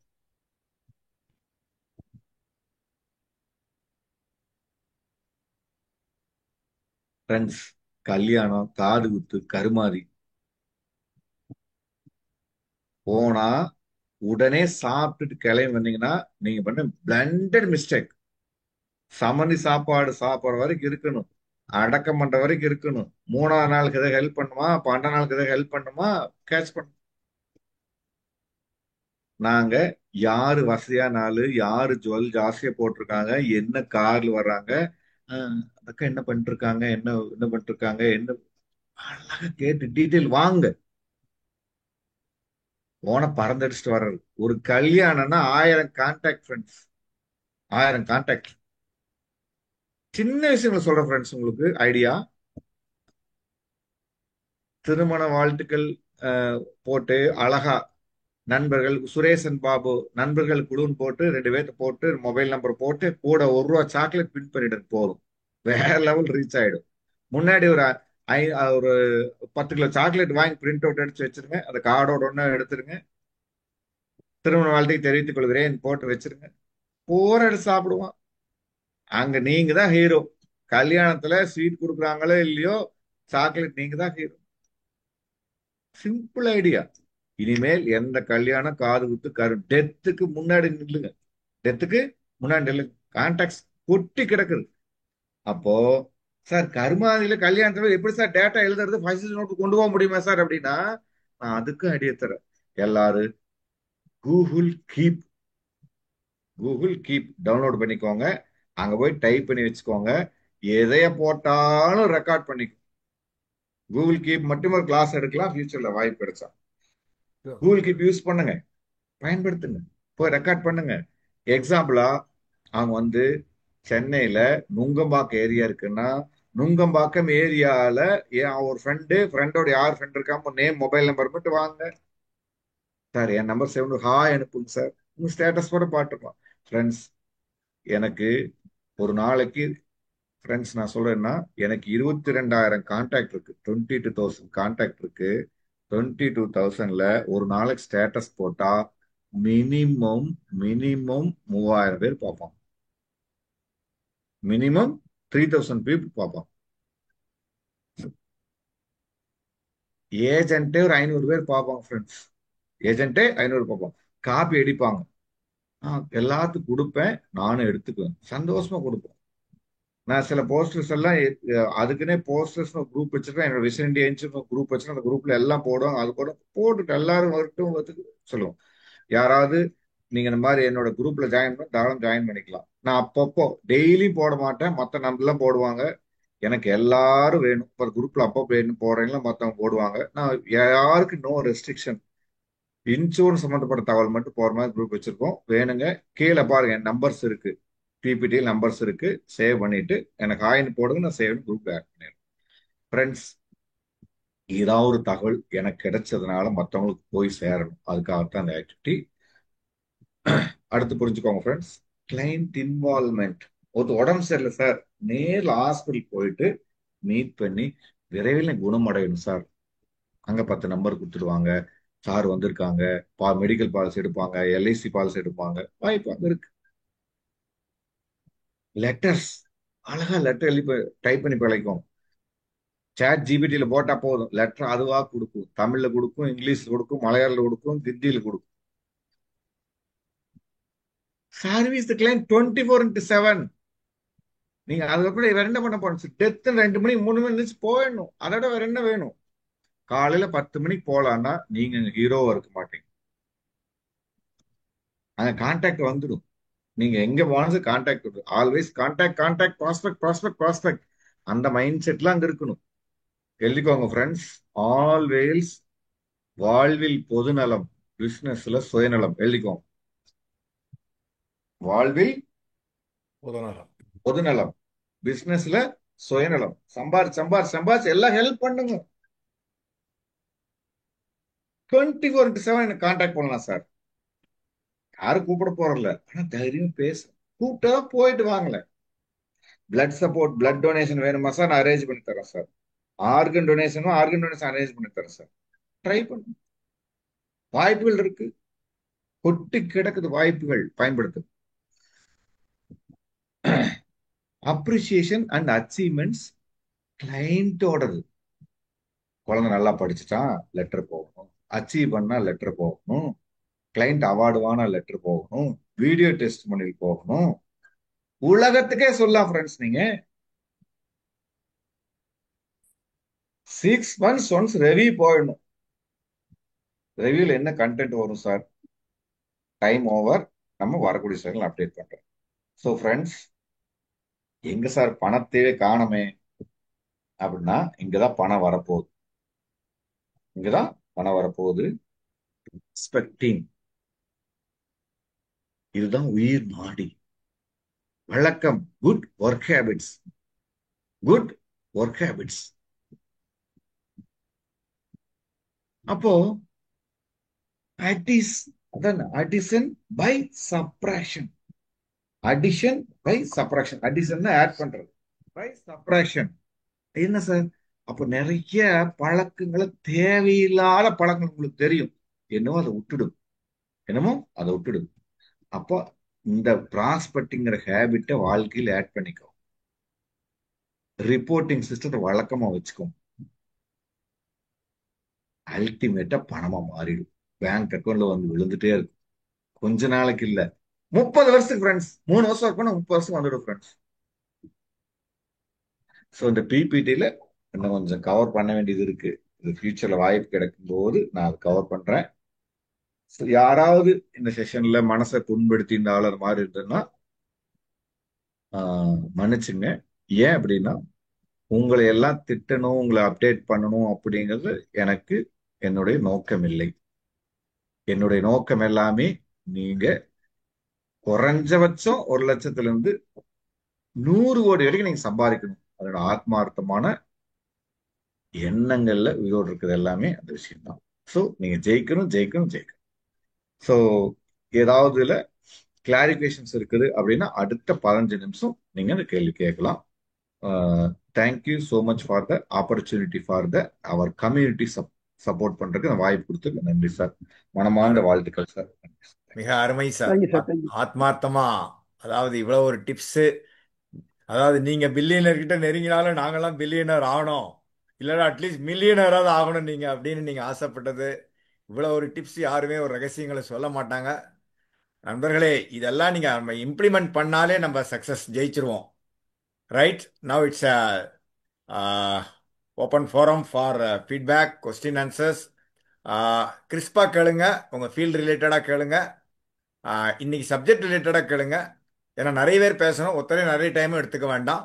ஃப்ரெண்ட்ஸ். கல்யாணம், காது குத்து, கருமாதி போனா உடனே சாப்பிட்டுட்டு கிளம்பி வந்தீங்கன்னா நீங்க பண்ண பிளண்டட் மிஸ்டேக். சமந்தி சாப்பாடு சாப்பிட்ற வரைக்கும் இருக்கணும், அடக்கம் பண்ற வரைக்கும் இருக்கணும். 3ஆவது நாளுக்கு எதாவது ஹெல்ப் பண்ணுமா, 12ஆம் நாளுக்கு எதாவது ஹெல்ப் பண்ணுமா, கேட்ச் பண்ண. நாங்க யாரு வசதியான ஆளு, யாரு ஜுவல் ஜாஸ்தியா போட்டிருக்காங்க, என்ன கார்ல வர்றாங்க, அந்த அக்கா என்ன பண்ணிட்டு இருக்காங்க, என்ன என்ன பண்ணிட்டு இருக்காங்க, என்ன அழகா கேட்டு டீட்டெயில் வாங்க. போன பறந்தடிச்சுட்டு வர்றது. ஒரு கல்யாணம்னா 1000 கான்டாக்ட் ஃப்ரெண்ட்ஸ், 1000 கான்டாக்ட். சின்ன விஷயங்களை சொல்ற ஃப்ரெண்ட்ஸ், உங்களுக்கு ஐடியா. திருமண வாழ்த்துக்கள் போட்டு அழகா நண்பர்கள் சுரேசன் பாபு நண்பர்கள் குழுன்னு போட்டு 2 பேர்த்த போட்டு மொபைல் நம்பர் போட்டு கூட ₹1 சாக்லேட் பின் பண்ணிட்டு போதும், வேற லெவல் ரீச் ஆயிடும். முன்னாடி ஒரு 10 கிலோ சாக்லேட் வாங்கி பிரிண்ட் அவுட் அடிச்சு வச்சிருங்க, அந்த கார்டோட ஒண்ணு எடுத்துருங்க. திருமண வாழ்த்துக்கு தெரிவித்துக் கொள்கிறேன் போட்டு வச்சிருங்க. போற எடுத்து சாப்பிடுவான். அங்க நீங்க தான் ஹீரோ. கல்யாணத்துல ஸ்வீட் கொடுக்குறாங்களோ இல்லையோ, சாக்லேட் நீங்க தான் ஹீரோ. Simple idea. இனிமேல் எந்த கல்யாணம், காது குத்து, டெத்துக்கு முன்னாடி நில்லுங்க. டெத்துக்கு முன்னாடி நில்லுங்க. கான்டாக்ட் கொட்டி கிடக்குது. அப்போ சார் கருமாதியில கல்யாணத்துல எப்படி சார் டேட்டா எழுதுறது, ஃபைல் நோட்டு கொண்டு போக முடியுமா சார் அப்படின்னா, நான் அதுக்கும் ஐடியா தரேன். எல்லாரும் Google keep, Google keep download பண்ணிக்கோங்க. அங்க போய் டைப் பண்ணி வச்சுக்கோங்க. எதைய போட்டாலும் ரெக்கார்ட் பண்ணிக்கோ. கூகுள் கீப் மட்டும் ஒரு கிளாஸ் எடுக்கலாம் ஃபியூச்சர்ல வாய்ப்பு கிடைச்சா. கூகுள் கீப் யூஸ் பண்ணுங்க, பயன்படுத்துங்க, போய் ரெக்கார்ட் பண்ணுங்க. எக்ஸாம்பிளா அவங்க சென்னையில நுங்கம்பாக்கம் ஏரியா இருக்குன்னா, நுங்கம்பாக்கம் ஏரியால ஒரு ஃப்ரெண்டோட யார் ஃப்ரெண்ட் இருக்காம நேம் மொபைல் நம்பர் மட்டும் வாங்க சார், என் நம்பர் 7 ஹாய் அனுப்புங்க சார், உங்க ஸ்டேட்டஸ் கூட பாட்டுருக்கலாம். ஃப்ரெண்ட்ஸ், எனக்கு ஒரு நாளைக்கு ஃப்ரெண்ட்ஸ் நான் சொல்றேன்னா, எனக்கு 22,000 கான்டாக்ட் இருக்கு, 22,000 கான்டாக்ட் இருக்கு. 22,000ல ஒரு நாளைக்கு ஸ்டேட்டஸ் போட்டா மினிமம் மினிமம் 3000 பேர் பார்ப்பான். மினிமம் 3000 பீப்புள் பார்ப்பான். ஏஜென்ட்டே ஒரு 500 பேர் பார்ப்பாங்க ஃப்ரெண்ட்ஸ். ஏஜென்ட்டே 500 பார்ப்பாங்க. காப்பி அடிப்பாங்க. நான் எல்லாத்துக்கும் கொடுப்பேன், நானும் எடுத்துக்குவேன், சந்தோஷமா கொடுப்பேன். நான் சில போஸ்டர்ஸ் எல்லாம் அதுக்குன்னே போஸ்டர்ஸ் குரூப் வச்சிருக்கேன். என்னோட விஷன் இண்டியா குரூப் வச்சிருக்கேன். அந்த குரூப்ல எல்லாம் போடுவாங்க. அது கூட போட்டுட்டு எல்லாரும் வரட்டும் சொல்லுவோம். யாராவது நீங்க இந்த மாதிரி என்னோட குரூப்ல ஜாயின் பண்ண தாராளம் ஜாயின் பண்ணிக்கலாம். நான் அப்பப்போ டெய்லியும் போட மாட்டேன், மற்ற நம்பர்லாம் போடுவாங்க. எனக்கு எல்லாரும் வேணும். ஒரு குரூப்ல அப்பப்போ வேணும் போடுறீங்களா, மற்றவங்க போடுவாங்க. நான் யாருக்கு நோ ரெஸ்ட்ரிக்ஷன். இன்சூரன்ஸ் சம்மந்தப்பட்ட தகவல் மட்டும் போற மாதிரி குரூப் வச்சிருக்கோம். வேணுங்க, கீழே பாருங்க என் நம்பர்ஸ் இருக்கு. பிபிடி நம்பர்ஸ் இருக்கு, சேவ் பண்ணிட்டு எனக்கு ஹாய்னு போடுங்க, நான் சேவ் குரூப் ஆட் பண்ணிடுறேன். ஃப்ரெண்ட்ஸ், ஏதாவது ஒரு தகவல் எனக்கு கிடைச்சதுனால மற்றவங்களுக்கு போய் சேரணும், அதுக்காகத்தான் அந்த ஆக்டிவிட்டி. அடுத்து புரிஞ்சுக்கோங்க ஃப்ரெண்ட்ஸ், கிளைண்ட் இன்வால்மெண்ட். ஒரு உடம்பு சரியில்லை சார், நேர்ல ஹாஸ்பிட்டல் போயிட்டு மீட் பண்ணி விரைவில் குணமடையணும் சார், அங்க 10 நம்பர் கொடுத்துருவாங்க, சார் வந்திருக்காங்க, மெடிக்கல் பாலிசி எடுப்பாங்க, எல்ஐசி பாலிசி எடுப்பாங்க, வாய்ப்பு அங்க இருக்கு. லெட்டர்ஸ், அழகா லெட்டர் எழுதி டைப் பண்ணி பழகும். சாட் ஜிபிடியில போட்டா போதும், லெட்டர் அதுவா கொடுக்கும். தமிழ்ல கொடுக்கும், இங்கிலீஷ்ல கொடுக்கும், மலையாளத்துல கொடுக்கும், ஹிந்தியில கொடுக்கும். Service the client 24/7. நீங்க அதுக்கப்புறம் வேற என்ன பண்ண போறோம்? டெத் 2 மணி 3 மணி இருந்துச்சு போயிடணும், அதோட வேற என்ன வேணும்? காலையில 10 மணிக்கு போலான்னா நீங்க ஹீரோவா இருக்க மாட்டீங்க. அங்க கான்டாக்ட் வந்துடும். நீங்க எங்க போனாலும் கான்டாக்ட் வரும். Always contact contact, prospect prospect prospect. அந்த மைண்ட் செட்லாம் அங்க இருக்கணும். எழுதிக்கோங்க ஃப்ரெண்ட்ஸ், ஆல்வேஸ் வாழ்வில் பொதுநலம், பிசினஸ்ல சுயநலம். எழுதிக்கோங்க, வாழ்வில் உதவலாம். பொதுநலம், பிசினஸ்ல சுயநலம். சம்பாரிச்சு எல்லாம் ஹெல்ப் பண்ணுங்க. 24/7 எனக்கு கான்டாக்ட் பண்ணலாம் சார். யாரும் கூப்பிட போறல, ஆனா தைரியம் பேச. கூப்பிட்டா போயிட்டு வாங்கல. பிளட் சப்போர்ட், பிளட் டொனேஷன் வேணுமா சார்? நான் அரேஞ்ச் பண்ணி தரேன் சார். ஆர்கன் டொனேஷன் அரேஞ்ச் பண்ணி தரேன் சார். ட்ரை பண்ணுங்க, வாய்ப்புகள் இருக்கு, கொட்டி கிடக்குது வாய்ப்புகள், பயன்படுத்து. அப்ரிசியேஷன் அண்ட் அச்சீவ்மெண்ட்ஸ் கிளைண்டோடது. குழந்தை நல்லா படிச்சுட்டான், லெட்டர் போகணும். அச்சீவ் பண்ணா லெட்டர் போகணும். கிளைண்ட் அவார்டு வாங்கினா லெட்டர் போகணும். வீடியோ டெஸ்ட் பண்ணி போகணும். உலகத்துக்கே சொல்லலாம் ஃப்ரெண்ட்ஸ். நீங்க 6 months ஒன்ஸ் ரெவியூ போயிடணும். ரெவியூல என்ன கண்டென்ட் வரும் சார்? டைம் ஓவர், நம்ம வரக்கூடிய செயல் அப்டேட் பண்றோம். ஸோ ஃப்ரெண்ட்ஸ், எங்க சார் பணத்தையே காணமே அப்படின்னா, இங்கதான் பணம் வரப்போகுது. இங்கதான் பணம் வரப்போகுது. எக்ஸ்பெக்டிங், இதுதான் உயிர் நாடி. வழக்கம், good work habits, good work habits. அப்போ addition by subtraction. Addition by subtraction. Addition add பண்றது, பை சப்ராக்ஷன். என்ன சார்? அப்ப நிறைய பழக்கங்களை, தேவையில்லாத பழக்கங்கள் உங்களுக்கு தெரியும், என்னமோ அதை விட்டுடும், என்னமோ அதை விட்டுடும். அப்போ இந்த ப்ராஸ்பெக்டிங்கிற ஹேபிட்டை வாழ்க்கையில் ஆட் பண்ணிக்கோ. ரிப்போர்ட்டிங் சிஸ்டத்தை வழக்கமா வச்சுக்கோ. அல்டிமேட்டா பணமா மாறிடும். பேங்க் அக்கௌண்ட்ல வந்து விழுந்துட்டே இருக்கும். கொஞ்ச நாளைக்கு இல்ல, 30 வருஷத்துக்கு ஃப்ரெண்ட்ஸ். 3 வருஷம் ஒர்க் பண்ண 30 வருஷம் வந்துடும் ஃப்ரெண்ட்ஸ். ஸோ இந்த பிபிடியில இன்னும் கொஞ்சம் கவர் பண்ண வேண்டியது இருக்கு. இது ஃபியூச்சர்ல வாய்ப்பு கிடைக்கும் போது நான் அதை கவர் பண்றேன். So, யாராவது இந்த செஷன்ல மனசை புண்படுத்தி இந்த ஆளர் மாதிரி இருந்ததுன்னா மன்னிச்சுங்க. ஏன் அப்படின்னா, உங்களை எல்லாம் திட்டணும், உங்களை அப்டேட் பண்ணணும் அப்படிங்கிறது எனக்கு என்னுடைய நோக்கம் இல்லை. என்னுடைய நோக்கம் எல்லாமே நீங்க குறைஞ்சபட்சம் 1,00,000 100 கோடி வரைக்கும் நீங்க சம்பாதிக்கணும். அதோட ஆத்மார்த்தமான எண்ணங்கள்ல உயிரோடு இருக்கிறது எல்லாமே அந்த விஷயம் தான். ஸோ நீங்க ஜெயிக்கணும் ஜெயிக்கணும் ஜெயிக்கணும். ஸோ ஏதாவது இதுல கிளாரிபிகேஷன்ஸ் இருக்குது அப்படின்னா அடுத்த 15 நிமிஷம் நீங்க அந்த கேள்வி கேட்கலாம். Thank you so much for the opportunity for the our community support பண்றதுக்கு அந்த வாய்ப்பு கொடுத்து நன்றி சார். மனமார்ந்த வாழ்த்துக்கள் சார். மிக அருமை சார். Thank you sir, thank you. ஆத்மார்த்தமா, அதாவது இவ்வளவு ஒரு டிப்ஸ். அதாவது நீங்க பில்லியனர் கிட்ட நெருங்கினாலும் நாங்கெல்லாம் பில்லியனர் ஆகணும், இல்லைன்னா அட்லீஸ்ட் மில்லியனராவது ஆகணும் நீங்க அப்படின்னு நீங்க ஆசைப்பட்டது. இவ்வளவு ஒரு டிப்ஸ் யாருமே ஒரு ரகசியங்களை சொல்ல மாட்டாங்க. நண்பர்களே, இதெல்லாம் நீங்க நம்ம இம்ப்ளிமெண்ட் பண்ணாலே நம்ம சக்சஸ் ஜெயிச்சிருவோம். Right now it's open forum for feedback, question answers. கிறிஸ்பா கேளுங்க, உங்க ஃபீல்டு ரிலேட்டடாக கேளுங்க. இன்னைக்கு சப்ஜெக்ட் ரிலேட்டடாக கேளுங்க. ஏன்னா நிறைய பேர் பேசணும், ஒருத்தரே நிறைய டைம் எடுத்துக்க வேண்டாம்.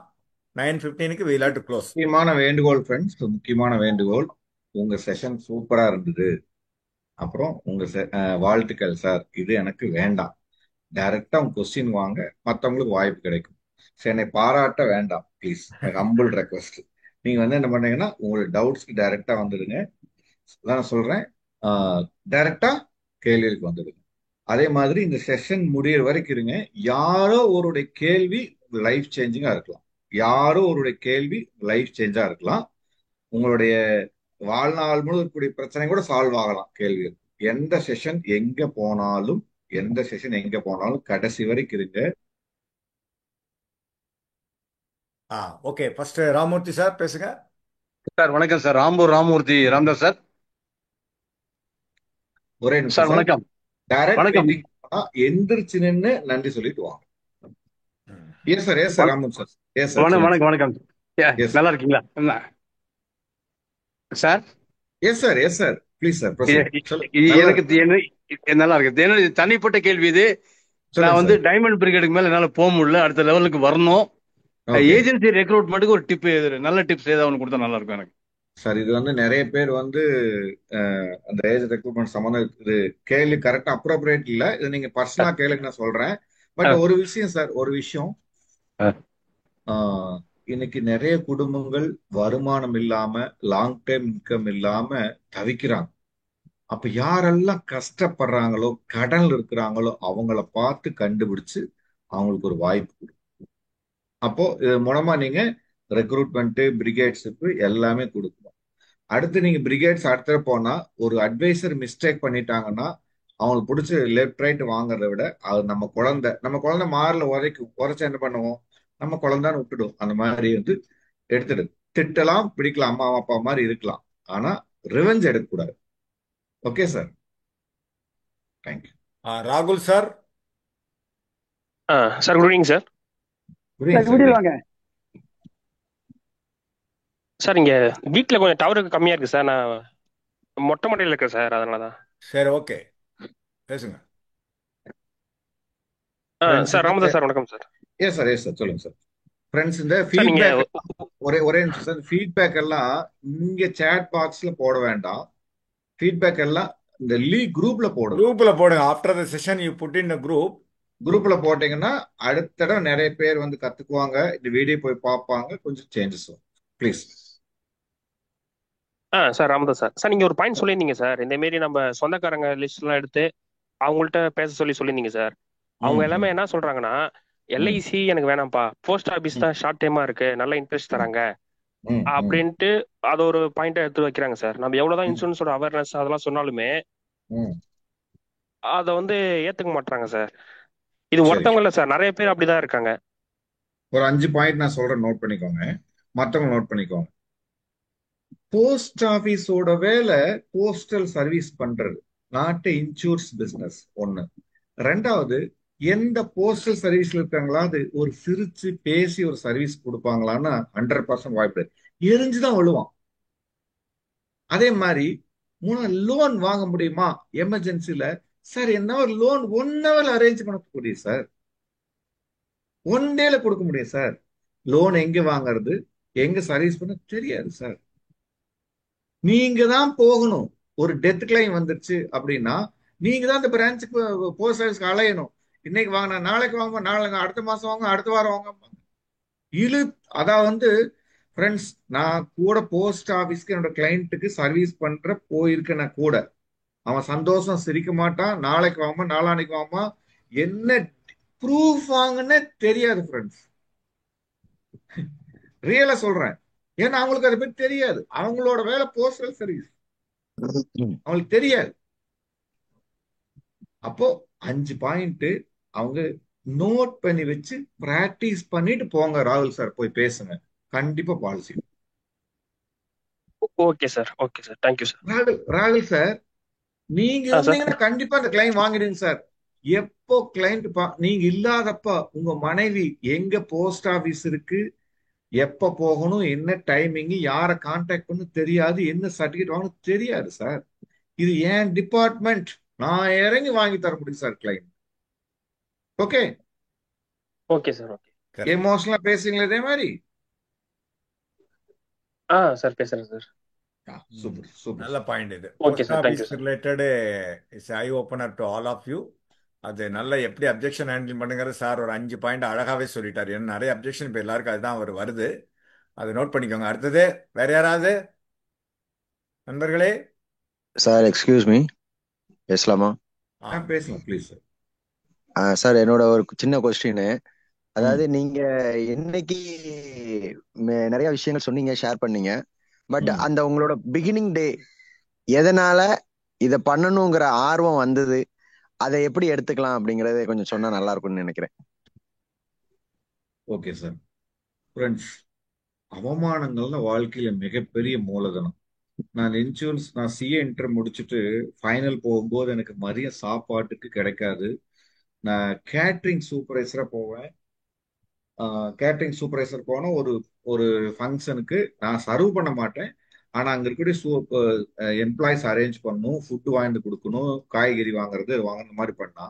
9:15 we will have to close. முக்கியமான வேண்டுகோள் ஃப்ரெண்ட்ஸ், முக்கியமான வேண்டுகோள். உங்க செஷன் சூப்பரா இருந்தது. அப்புறம் உங்க வாழ்த்துக்கள் சார், இது எனக்கு வேண்டாம். டைரக்டா உங்க கொஸ்டின் வாங்க, மத்தவங்களுக்கு வாய்ப்பு கிடைக்கும். சரி, என்னை பாராட்ட வேண்டாம் ப்ளீஸ், ஹம்பிள் ரெக்வஸ்ட். நீங்க வந்து என்ன பண்ணீங்கன்னா உங்களோட டவுட்ஸ்க்கு டைரக்டா வந்துடுங்க. அதான் நான் சொல்றேன், டைரக்டா கேள்விகளுக்கு வந்துடுங்க. அதே மாதிரி இந்த செஷன் முடியிற வரைக்கும் இருங்க. யாரோ ஒருடைய கேள்வி லைஃப் சேஞ்சிங்கா இருக்கலாம். யாரோ ஒருடைய கேள்வி லைஃப் சேஞ்சா இருக்கலாம். உங்களுடைய வாழ்நாள் முழு இருக்கக்கூடிய பிரச்சனை கூட சால்வ் ஆகலாம் கேள்விகள். எந்த செஷன் எங்க போனாலும், எந்த செஷன் எங்க போனாலும் கடைசி வரைக்கும் இருங்க. ஓகே, ஃபர்ஸ்ட் ராமூர்த்தி சார் பேசுங்க. சார் வணக்கம் சார். ராம்பூர் ராமமூர்த்தி ராம்தாஸ் சார். ஒரே சார் நிமிஷம் சார். வணக்கம். டைரக்ட் வணக்கம். மீட்டிங் எந்திரிச்சு நின்று நன்றி சொல்லிட்டு வாங்க. Yes sir, yes sir, Raman sir. Yes sir, வணக்கம் சொல்லுங்க. வணக்கம் வணக்கம். எஸ் நல்லா இருக்கீங்களா என்ன sir? Yes sir, yes sir, please sir, சொல்லுங்க. எனக்கு நல்லா இருக்கு. என்னுடைய தனிப்பட்ட கேள்வி இது. நான் வந்து டைமண்ட் பிரிகேடுக்கு மேல என்னால போக முடியல, அடுத்த லெவலுக்கு வரணும். ஏஜென்சி ரெக்ரூட்மெண்ட்டுக்கு ஒரு டிப், நல்ல டிப்ஸ் ஏதாவது ஒன்று கொடுத்தா நல்லா இருக்கும் எனக்கு. சார், இது வந்து நிறைய பேர் வந்து அந்த ஏஜ் ரெக்ரூட்மெண்ட் சம்பந்தம் இது கேள்வி கரெக்டா அப்ரோப்ரியேட் இல்ல. இது நீங்க பர்சனலா கேளுங்க, நான் சொல்றேன். பட் ஒரு விஷயம் சார், ஒரு விஷயம், இன்னைக்கு நிறைய குடும்பங்கள் வருமானம் இல்லாம, லாங் டேர்ம் இன்கம் இல்லாம தவிக்கிறாங்க. அப்ப யாரெல்லாம் கஷ்டப்படுறாங்களோ, கடன்ல இருக்கிறாங்களோ, அவங்கள பார்த்து கண்டுபிடிச்சு அவங்களுக்கு ஒரு வாய்ப்பு கொடுக்கும். அப்போ இது மூலமா நீங்க ரெக்ரூட்மெண்ட், பிரிகேட்ஸுக்கு எல்லாமே கொடுக்கணும். அடுத்து நீங்க பிரிகேட்ஸ் அடுத்த போனா ஒரு அட்வைசர் மிஸ்டேக் பண்ணிட்டாங்கன்னா அவங்களுக்கு பிடிச்சி லெஃப்ட் ரைட் வாங்குறத விட, அது நம்ம குழந்தை மாறல உரைச்சா என்ன பண்ணுவோம், நம்ம குழந்தைன்னு விட்டுடும். அந்த மாதிரி வந்து எடுத்துடு திட்டலாம், பிடிக்கலாம், அம்மா அப்பா மாதிரி இருக்கலாம், ஆனா ரிவெஞ்ச் எடுக்கக்கூடாது. Okay sir, thank you. ராகுல் sir. Sir good evening sir. வாங்க சார். இங்க வீட்டில் கொஞ்சம் டவர் கம்மியா இருக்கு சார். நான் மொட்டை மாடியில் இருக்கேன் சார், அதனால தான். சரி, ஓகே, பேசுங்க. சார் ராமதாஸ் சார் வணக்கம் sir. Yes sir, yes sir, சொல்லுங்க சார். ஃப்ரெண்ட்ஸ், இந்த ஃபீட்பேக் ஒரே நிமிஷம் சார். ஃபீட்பேக் எல்லாம் இங்க சேட் பாக்ஸ்ல போட வேண்டாம். ஃபீட்பேக் எல்லாம் இந்த குரூப்ல போடுங்க. After the session you put in the குரூப்ல போட்டீங்கன்னா அடுத்த தடவை நிறைய பேர் வந்து கத்துக்குவாங்க, இந்த வீடியோ போய் பார்ப்பாங்க, கொஞ்சம் சேஞ்சஸ் வரும். Please. Sir Ramadoss sir. Sir நீங்க ஒரு பாயிண்ட் சொல்லியிருந்தீங்க சார், இந்த மாரி நம்ம சொந்தக்காரங்க லிஸ்ட் எல்லாம் எடுத்து அவங்கள்ட்ட பேச சொல்லியிருந்தீங்க சார். அவங்க எல்லாமே என்ன சொல்றாங்கன்னா, எல்ஐசி எனக்கு வேணாம்ப்பா, போஸ்ட் ஆபீஸ் தான் ஷார்ட் டைமா இருக்கு, நல்ல இன்ட்ரெஸ்ட் தராங்க அப்படின்ட்டு அது ஒரு பாயிண்டா எடுத்து வைக்கிறாங்க சார். நம்ம எவ்வளவுதான் இன்சூரன்ஸோட அவேர்னஸ் அதெல்லாம் சொன்னாலுமே அதை வந்து ஏத்துக்க மாட்டாங்க சார். இது ஒருத்தவங்க இல்ல சார், நிறைய பேர் அப்படிதான் இருக்காங்க. ஒரு 5 பாயிண்ட் நான் சொல்றேன், நோட் பண்ணிக்கோங்க, மத்தவங்க நோட் பண்ணிக்கோங்க. போஸ்ட் ஆபீஸோட வேலை போஸ்டல் சர்வீஸ் பண்றது, நாட்டு இன்சூரன்ஸ் பிசினஸ் ஒண்ணு. ரெண்டாவது, எந்த போஸ்டல் சர்வீஸ்ல இருக்காங்களாவது ஒரு சிரிச்சு பேசி ஒரு சர்வீஸ் கொடுப்பாங்களான்னா 100% வாய்ப்பு எரிஞ்சுதான் விழுவான். அதே மாதிரி லோன் வாங்க முடியுமா எமர்ஜென்சில? சார், என்ன ஒரு லோன் 1 hour அரேஞ்ச் பண்ண முடியும் சார், 1 day கொடுக்க முடியும் சார். லோன் எங்க வாங்குறது, எங்க சர்வீஸ் பண்ண தெரியாது சார். நீங்க தான் போகணும். ஒரு டெத் கிளைம் வந்துருச்சு அப்படின்னா நீங்க தான் இந்த பிரான்ச்சுக்கு போஸ்ட் சர்வீஸ்க்கு அலையணும். இன்னைக்கு வாங்கினா நாளைக்கு வாங்க, நாளைக்கு அடுத்த மாசம் வாங்க, அடுத்த வாரம் வாங்க. அதான் வந்து ஃப்ரெண்ட்ஸ், நான் கூட போஸ்ட் ஆபீஸ்க்கு என்னோட கிளைண்ட்டுக்கு சர்வீஸ் பண்ற போயிருக்கேன் கூட. அவன் சந்தோஷம் சிரிக்க மாட்டான், நாளைக்கு வாமா நாளானைக்கு வாமா, என்ன ப்ரூஃப் வாங்கன்னு தெரியாது ஃப்ரெண்ட்ஸ். ரியலா சொல்றேன், ஏன்னா அவங்களுக்கு அதை பத்தி தெரியாது. அவங்களோட வேலை போஸ்டல் சர்வீஸ், அவங்களுக்கு தெரியாது. அப்போ 5 பாயிண்ட் அவங்க நோட் பண்ணி வச்சு பிராக்டிஸ் பண்ணிட்டு போங்க. ராகுல் சார் போய் பேசுங்க, கண்டிப்பா policy. Okay sir, okay sir, thank you sir. ராகுல் சார், நீங்க இருந்தீங்கன்னா கண்டிப்பா அந்த கிளைண்ட் வாங்கிடுங்க சார். எப்போ கிளைண்ட் நீங்க இல்லாதப்ப உங்க மனைவி எங்க போஸ்ட் ஆபீஸ் இருக்கு, எப்ப போகணும், என்ன டைமிங், யாரை கான்டாக்ட் பண்ண தெரியாது, என்ன சர்டிபிகேட் வாங்கணும் தெரியாது சார். இது ஏன் டிபார்ட்மெண்ட், நான் இறங்கி வாங்கி தர முடியும் sir client. Okay okay sir. Okay, எமோஷனலா பேசுங்களே இதே மாதிரி. சார் பேசுறேன் சார். சூப்பர் சூப்பர், நல்ல பாயிண்ட் இது. Okay sir, thank you sir. Related is eye opener to all of you. அது நல்ல எப்படி அப்ஜெக்ஷன் ஹேண்டில் பண்ணுங்கிறது சார் ஒரு 5 பாயிண்ட் அழகாவே சொல்லிட்டார். ஏன்னா நிறைய அப்ஜெக்ஷன் இப்போ எல்லாருக்கும் அதுதான் அவர் வருது. அதை நோட் பண்ணிக்கோங்க. அடுத்தது வேற யாராவது நண்பர்களே? சார் எக்ஸ்கியூஸ் மீ, பேசலாமா? ஆ பேசலாம் ப்ளீஸ் சார். சார் என்னோட ஒரு சின்ன கொஸ்டின். ம் அதாவது நீங்க இன்னைக்கு நிறைய விஷயங்கள் சொன்னீங்க, ஷேர் பண்ணீங்க. பட் ம் அந்த உங்களோட பிகினிங் டே எதனால இத பண்ணணுங்கிற ஆர்வம் வந்தது, அதை எப்படி எடுத்துக்கலாம் அப்படிங்கறத கொஞ்சம் சொன்னா நல்லா இருக்கும்னு நினைக்கிறேன். Okay sir. ஃப்ரெண்ட்ஸ், அவமானங்கள்ல வாழ்க்கையில மிகப்பெரிய மூலதனம். நான் சிஏ இன்டர் முடிச்சுட்டு ஃபைனல் போகும்போது எனக்கு மதிய சாப்பாட்டுக்கு கிடைக்காது. நான் கேட்டரிங் சூப்பர்வைசரா போவேன். கேட்டரிங் சூப்பர்வைசர் போனா ஒரு ஒரு ஃபங்க்ஷனுக்கு நான் சர்வ் பண்ண மாட்டேன். ஆனா அங்க இருக்கக்கூடிய எம்ப்ளாயிஸ் அரேஞ்ச் பண்ணணும், ஃபுட் வாங்கிட்டு கொடுக்கணும், காய்கறி வாங்குறது வாங்குற மாதிரி பண்ணா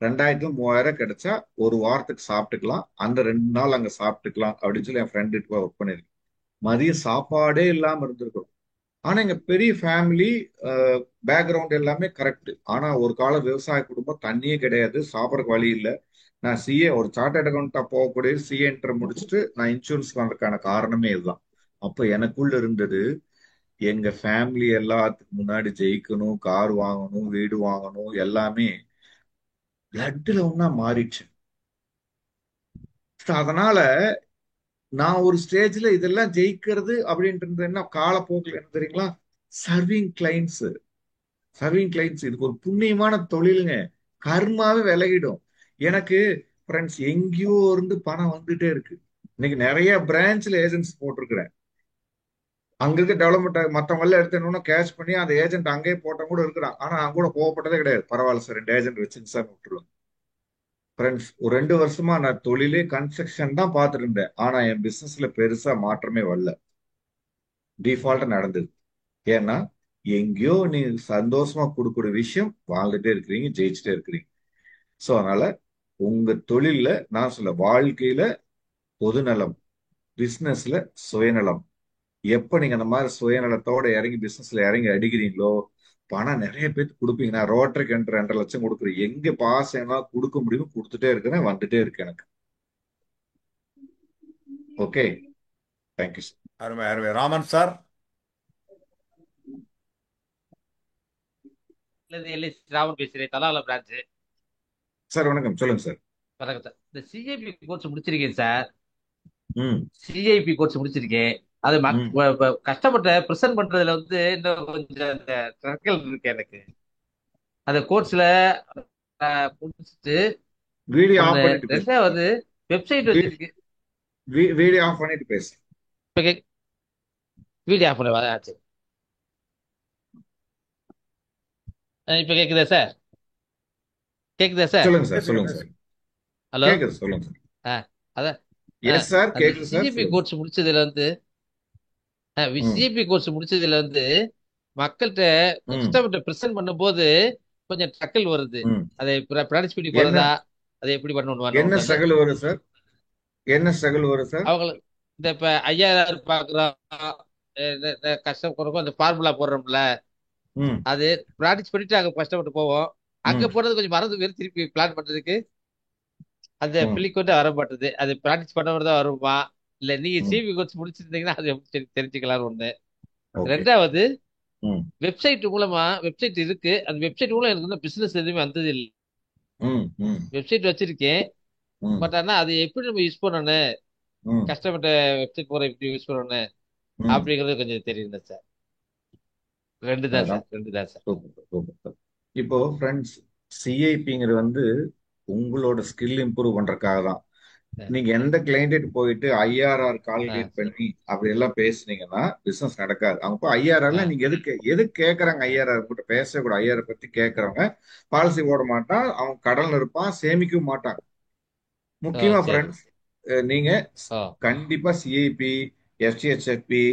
2000 3000 கிடைச்சா ஒரு வாரத்துக்கு சாப்பிட்டுக்கலாம், அந்த 2 நாள் அங்க சாப்பிட்டுக்கலாம் அப்படின்னு சொல்லி என் ஃப்ரெண்டு ஒர்க் பண்ணிருக்கேன். மதிய சாப்பாடே இல்லாம இருந்திருக்கும். ஆனா எங்க பெரிய ஃபேமிலி பேக்ரவுண்ட் எல்லாமே கரெக்ட். ஆனா ஒரு கால விவசாய குடும்பம், தண்ணியே கிடையாது, சாப்பிடறதுக்கு வழி இல்லை. நான் சிஏ ஒரு சார்ட்டர்ட் அக்கௌண்டா போகக்கூடிய சிஏ இன்டர் முடிச்சுட்டு நான் இன்சூரன்ஸ் பண்றதுக்கான காரணமே இதுதான். அப்ப எனக்குள்ள இருந்தது, எங்க ஃபேமிலி எல்லாத்துக்கு முன்னாடி ஜெயிக்கணும், கார் வாங்கணும், வீடு வாங்கணும், எல்லாமே பிளட்ல ஒன்னா மாறிடுச்சு. So அதனால நான் ஒரு ஸ்டேஜ்ல இதெல்லாம் ஜெயிக்கிறது அப்படின்ட்டு இருந்தது என்ன காலப்போக்கில் என்ன தெரியுங்களா, சர்விங் கிளைண்ட்ஸ். சர்விங் கிளைண்ட்ஸ் இதுக்கு ஒரு புண்ணியமான தொழிலுங்க. கர்மாவே விலகிடும். எனக்கு ஃப்ரெண்ட்ஸ் எங்கேயோ இருந்து பணம் வந்துட்டே இருக்கு. இன்னைக்கு நிறைய பிரான்ச்ல ஏஜென்ட்ஸ் போட்டிருக்கிறேன். அங்க இருக்க டெவலப்மெண்ட் மத்தவங்க எல்லாம் எடுத்தோம்னா கேஷ் பண்ணி அந்த ஏஜென்ட் அங்கேயே போட்ட கூட இருக்கிறான். ஆனா அங்க கூட போகப்பட்டதே கிடையாது. பரவாயில்ல சார், 2 ஏஜென்ட் வச்சுங்க சார் விட்டுருவாங்க. ஃப்ரெண்ட்ஸ், ஒரு 2 வருஷமா நான் தொழிலே கன்ஸ்ட்ரக்ஷன் தான் பார்த்துட்டு இருந்தேன். ஆனா என் பிசினஸ்ல பெருசா மாற்றமே வரல. டிஃபால்ட்டா நடந்தது. ஏன்னா எங்கேயோ நீ சந்தோஷமா கொடுக்குற விஷயம் வாழ்ந்துட்டே இருக்கிறீங்க, ஜெயிச்சுட்டே இருக்கிறீங்க. சோ அதனால உங்க தொழில்ல நான் சொல்ல, வாழ்க்கையில பொதுநலம், பிசினஸ்ல சுயநலம். எப்ப நீங்க அந்த மாதிரி சுயநலத்தோட இறங்கி பிசினஸ்ல இறங்கி அடிக்கிறீங்களோ, பணம் நிறைய பேருக்கு கொடுப்பீங்க. நான் ரோட்டரி கண்ட்ரி 2.5 லட்சம் கொடுக்குறேன். எங்க பாஸ் என்னால கொடுக்க முடியுமோ கொடுத்துட்டே இருக்கிறேன், வந்துட்டே இருக்கு எனக்கு. Okay, thank you sir. அருமை அருமை. ராமன் சார்? ராமன் பேசுறேன், தலால பிரான்ச். சார் வணக்கம், சொல்லுங்க சார். வணக்கம் சார். இந்த சிஐபி கோர்ஸ் முடிச்சிருக்கேன் சார். ம் சிஐபி கோர்ஸ் முடிச்சிருக்கேன். அது ம் கஷ்டப்பட்ட ப்ரெசென்ட் பண்றதுல இன்னும் கொஞ்சம் அந்த ட்ரக்கல் இருக்கு எனக்கு. அந்த கோர்ஸ்ல முடிச்சுட்டு வீடியோ ஆஃப் ஒண்ணு, பண்ணிட்டு பேசு. ரெண்டாவது வெப்சைட் வச்சிருக்கு. வீடியோ ஆஃப் பண்ணிட்டு பேசு. இப்ப வீடியோ ஆஃப் பண்ண ஆச்சு. இப்ப கேக்குதா சார்? கேக்குதா சார்? சொல்லுங்க சார், சொல்லுங்க சார். ஹலோ. கேக்குது, சொல்லுங்க சார். அதான் எஸ் சார், அந்த கேக்குது சார், சிஜிபி சொல்லுங்க. கோர்ஸ் முடிச்சதுல ம் சிஜிபி கோர்ஸ் முடிச்சதுல மக்கள்கிட்ட ம் கஸ்டமர்கிட்ட பிரசன்ட் பண்ணும்போது கொஞ்சம் டக்கல் வருது. ம் அதை ப்ராக்டிஸ் பண்ணி என்ன போறதா, அதை எப்படி பண்ணணும் என்ன ஸ்ட்ரகிள் வரும் சார்? என்ன ஸ்ட்ரகிள் வரும் சார்? அவங்களுக்கு இந்த இப்ப 5000 பாக்குறோம், கஷ்டப்படுறோம், அந்த ஃபார்முலா போடுறோம்ல, ம் அது ப்ராக்டிஸ் பண்ணிட்டு அங்க கஷ்டப்பட்டு போவோம். அங்க ம் போறது கொஞ்சம் மறந்து வேறு திருப்பி பிளான் பண்றதுக்கு அந்த ம் பிள்ளைக்கு வர மாட்டுது. அது ப்ராக்டிஸ் பண்ணவர் தான் வருமா, இல்ல நீங்க ம் சிபி கோர்ஸ் முடிச்சிருந்தீங்கன்னா அது எப்படி தெரிஞ்சுக்கலாம்னு ஒண்ணு. ஓகே. ரெண்டாவது, ம் வெப்சைட் மூலமா வெப்சைட் இருக்கு. அந்த வெப்சைட் மூலம் எனக்கு இன்னும் பிசினஸ் எதுவுமே வந்தது இல்லை. ம் ம் வெப்சைட் வச்சிருக்கேன், ம் பட் ஆனா அது எப்படி நம்ம யூஸ் பண்ணணும், ம் கஷ்டப்பட்ட வெப்சைட் போற எப்படி யூஸ் பண்ணணும் ம் அப்படிங்கறது கொஞ்சம் தெரியல சார். ரெண்டு தான் அதான். சார், ரெண்டு தான் சார். Super super. இப்போ ஃப்ரெண்ட்ஸ், சிஐபிங்கிறது வந்து உங்களோட ஸ்கில் இம்ப்ரூவ் பண்றதுக்காக தான். நீங்க எந்த கிளைண்ட் போயிட்டு ஐஆர்ஆர் கால்குலேட் பண்ணி அப்படி எல்லாம் பேசுனீங்கன்னா பிசினஸ் நடக்காது. அவங்க போய் ஐஆர்ஆர்ல நீங்க எதுக்கு கேட்கறாங்க, ஐஆர்ஆர் கூட பேசக்கூட, ஐஆர்ஆர் பத்தி கேட்கறவங்க பாலிசி போட மாட்டான், அவன் கடல்ல இருப்பான், சேமிக்கவும் மாட்டான். முக்கியமா ஃப்ரெண்ட்ஸ், நீங்க கண்டிப்பா சிஐபி, எஃப்சிஹெச்எஃப்பி,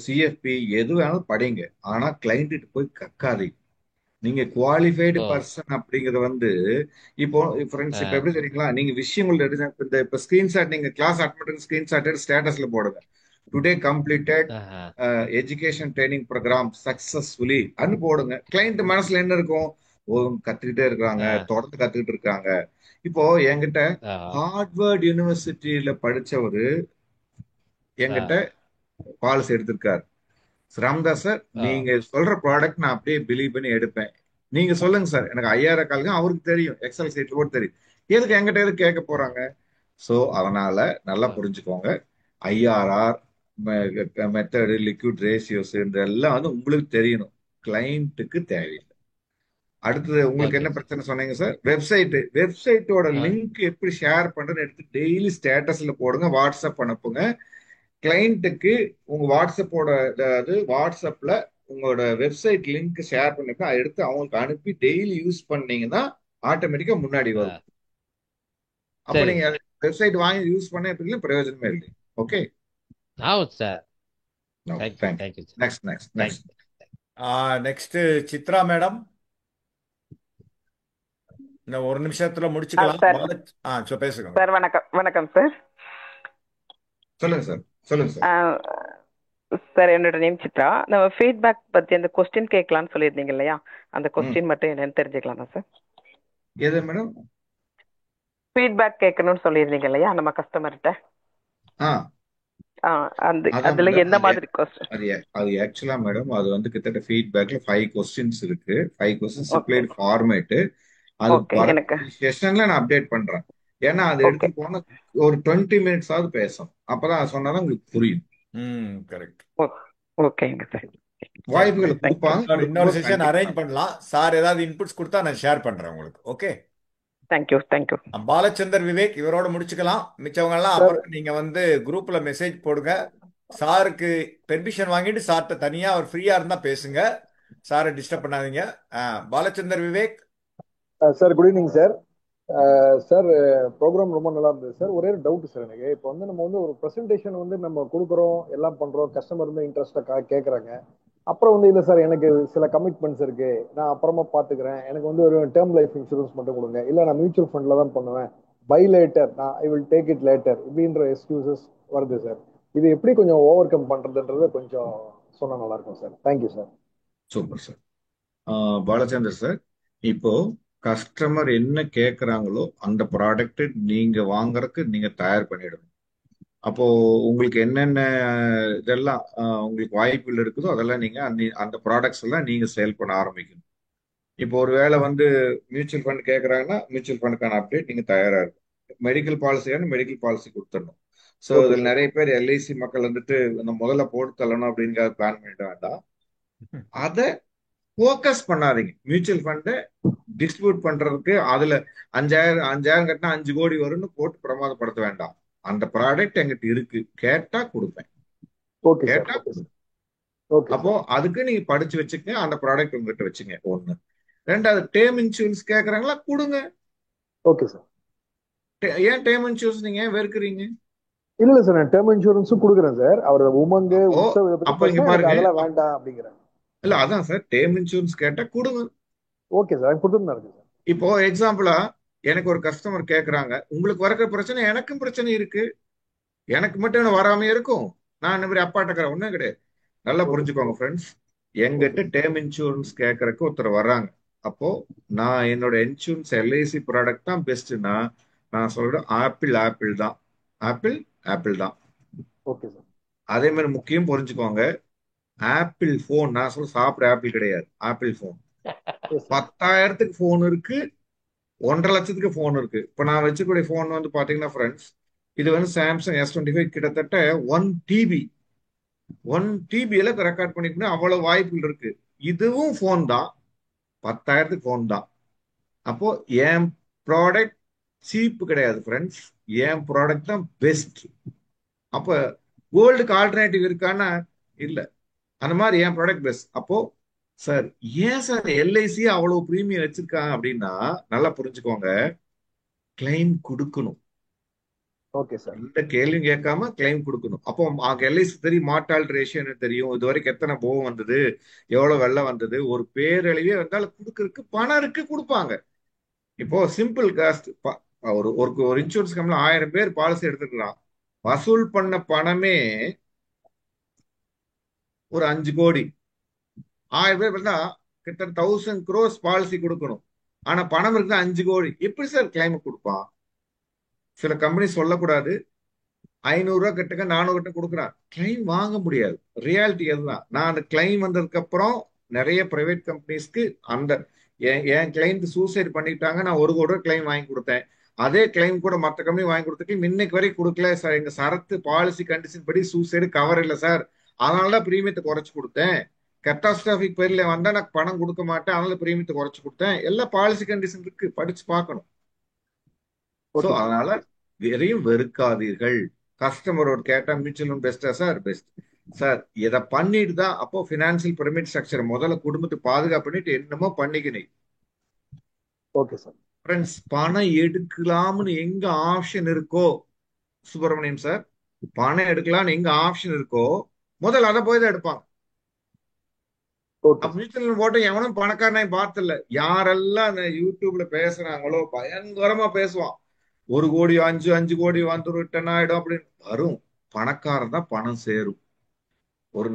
சிஎஃப்பி எது வேணாலும் படிங்க. ஆனா கிளைண்ட் போய் கக்காதீங்க. நீங்க குவாலிஃபைடு பர்சன் அப்படிங்கறது வந்து இப்போ ஃப்ரெண்ட்ஸ், இப்ப எப்படி தெரியுங்களா, நீங்க விஷயங்கள் இந்த இப்ப ஸ்கிரீன்ஷாட், நீங்க கிளாஸ் அட்மிட் ஸ்கிரீன்ஷாட் ஸ்டேட்டஸ்ல போடுங்க. Today completed education training programme successfully அன்னு போடுங்க. கிளைண்ட் மனசுல என்ன இருக்கும், கத்துக்கிட்டே இருக்கிறாங்க, ஆ, தொடர்ந்து கத்துக்கிட்டு இருக்காங்க. இப்போ என்கிட்ட ஆ, ஹார்வர்ட் யூனிவர்சிட்டியில படிச்சவரு ஆ, என்கிட்ட பாலிசி எடுத்திருக்காரு. ராமதாஸ் சார், ஆ. நீங்க சொல்ற ப்ராடக்ட் நான் அப்படியே பிலீவ் பண்ணி எடுப்பேன். நீங்க சொல்லுங்க சார், எனக்கு 5000 காலுங்க அவருக்கு தெரியும், எக்ஸல் சீட்ல கூட தெரியும், எதுக்கு என்கிட்ட எதுக்கு கேட்க போறாங்க? சோ அதனால நல்லா ஆ. புரிஞ்சுக்கோங்க. ஐஆர்ஆர் மெத்தடு, லிக்விட் ரேஷியோஸ் இதெல்லாம் வந்து உங்களுக்கு தெரியணும், கிளைண்ட்டுக்கு தேவையில்லை. அடுத்தது உங்களுக்கு ஓகே என்ன சார். பிரச்சனை சொன்னீங்க சார்? வெப்சைட்டோட ஆ, லிங்க் எப்படி ஷேர் பண்றதுன்னு எடுத்து டெய்லி ஸ்டேட்டஸ்ல போடுங்க, வாட்ஸ்அப் அனுப்புங்க கிளைண்ட்டுக்கு. உங்க வாட்ஸ்அப்போட அதாவது வாட்ஸ்அப்ல உங்களோட வெப்சைட் லிங்க் ஷேர் பண்ணிருக்கேன், அதை எடுத்து அவங்களுக்கு அனுப்பி டெய்லி யூஸ் பண்ணீங்கன்னா ஆட்டோமேட்டிக்கா முன்னாடி ஆ. வரும். அப்ப சரிங்க நீங்க சார். வெப்சைட் வாங்கி யூஸ் பண்ண எப்படியும் பிரயோஜனமே இல்லை. ஓகே, ஆமாம் sir. Thank you thank you. Thank you sir. Next next next. Thank you. Next Chitra madam. இன்னும் ஒரு நிமிஷத்துல முடிச்சுக்கலாம். சார் பேசுங்க. சார் வணக்கம் வணக்கம் சார். சொல்லுங்க சார், சொல்லுங்க சார். சார் என்னோட நேம் சித்ரா. நம்ம ஃபீட்பேக் பத்தி அந்த கொஸ்டின் கேட்கலாம்னு சொல்லியிருந்தீங்க இல்லையா, அந்த ம் கொஸ்டின் மட்டும் என்னன்னு தெரிஞ்சுக்கலாமா சார்? எது மேடம்? ஃபீட்பேக் கேட்கணும்னு சொல்லியிருந்தீங்க இல்லையா நம்ம கஸ்டமர்கிட்ட. ஆ அந்த அதான் அதுல மேடம், எந்த அது மாதிரி கொஸ்டின்? அது ஆக்சுவலா மேடம், அது வந்து கிட்டத்தட்ட ஃபீட்பேக்ல 5 கொஸ்டின்ஸ் இருக்கு. 5 கொஸ்டின்ஸ் ஓகே ரிப்ளைட் ஃபார்மேட். அது ஓகே எனக்கு வரக்கூடிய செஷன்ல நான் அப்டேட் பண்றேன். ஏன்னா அது ஓகே எடுத்து போனா ஒரு 20 மினிட்ஸ் ஆவது பேசணும், அப்பதான் சொன்னாதான் உங்களுக்கு புரியும். கரெக்ட். ஓகேங்க சார். வாய்ப்புகளை தேங்க்யூ. கொடுப்பாங்க, இன்னொரு கொடுக்கும்போது செஷன் கண்டிப்பா அரேஞ்ச் பண்ணலாம். சார் ஏதாவது இன்புட்ஸ் கொடுத்தா நான் ஷேர் பண்றேன் உங்களுக்கு. Okay. Thank you thank you. Balachander Vivek இவரோட முடிச்சுக்கலாம். மிச்சவங்க எல்லாம் சார் அப்புறம் நீங்க வந்து குரூப்ல மெசேஜ் போடுங்க. சாருக்கு பெர்மிஷன் வாங்கிட்டு சார்ட்ட தனியா அவர் ஃப்ரீயா இருந்தா பேசுங்க. சாரை டிஸ்டர்ப் பண்ணாதீங்க. Balachander Vivek. Sir good evening sir. Sir programme ரொம்ப நல்லா இருந்தது சார். ஒரே ஒரு டவுட் சார் எனக்கு. இப்போ வந்து நம்ம வந்து ஒரு ப்ரெசன்டேஷன் வந்து நம்ம கொடுக்குறோம், எல்லாம் பண்றோம், கஸ்டமர் வந்து இன்ட்ரெஸ்டாக கேட்குறாங்க. அப்புறம் வந்து இல்லை சார் எனக்கு சில கமிட்மெண்ட்ஸ் இருக்கு, நான் அப்புறமா பார்த்துக்கிறேன், எனக்கு வந்து ஒரு டேர்ம் லைஃப் இன்சூரன்ஸ் மட்டும் கொடுங்க, இல்லை நான் மியூச்சுவல் ஃபண்டில் தான் பண்ணுவேன், பை லேட்டர், நான் I will take it later இப்படின்ற எக்ஸ்கியூசஸ் வருது சார். இது எப்படி கொஞ்சம் ஓவர் கம் பண்றதுன்றதை கொஞ்சம் சொன்னா நல்லா இருக்கும் sir. Thank you sir. Super sir. Balachander sir, இப்போ கஸ்டமர் என்ன கேட்கறாங்களோ அந்த ப்ராடக்ட் நீங்க வாங்குறதுக்கு நீங்க தயார் பண்ணிடணும். அப்போ உங்களுக்கு என்னென்ன இதெல்லாம் உங்களுக்கு வாய்ப்புகள் இருக்குதோ அதெல்லாம் நீங்க அந்த ப்ராடக்ட்ஸ் எல்லாம் நீங்க சேல் பண்ண ஆரம்பிக்கணும். இப்போ ஒரு வேளை வந்து மியூச்சுவல் ஃபண்ட் கேட்கறாங்கன்னா மியூச்சுவல் ஃபண்டுக்கான அப்டேட் நீங்க தயாரா இருக்கும். மெடிக்கல் பாலிசியான மெடிக்கல் பாலிசி கொடுத்துடணும். ஸோ ஓகே இதில் சார். நிறைய பேர் எல்ஐசி மக்கள் வந்துட்டு இந்த முதல்ல போட்டு தள்ளணும் அப்படிங்கிற பிளான் பண்ணிட வேண்டாம். அதை ஃபோக்கஸ் பண்ணாதீங்க. மியூச்சுவல் ஃபண்டை டிஸ்ட்ரிபியூட் பண்றதுக்கு அதுல 5000 கட்டினா 5 கோடி வரும்னு போட்டு பிரமாதப்படுத்த வேண்டாம். அந்த ப்ராடக்ட் எங்கிட்ட இருக்கு, கேட்டா கொடுப்பேன், ஓகே சார். கேட்டா ஓகே சார். கொடுப்பேன். ஓகே அப்போ சார். அதுக்கு நீங்க படிச்சு வச்சுக்கங்க, அந்த ப்ராடக்ட் உங்ககிட்ட வச்சுங்க. ஒண்ணு. ரெண்டாவது, டேர்ம் இன்சூரன்ஸ் கேக்குறாங்களா, கொடுங்க. Okay sir. ஏன் டேர்ம் இன்சூரன்ஸ் நீங்க ஏன் வெறுக்கிறீங்க? இல்ல சார், நான் டேர்ம் இன்சூரன்ஸும் கொடுக்குறேன் சார். அவர் உமங்கு அப்போ உற்சவ இதை பத்தி அப்போ இங்க பேசினா எனக்கு பாருங்க, அதெல்லாம் வேண்டாம் அப்படிங்கிறேன். இல்ல அதான் சார், டேர்ம் இன்சூரன்ஸ் கேட்டா கொடுங்க. ஓகே சார், கொடுத்துட்டு தான் இருக்கு சார். இப்போ எக்ஸாம்பிளா எனக்கு ஒரு கஸ்டமர் கேக்குறாங்க, உங்களுக்கு வரக்கிற பிரச்சனை எனக்கும் பிரச்சனை இருக்கு, எனக்கு மட்டும் என்ன வராம இருக்கும், நான் இந்த மாதிரி அப்பாட்டக்கிற ஒண்ணும் கிடையாது. நல்லா ஓகே புரிஞ்சுக்கோங்க சார். ஃப்ரெண்ட்ஸ். ஓகே எங்கிட்ட சார். டேர்ம் இன்சூரன்ஸ் கேட்கறக்கு ஒருத்தர் வர்றாங்க. அப்போ நான் என்னோட இன்சூரன்ஸ் எல்ஐசி ப்ராடக்ட் தான் பெஸ்ட்னா நான் சொல்றேன் ஆப்பிள் தான். ஆப்பிள் ஆப்பிள் தான். Okay sir. அதே மாதிரி முக்கியம் புரிஞ்சுக்கோங்க, ஆப்பிள் போன், நான் சொல்ல சாப்பிட்ற ஆப்பிள் கிடையாது, ஆப்பிள் போன். Yes sir. 10,000க்கு போன் இருக்கு, 1,50,000க்கு போன் இருக்கு. இப்ப நான் வச்சுக்கூடிய போன் வந்து பாத்தீங்கன்னா ஃப்ரெண்ட்ஸ், இது வந்து சாம்சங் S25, கிட்டத்தட்ட 1 TB 1 TB ரெக்கார்ட் பண்ணிக்கணும், அவ்வளவு வாய்ப்புகள் இருக்கு. இதுவும் போன் தான், 10,000க்கு போன் தான். அப்போ என் ப்ராடக்ட் சீப் கிடையாது ஃப்ரெண்ட்ஸ், என் ப்ராடக்ட் தான் பெஸ்ட். அப்ப கோல்டுக்கு ஆல்டர்னேட்டிவ் இருக்கான்னா இல்ல, அந்த மாதிரி என் ப்ராடக்ட் பெஸ்ட். அப்போ சார் ஏன் சார் எல்ஐசி அவ்வளவு பிரீமியம் வச்சிருக்காங்க அப்படின்னா நல்லா புரிஞ்சுக்கோங்க, கிளைம் கொடுக்கணும். Okay sir. எந்த கேள்வியும் கேட்காம கிளைம் கொடுக்கணும். அப்போ எல்ஐசி தெரியும், மார்டாலிட்டி ரேஷியோ தெரியும், இது வரைக்கும் எத்தனை போகம் வந்தது, எவ்வளவு வெள்ளம் வந்தது, ஒரு பேரழிவே வந்தாலும் கொடுக்கறதுக்கு பணம் இருக்கு, கொடுப்பாங்க. இப்போ சிம்பிள் காஸ்ட், ஒரு ஒரு இன்சூரன்ஸ் கம்பெனி 1000 பேர் பாலிசி எடுத்துக்கலாம், வசூல் பண்ண பணமே ஒரு 5 கோடி. 1000 பேர் பார்த்தா கிட்டத்தட்ட 1000 crores பாலிசி கொடுக்கணும். ஆனா பணம் இருக்கு 5 கோடி. எப்படி சார் கிளைம் கொடுப்பான்? சில கம்பெனி சொல்லக்கூடாது. 500 ரூபா கட்டுங்க, 400 கட்டு கொடுக்குறான். கிளைம் வாங்க முடியாது. ரியாலிட்டி அதுதான். நான் அந்த கிளைம் வந்ததுக்கு அப்புறம் நிறைய பிரைவேட் கம்பெனிஸ்க்கு அந்த என் கிளைண்ட் சூசைட் பண்ணிட்டாங்க, நான் 1 கோடி கிளைம் வாங்கி கொடுத்தேன். அதே கிளைம் கூட மற்ற கம்பெனி வாங்கி கொடுத்துட்டு இன்னைக்கு வரைக்கும் கொடுக்கல சார், எங்க சரத்து பாலிசி கண்டிஷன் படி சூசைடு கவர் இல்லை சார், அதனாலதான் பிரீமியத்தை குறைச்சு கொடுத்தேன். கட்டாஸ்ட்ராபிக் பேர்ல வந்தா நான் பணம் கொடுக்க மாட்டேன், அதனால பிரீமியத்தை குறைச்சு கொடுத்தேன். எல்லா பாலிசி கண்டிஷன் இருக்கு, படிச்சு பார்க்கணும். So okay sir. அதனால எதையும் வெறுக்காதீர்கள். கஸ்டமரோட கேட்டா மியூச்சுவல் ஃபண்ட் பெஸ்டா சார்? Best sir. இதை பண்ணிட்டு தான் அப்போ பினான்சியல் பிரமிட் ஸ்ட்ரக்சர் முதல்ல குடும்பத்தை பாதுகாப்பு பண்ணிட்டு என்னமோ பண்ணிக்கணும். Okay sir. ஃப்ரெண்ட்ஸ், பணம் எடுக்கலாம்னு எங்க ஆப்ஷன் இருக்கோ, சுப்பிரமணியம் சார், பணம் எடுக்கலாம்னு எங்க ஆப்ஷன் இருக்கோ முதல்ல அதை போய் தான் எடுப்பாங்க. Okay sir. மியூச்சுவல் ஃபண்ட் போட்டு எவனும் பணக்காரனை பார்த்தல. யாரெல்லாம் அந்த யூடியூப்ல பேசுறாங்களோ பயங்கரமா பேசுவான். 1 கோடி 5 கோடி வந்து ரிட்டர்ன் ஆயிடும் அப்படின்னு வரும். பணக்காரன் தான் பணம் சேரும். ஒரு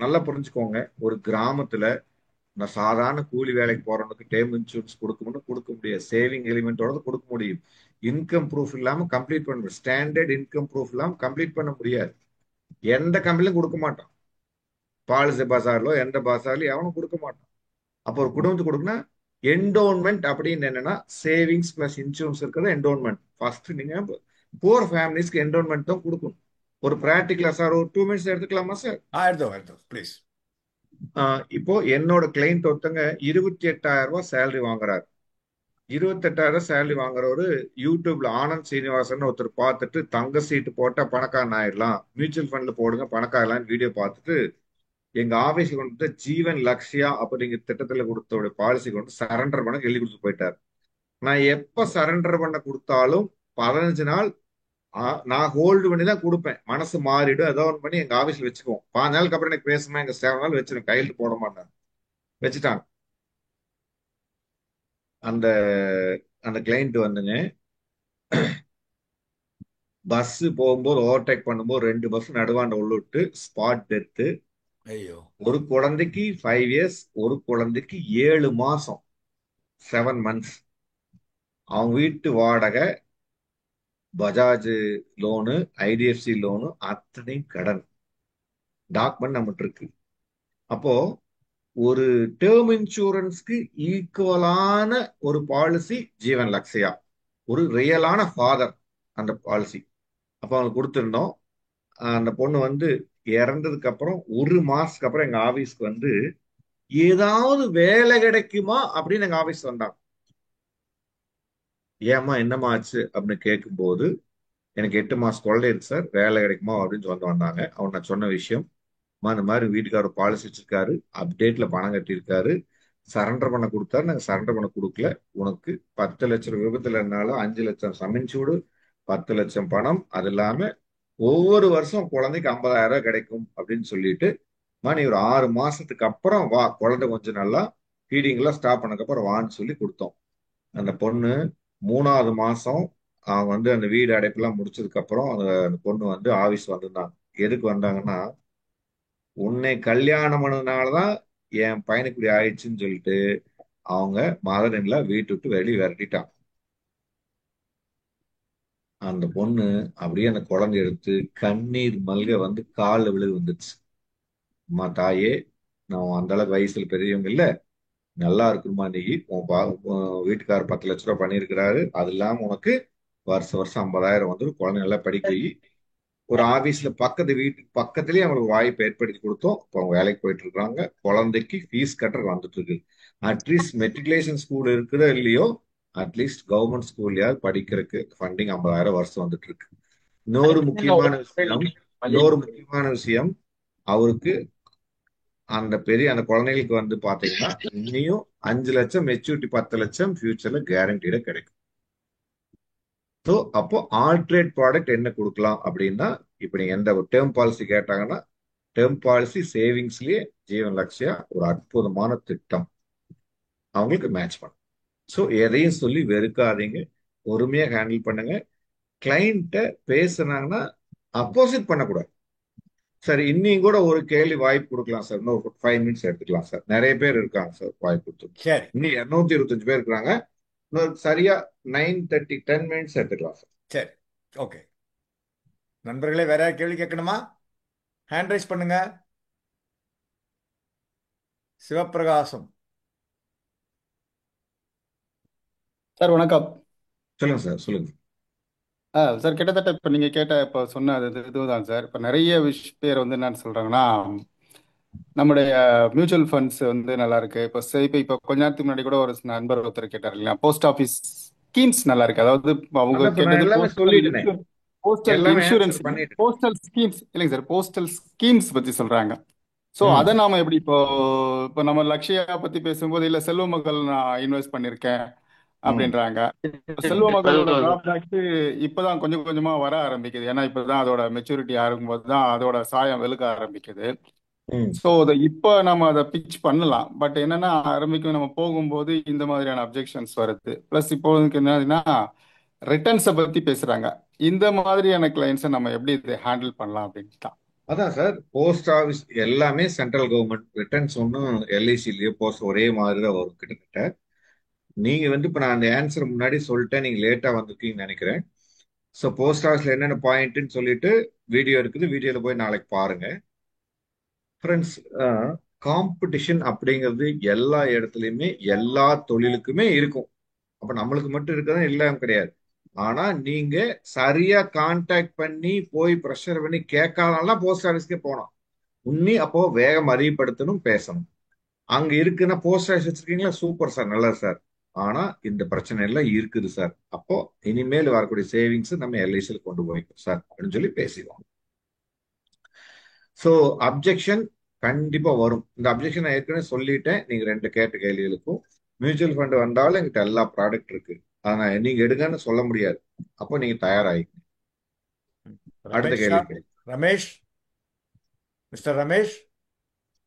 நல்லா புரிஞ்சுக்கோங்க. ஒரு கிராமத்துல நான் சாதாரண கூலி வேலைக்கு போறவனுக்கு டேர்ம் இன்சூரன்ஸ் கொடுக்க முடியாது. சேவிங் எலிமெண்டோட கொடுக்க முடியும். இன்கம் ப்ரூஃப் இல்லாம கம்ப்ளீட் பண்ண முடியும். ஸ்டாண்டர்ட் இன்கம் ப்ரூஃப் இல்லாம கம்ப்ளீட் பண்ண முடியாது. எந்த கம்பெனிலும் கொடுக்க மாட்டான். பாலிசி பசார்லோ எந்த பசார்லயும் எவனும் கொடுக்க மாட்டான். அப்போ ஒரு குடும்பத்துக்கு கொடுக்கணும். என்டோன்மெண்ட் அப்படின்னு என்னன்னா சேவிங்ஸ் பிளஸ் இன்சூரன்ஸ் இருக்கிறது என்டோன்மெண்ட். ஃபர்ஸ்ட் நீங்க புவர் ஃபேமிலிஸ்க்கு என்டோன்மெண்ட் தான் கொடுக்கணும். ஒரு பிராக்டிகலா சார் ஒரு 2 minutes எடுத்துக்கலாமா சார்? எடுத்தோம் ப்ளீஸ். இப்போ என்னோட கிளைண்ட் ஒருத்தங்க 28,000 ரூபாய் சேலரி வாங்குறாரு. 28,000 சேலரி வாங்குறவரு யூடியூப்ல ஆனந்த் சீனிவாசன் ஒருத்தர் பார்த்துட்டு தங்க சீட்டு போட்டா பணக்காரன் ஆயிடலாம், மியூச்சுவல் ஃபண்ட்ல போடுங்க பணக்காரலாம் வீடியோ பார்த்துட்டு எங்க ஆபீஸ் கொண்டு ஜீவன் லக்ஷ்யா அப்படிங்கிற திட்டத்துல கொடுத்த பாலிசி கொண்டு சரண்டர் பண்ண எழுதி கொடுத்து போயிட்டாரு. நான் எப்ப சரண்டர் பண்ண கொடுத்தாலும் 15 நாள் நான் ஹோல்டு பண்ணி தான் கொடுப்பேன். மனசு மாறிடும், ஏதோ ஒன்று பண்ணி எங்க ஆபீஸ்ல வச்சுக்குவோம். 5 நாளுக்கு அப்புறம் எனக்கு பேசுமா, எங்க 7 நாள் வச்சிருக்கேன், கையெழுத்து போட மாட்டாங்க. வச்சுட்டாங்க. அந்த அந்த கிளைண்ட் வந்துங்க பஸ் போகும்போது ஓவர்டேக் பண்ணும்போது 2 பஸ் நடுவாண்ட உள்ளிட்டு ஸ்பாட் டெத்து. ஐயோ. ஒரு குழந்தைக்கு 5 years, ஒரு குழந்தைக்கு 7 மாசம், 7 months. அவங்க வீட்டு வாடகை, பஜாஜ் லோனு, ஐடிஎஃப்சி லோனு, அத்தனையும் கடன். டாக்குமெண்ட் நம்மகிட்ட இருக்கு. அப்போ ஒரு டேர்ம் இன்சூரன்ஸ்க்கு ஈக்குவலான ஒரு பாலிசி ஜீவன் லக்ஷயா, ஒரு ரியலான ஃபாதர் அந்த பாலிசி. அப்போ அவங்களுக்கு கொடுத்துருந்தோம். அந்த பொண்ணு வந்து இறந்ததுக்கு அப்புறம் 1 மாசத்துக்கு அப்புறம் எங்க ஆபீஸ்க்கு வந்து ஏதாவது வேலை கிடைக்குமா அப்படின்னு எங்க ஆபீஸ் வந்தாங்க. ஏமா என்னமா ஆச்சு அப்படின்னு கேட்கும்போது, எனக்கு 8 மாசம் குழந்தை இருக்கு சார், வேலை கிடைக்குமா அப்படின்னு வந்தாங்க. அவன் நான் சொன்ன விஷயம், இந்த மாதிரி வீட்டுக்காரர் பாலிசி வச்சிருக்காரு, அப்டேட்ல பணம் கட்டியிருக்காரு, சரண்டர் பண்ண கொடுத்தாரு, நாங்க சரண்டர் பண்ண கொடுக்கல. உனக்கு 10 லட்சம் விபத்துல இருந்தாலும் 5 லட்சம் சமைச்சூடு, 10 லட்சம் பணம், அது இல்லாம ஒவ்வொரு வருஷம் குழந்தைக்கு 50,000 ரூபாய் கிடைக்கும் அப்படின்னு சொல்லிட்டு நீ ஒரு 6 மாசத்துக்கு அப்புறம் வா, குழந்தை கொஞ்சம் நல்லா ஃபீடிங் எல்லாம் ஸ்டாப் பண்ணதுக்கு அப்புறம் வான்னு சொல்லி கொடுத்தோம். அந்த பொண்ணு 3வது மாசம் அவங்க வந்து அந்த வீடு அடைப்பெல்லாம் முடிச்சதுக்கு அப்புறம் அந்த பொண்ணு வந்து ஆபீஸ் வந்திருந்தாங்க. எதுக்கு வந்தாங்கன்னா, உன்னை கல்யாணம் பண்ணதுனாலதான் என் பையனுக்கு இப்படி ஆயிடுச்சுன்னு சொல்லிட்டு அவங்க மதனின்ல வீட்டு விட்டு வெளியே விரட்டிட்டாங்க. அந்த பொண்ணு அப்படியே அந்த குழந்தை எடுத்து கண்ணீர் மல்க வந்து காலில் விழுது வந்துச்சு. அம்மா தாயே, நான் அந்த அளவுக்கு வயசுல பெரியவங்க இல்ல, நல்லா இருக்குமா, நீ உன் வீட்டுக்காரர் 10 லட்ச ரூபாய் பண்ணியிருக்கிறாரு, அது இல்லாம உனக்கு வருஷம் 50,000 வந்து குழந்தை நல்லா படிக்க வை. ஒரு ஆபீஸ்ல வீட்டுக்கு பக்கத்துலயே அவங்களுக்கு வாய்ப்பு ஏற்படுத்தி கொடுத்தோம். இப்போ அவங்க வேலைக்கு போயிட்டு இருக்காங்க. குழந்தைக்கு ஃபீஸ் கட்டுற வந்துட்டு இருக்கு. அட்லீஸ்ட் மெட்ரிகுலேஷன் ஸ்கூல் இருக்குதோ இல்லையோ, அட்லீஸ்ட் கவர்மெண்ட் ஸ்கூல்லையாவது படிக்கிறதுக்கு ஃபண்டிங் 50,000 வருஷம் வந்துட்டு இருக்கு. இன்னொரு முக்கியமான விஷயம், அவருக்கு அந்த குழந்தைகளுக்கு வந்து பாத்தீங்கன்னா இன்னையும் 5 லட்சம் மெச்சூரிட்டி, 10 லட்சம் ஃபியூச்சர்ல கேரண்டீட கிடைக்கும். ஸோ அப்போ ஆல்டர்னேட் ப்ராடக்ட் என்ன கொடுக்கலாம் அப்படின்னா, இப்போ நீங்க எந்த ஒரு டேர்ம் பாலிசி கேட்டாங்கன்னா, டேர்ம் பாலிசி சேவிங்ஸ்லயே ஜீவன் லக்ஷ்யா ஒரு அற்புதமான திட்டம், அவங்களுக்கு மேட்ச் பண்ணும். ஸோ எதையும் சொல்லி வெறுக்காதீங்க, பொறுமையா ஹேண்டில் பண்ணுங்க. கிளைண்ட்ட பேசுனாங்கன்னா அப்போசிட் பண்ணக்கூடாது. சார் இன்னும் கூட ஒரு கேள்வி வாய்ப்பு கொடுக்கலாம் சார். இன்னும் ஒரு 5 மினிட்ஸ் எடுத்துக்கலாம் சார். நிறைய பேர் இருக்காங்க சார் வாய்ப்பு கொடுத்து. சரி இன்னும் 225 பேர் இருக்கிறாங்க. இன்னொரு சரியா 9:30 10 மினிட்ஸ் எடுத்துக்கலாம் சார். சரி ஓகே. நண்பர்களே, வேற யாராவது கேள்வி கேட்கணுமா? ஹேண்ட் ரைஸ் பண்ணுங்க. சிவப்பிரகாசம். சார் வணக்கம். சொல்லுங்க சார், சொல்லுங்க. சார் கிட்டத்தட்ட இப்போ நீங்கள் கேட்ட இப்போ சொன்ன இதுதான் சார். இப்போ நிறைய பேர் வந்து என்னன்னு சொல்கிறாங்கன்னா, நம்முடைய மியூச்சுவல் ஃபண்ட்ஸ் வந்து நல்லா இருக்கு. இப்போ கொஞ்ச நேரத்துக்கு முன்னாடி கூட ஒரு நண்பர் ஒருத்தர் கேட்டார் இல்லையா, போஸ்ட் ஆஃபீஸ் ஸ்கீம்ஸ் நல்லா இருக்கு. அதாவது அவங்க அதான் இப்ப நான் கேட்டது எல்லாமே சொல்லிட்டேனே, போஸ்டல் எல்லாமே இன்சூரன்ஸ் ஆன்சர் பண்ணிட்டேன். போஸ்டல் ஸ்கீம்ஸ் இல்லைங்க சார், போஸ்டல் ஸ்கீம்ஸ் பற்றி சொல்கிறாங்க. ஸோ ம் அதை நாம எப்படி இப்போ நம்ம லக்ஷ்யா பற்றி பேசும்போது இல்லை செல்வ மகள் நான் இன்வெஸ்ட் பண்ணியிருக்கேன் ம் அப்படின்றாங்க. செல்வ மகளோட டிராபேக்ஸ் இப்பதான் கொஞ்சம் கொஞ்சமா வர ஆரம்பிக்குது. ஏன்னா இப்பதான் அதோட மெச்சூரிட்டி ஆகும்போது தான் அதோட சாயம் வெளுக்க ஆரம்பிக்குது. ம் ஸோ இப்போ நம்ம அதை பிச் பண்ணலாம். பட் என்னன்னா ஆரம்பிக்கும் நம்ம போகும்போது இந்த மாதிரியான அப்ஜெக்ஷன்ஸ் வருது. ப்ளஸ் இப்போ என்னன்னா ரிட்டர்ன்ஸை பத்தி பேசுறாங்க. இந்த மாதிரியான கிளைண்ட்ஸை நம்ம எப்படி இதை ஹேண்டில் பண்ணலாம் அப்படின்னு தான். அதான் சார், போஸ்ட் ஆஃபீஸ் எல்லாமே சென்ட்ரல் கவர்மெண்ட் ரிட்டர்ன்ஸ் ஒன்றும் எல்ஐசிலயோ போஸ்ட் ஒரே மாதிரி தான் வரும் கிட்டத்தட்ட. நீங்க இப்ப நான் அந்த ஆன்சர் முன்னாடி சொல்லிட்டேன், நீங்க லேட்டா வந்திருக்கீங்கன்னு நினைக்கிறேன். ஸோ போஸ்ட் ஆஃபீஸ்ல என்னென்ன பாயிண்ட்னு சொல்லிட்டு வீடியோ இருக்குது, வீடியோல போய் நாளைக்கு பாருங்க. ஃப்ரெண்ட்ஸ், காம்படிஷன் அப்படிங்கிறது எல்லா இடத்துலையுமே எல்லா தொழிலுக்குமே இருக்கும். அப்ப நம்மளுக்கு மட்டும் இருக்கதான் இல்லாம கிடையாது. ஆனா நீங்க சரியா கான்டாக்ட் பண்ணி போய் ப்ரெஷர் பண்ணி கேட்காதனால போஸ்ட் ஆஃபீஸ்க்கே போனோம். உன்னி அப்போ வேகம் அதிகப்படுத்தணும், பேசணும். அங்க இருக்குன்னா போஸ்ட் ஆஃபீஸ் வச்சிருக்கீங்களா, சூப்பர் சார், நல்லது சார். ஆனா இந்த பிரச்சனை எல்லாம் இருக்குது சார். அப்போ இனிமேல் வரக்கூடிய சேவிங்ஸ் நம்ம எல்ஐசியில் கொண்டு போய்க்கணும் சார் அப்படின்னு சொல்லி பேசிடுவோம். ஸோ அப்ஜெக்ஷன் கண்டிப்பா வரும். இந்த அப்ஜெக்ஷன் நான் ஏற்கனவே சொல்லிட்டேன். நீங்க 2 கேட்ட கேள்விகளுக்கும் மியூச்சுவல் ஃபண்ட் வந்தாலும் எங்கிட்ட எல்லா ப்ராடக்ட் இருக்கு. ஆனா நீங்க எடுங்கன்னு சொல்ல முடியாது. அப்போ நீங்க தயாராகிக்கணும். அடுத்த ரமேஷ் கேள்வி கேள்வி. Ramesh mister Ramesh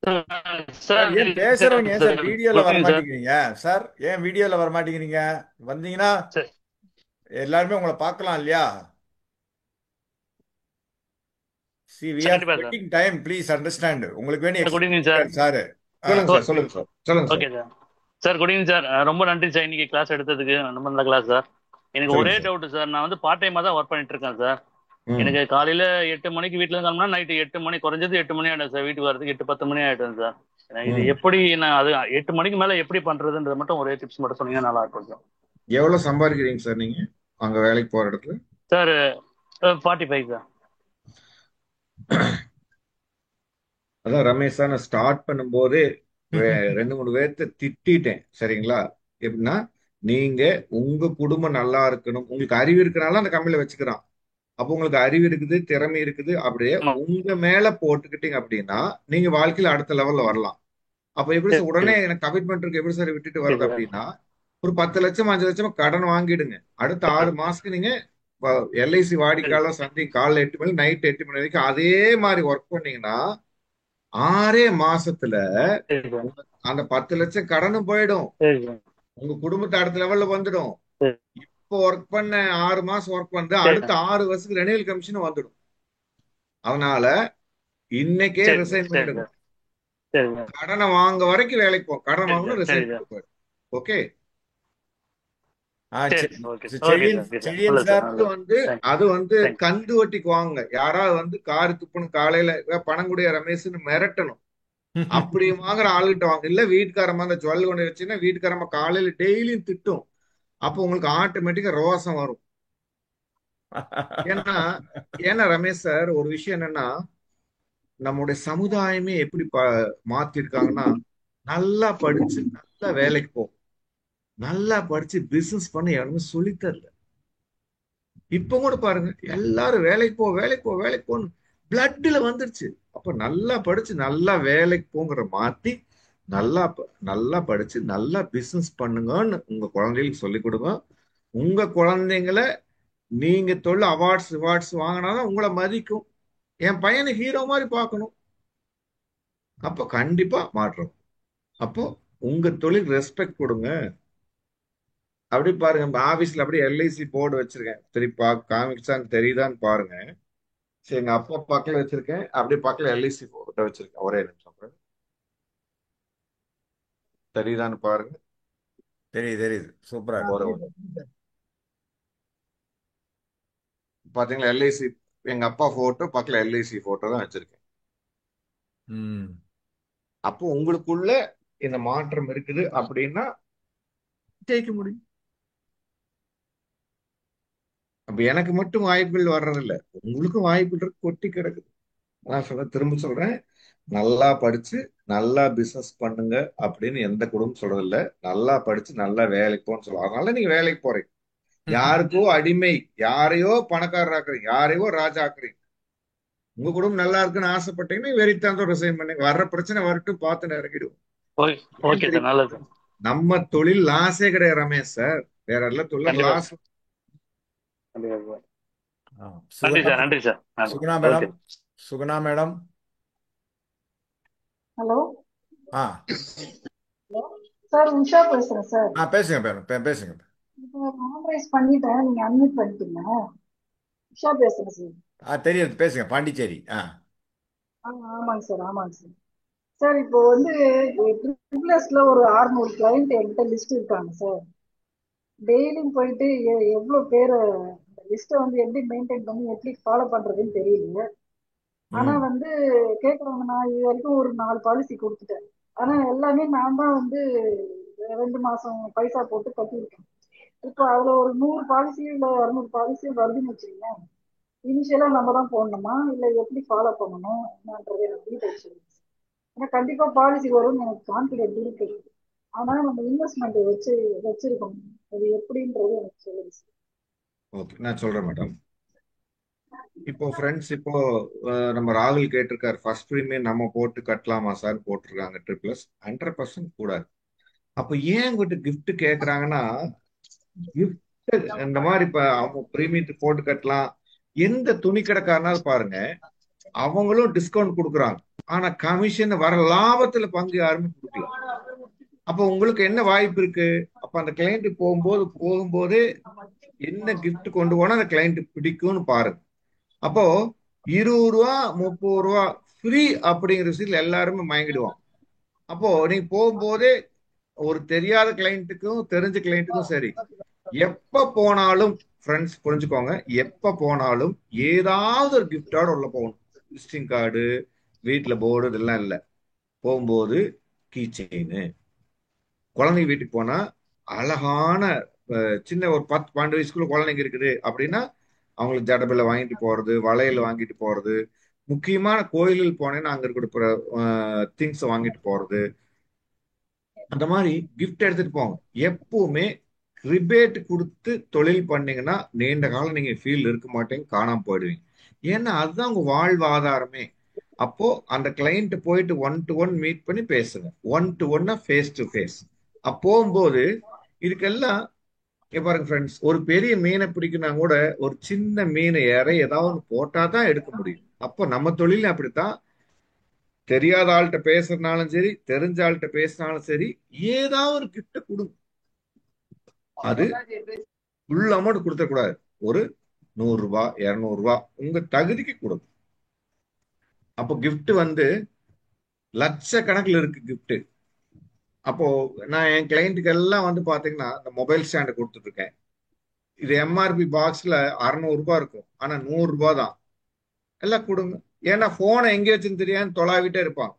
sir sir, ஏன் பேசுறவங்க ஏன் சார் வீடியோல வர சார் மாட்டேங்கிறீங்க? சார், ஏன் வீடியோல வர மாட்டேங்கிறீங்க? வந்தீங்கன்னா சார் எல்லாருமே உங்களை பார்க்கலாம் இல்லையா? See, we are கண்டிப்பா sir spending time, please understand. உங்களுக்கு வேண்டிய குட் ஈவினிங் சார். சார். சொல்லுங்க சார், சொல்லுங்க சார், சொல்லுங்க sir. Okay sir. Sir good evening sir. ரொம்ப நன்றி சார் இன்னைக்கு கிளாஸ் எடுத்ததுக்கு. ரொம்ப நல்ல கிளாஸ் சார். எனக்கு சொல்லுங்க ஒரே சார். Doubt sir. நான் பார்ட் டைமா தான் ஒர்க் பண்ணிட்டு இருக்கேன் சார். ம் எனக்கு காலையில 8 மணிக்கு வீட்டுல இருந்து கிளம்புனா நைட்டு 8 மணி, குறைஞ்சது 8 மணி ஆயிடும் சார். வீட்டுக்கு வரதுக்கு 8 10 மணி ஆயிடும் சார். இது ம் எப்படி நான் அது 8 மணிக்கு மேல எப்படி பண்றதுன்றது மட்டும் ஒரே டிப்ஸ் மட்டும் சொன்னீங்கன்னா நல்லா இருக்கும் சார். எவ்வளவு சம்பாதிக்கிறீங்க சார் நீங்க அங்க வேலைக்கு போற இடத்துல? Sir 45 sir. அதான் ரமேஷ் சார், நான் ஸ்டார்ட் பண்ணும்போதே 2 3 பேர்த்த திட்டிட்டேன், சரிங்களா? எப்படின்னா, நீங்க உங்க குடும்பம் நல்லா இருக்கணும், உங்களுக்கு அறிவு இருக்கனால அந்த கம்பெனில வச்சுக்கிறான். அப்போ உங்களுக்கு அறிவு இருக்குது, திறமை இருக்குது, அப்படியே ஆமா. உங்க மேல போட்டுக்கிட்டீங்க அப்படின்னா நீங்க வாழ்க்கையில அடுத்த லெவல்ல வரலாம். அப்ப எப்படி சார் உடனே எனக்கு கமிட்மெண்ட் இருக்கு, எப்படி சார் விட்டுட்டு சரி வருது சார். அப்படின்னா, ஒரு 10 லட்சம் 5 லட்சம் கடன் வாங்கிடுங்க. அடுத்த 6 மாசத்துக்கு நீங்க எல்ஐசி சரி வாடிக்கையாளர் சந்தை காலைல 8 மணி நைட் 8 மணி வரைக்கும் அதே மாதிரி ஒர்க் பண்ணீங்கன்னா 6 மாசத்துல சரி சார். அந்த 10 லட்சம் கடனும் போயிடும், சரி சார். உங்க குடும்பத்தை அடுத்த லெவல்ல வந்துடும். சரி இப்போ ஒர்க் பண்ண 6 மாசம் ஒர்க் பண்ணது சரி அடுத்த 6 வருஷத்துக்கு ரெனிவல் கமிஷன் வந்துடும். அதனால இன்னைக்கே சரி ரிசைன் சரி பண்ணிடுங்க. சார். சரி சார். கடனை வாங்க வரைக்கும் வேலைக்கு போ, கடன் சரி வாங்கணும், சார். சரி ரிசைன் சார். பண்ணிட்டு போயிடும். ஓகே. சரி sir. Okay sir. Okay Chezhiyan sir. Okay sir. Chezhiyan நல்லது சார், சார். அது நல்லது. தேங்க்யூ. அது தேங்க்யூ. கந்து வட்டிக்கு வாங்குங்க. யாராவது கார் துப்புன்னு காலையில பணம் கூடிய ரமேஷ்னு மிரட்டணும். அப்படி வாங்குற ஆளுகிட்ட வாங்க. இல்ல வீட்டுக்காரமா அந்த ஜுவல் கொண்டு வச்சுன்னா வீட்டுக்காரமா காலையில டெய்லியும் திட்டும். அப்போ உங்களுக்கு ஆட்டோமேட்டிக்கா ரோசம் வரும். ஏன்னா ஏன்னா ரமேஷ் சார், ஒரு விஷயம் என்னன்னா, நம்முடைய சமுதாயமே எப்படி மாத்திருக்காங்கன்னா, நல்லா படிச்சு நல்லா வேலைக்கு போ, நல்லா படிச்சு பிசினஸ் பண்ண யாருமே சொல்லித்தரல. இப்ப கூட பாருங்க, எல்லாரும் வேலைக்கு போ வேலைக்கு போ வேலைக்கு போன்னு பிளட்ல வந்துருச்சு. அப்ப நல்லா படிச்சு நல்லா வேலைக்கு போங்கிற மாத்தி நல்லா படிச்சு நல்லா பிசினஸ் பண்ணுங்கன்னு உங்க குழந்தைகளுக்கு சொல்லிக் கொடுங்க. உங்க குழந்தைங்களை நீங்க அவார்ட்ஸ் வாங்கினாதான் உங்களை மதிக்கும். என் பையனை ஹீரோ மாதிரி பார்க்கணும். அப்போ கண்டிப்பா மாற்றம். அப்போ உங்க தொழில் ரெஸ்பெக்ட் கொடுங்க. அப்படி பாருங்க, ஆபீஸ்ல அப்படியே எல்ஐசி போர்டு வச்சிருக்கேன், சரி காமிக்ஸான்னு தெரியுதான்னு பாருங்க. சரி, எங்க அப்பா பக்கத்துல வச்சிருக்கேன், அப்படியே பக்கத்துல எல்ஐசி போட்டோ வச்சிருக்கேன். ஒரே நிமிஷம் bro. தெரியுதான்னு பாருங்க. தெரியுது சூப்பரா ஒரு இருக்கு. பாத்தீங்களா, எல்ஐசி எங்க அப்பா போட்டோ பக்கத்துல எல்ஐசி போட்டோ தான் வச்சிருக்கேன். ம். அப்போ உங்களுக்குள்ள இந்த மாற்றம் இருக்குது அப்படின்னா ஜெயிக்க முடியும். அப்ப எனக்கு மட்டும் வாய்ப்புகள் வர்றதில்ல, உங்களுக்கும் வாய்ப்புகள் கொட்டி கிடக்குது. நான் திரும்ப சொல்றேன், நல்லா படிச்சு நல்லா பிசினஸ் பண்ணுங்க அப்படின்னு எந்த குடும்பம் சொல்றதில்ல. நல்லா படிச்சு நல்லா வேலைக்கு போன்னு சொல்லுவாங்க. அதனால நீங்க வேலைக்கு போறீங்க. யாருக்கோ அடிமை, யாரையோ பணக்காரர் ஆக்குறீங்க, யாரையோ ராஜா ஆக்குறீங்க. உங்க குடும்பம் நல்லா இருக்குன்னு ஆசைப்பட்டீங்கன்னா வெறித்தாந்தோ ரிசைன் பண்ணுங்க. வர்ற பிரச்சனை வரட்டும், பார்த்து இறங்கிடுவோம். ஓகே ஏன் ஓகே சார், தெரியுமா? நல்லது சார். நம்ம தொழில் லாஸே கிடையாது ரமேஷ் சார். வேற எல்லா தொழிலும் கண்டிப்பா லாஸ். கண்டிப்பா. ஆ, நன்றி சுகுணா சார், நன்றி சார், நன்றி. Suguna okay. Madam. Suguna madam. Hello ah sir, Usha பேசுறேன் சார். பேசுங்க பேசுங்க. இப்போ ஹேண்ட் ரைஸ் பண்ணிட்டேன், நீங்க அன்மியூட் பண்ணிட்டீங்க. உஷா பேசுறேன் சார். தெரியுது, பேசுங்க. பாண்டிச்சேரி. ஆமாங்க சார், ஆமாங்க சார். சார் இப்போ வந்து ட்ரிபிள்எஸ்ல ஒரு 600 கிளைண்ட் என்கிட்ட லிஸ்ட் இருக்காங்க சார். டெய்லியும் போயிட்டு எவ்வளோ பேர் லிஸ்ட்டை வந்து எப்படி மெயின்டைன் பண்ணி எப்படி ஃபாலோ பண்றதுன்னு தெரியல. ஆனா வந்து கேட்குறவங்க, நான் இது வரைக்கும் ஒரு 4 பாலிசி கொடுத்துட்டேன். ஆனா எல்லாமே நான் தான் வந்து 2 மாசம் பைசா போட்டு கட்டியிருக்கேன். இப்போ அதுல ஒரு 100 பாலிசியும் இல்லை 200 பாலிசியும் வருதுன்னு வச்சுக்கோங்க. இனிஷியலா நம்ம தான் போடணுமா இல்லை எப்படி ஃபாலோ பண்ணணும் என்னன்றது எனக்கு டீடைல்ஸ் சொல்லுங்க. ஏன்னா கண்டிப்பா பாலிசி வரும்னு எனக்கு கான்ஃபிடென்ட் இருக்கு. ஆனா நம்ம இன்வெஸ்ட்மெண்ட் வச்சிருக்கோம், அது எப்படின்றது எனக்கு சொல்லுங்க சார். ஓகே, நான் சொல்றேன் மேடம். இப்போ ஃப்ரெண்ட்ஸ், இப்போ நம்ம ராகுல் கேட்டிருக்காரு, ஃபர்ஸ்ட் ப்ரீமியம் நம்ம போட்டு கட்டலாமா சார் போட்டிருக்காங்க. ட்ரிபிள்எஸ் 100% கூடாது. அப்போ ஏன் உங்ககிட்ட கிஃப்ட் கேட்கறாங்கன்னா, கிஃப்ட் இந்த மாதிரி இப்ப அவங்க ப்ரீமியத்துக்கு போட்டு கட்டலாம். எந்த துணி கடைக்காரனாலும் பாருங்க, அவங்களும் டிஸ்கவுண்ட் கொடுக்குறாங்க. ஆனா கமிஷன் வர லாபத்துல பங்கு யாருமே கொடுக்கல. அப்போ உங்களுக்கு என்ன வாய்ப்பு இருக்கு? அப்ப அந்த கிளைண்ட் போகும்போதே என்ன கிஃப்ட் கொண்டு போனா அந்த கிளைண்ட் பிடிக்கும்னு பாருங்க. அப்போ 20 ரூபா 30 ரூபா ஃப்ரீ அப்படிங்கிற விஷயத்துல எல்லாருமே மயங்கிடுவோம். அப்போ நீங்க போகும்போதே ஒரு தெரியாத கிளைண்ட்டுக்கும் தெரிஞ்ச கிளைண்ட்டுக்கும் சரி, எப்ப போனாலும் ஃப்ரெண்ட்ஸ் புரிஞ்சுக்கோங்க, எப்ப போனாலும் ஏதாவது ஒரு கிஃப்டோட உள்ள போகணும். விசிட்டிங் கார்டு, வீட்டுல போர்டு, இதெல்லாம் இல்லை. போகும்போது கீ செயின், குழந்தைங்க வீட்டுக்கு போனா அழகான சின்ன ஒரு 10-12 வயசுக்குள்ள குழந்தைங்க இருக்குது அப்படின்னா அவங்களுக்கு ஜடபில வாங்கிட்டு போறது, வளையல் வாங்கிட்டு போறது, முக்கியமான கோயில்கள் போனேன்னா அங்க இருக்கிற திங்ஸ் வாங்கிட்டு போறது, அந்த மாதிரி கிஃப்ட் எடுத்துட்டு போங்க. எப்பவுமே ரிபேட் கொடுத்து தொழில் பண்ணீங்கன்னா நீண்ட காலம் நீங்க ஃபீல்ட் இருக்க மாட்டீங்க, காணாம போயிடுவீங்க. ஏன்னா அதுதான் உங்க வாழ்வாதாரமே. அப்போ அந்த கிளைண்ட் போயிட்டு 1-to-1 மீட் பண்ணி பேசுங்க. 1-to-1 face to face. போகும்போது இதுக்கெல்லாம் பாருங்க ஃப்ரெண்ட்ஸ், ஒரு பெரிய மீனை பிடிக்கணும்னா கூட ஒரு சின்ன மீனை ஏதாவது போட்டா தான் எடுக்க முடியும். அப்போ நம்ம தொழில் அப்படித்தான். தெரியாத ஆள்கிட்ட பேசுறதுனாலும் சரி, தெரிஞ்ச ஆள்கிட்ட பேசினாலும் சரி, ஏதாவது ஒரு கிஃப்ட் கொடுங்க. அது ஃபுல் அமௌண்ட் கொடுத்தக்கூடாது. ஒரு 100 ரூபாய் 200 ரூபாய் உங்க தகுதிக்கு கொடுங்க. அப்போ கிஃப்ட் வந்து லட்சக்கணக்கில் இருக்கு கிஃப்ட். அப்போ நான் என் கிளைண்ட்டுக்கு எல்லாம் வந்து பாத்தீங்கன்னா இந்த மொபைல் ஸ்டாண்டு கொடுத்துட்டு இருக்கேன். இது எம்ஆர்பி பாக்ஸ்ல 600 ரூபாய் இருக்கும், ஆனா 100 ரூபாய் தான். எல்லாம் கொடுங்க. ஏன்னா போனை எங்க வச்சுன்னு தெரியாம தொலாவிட்டே இருப்பாங்க.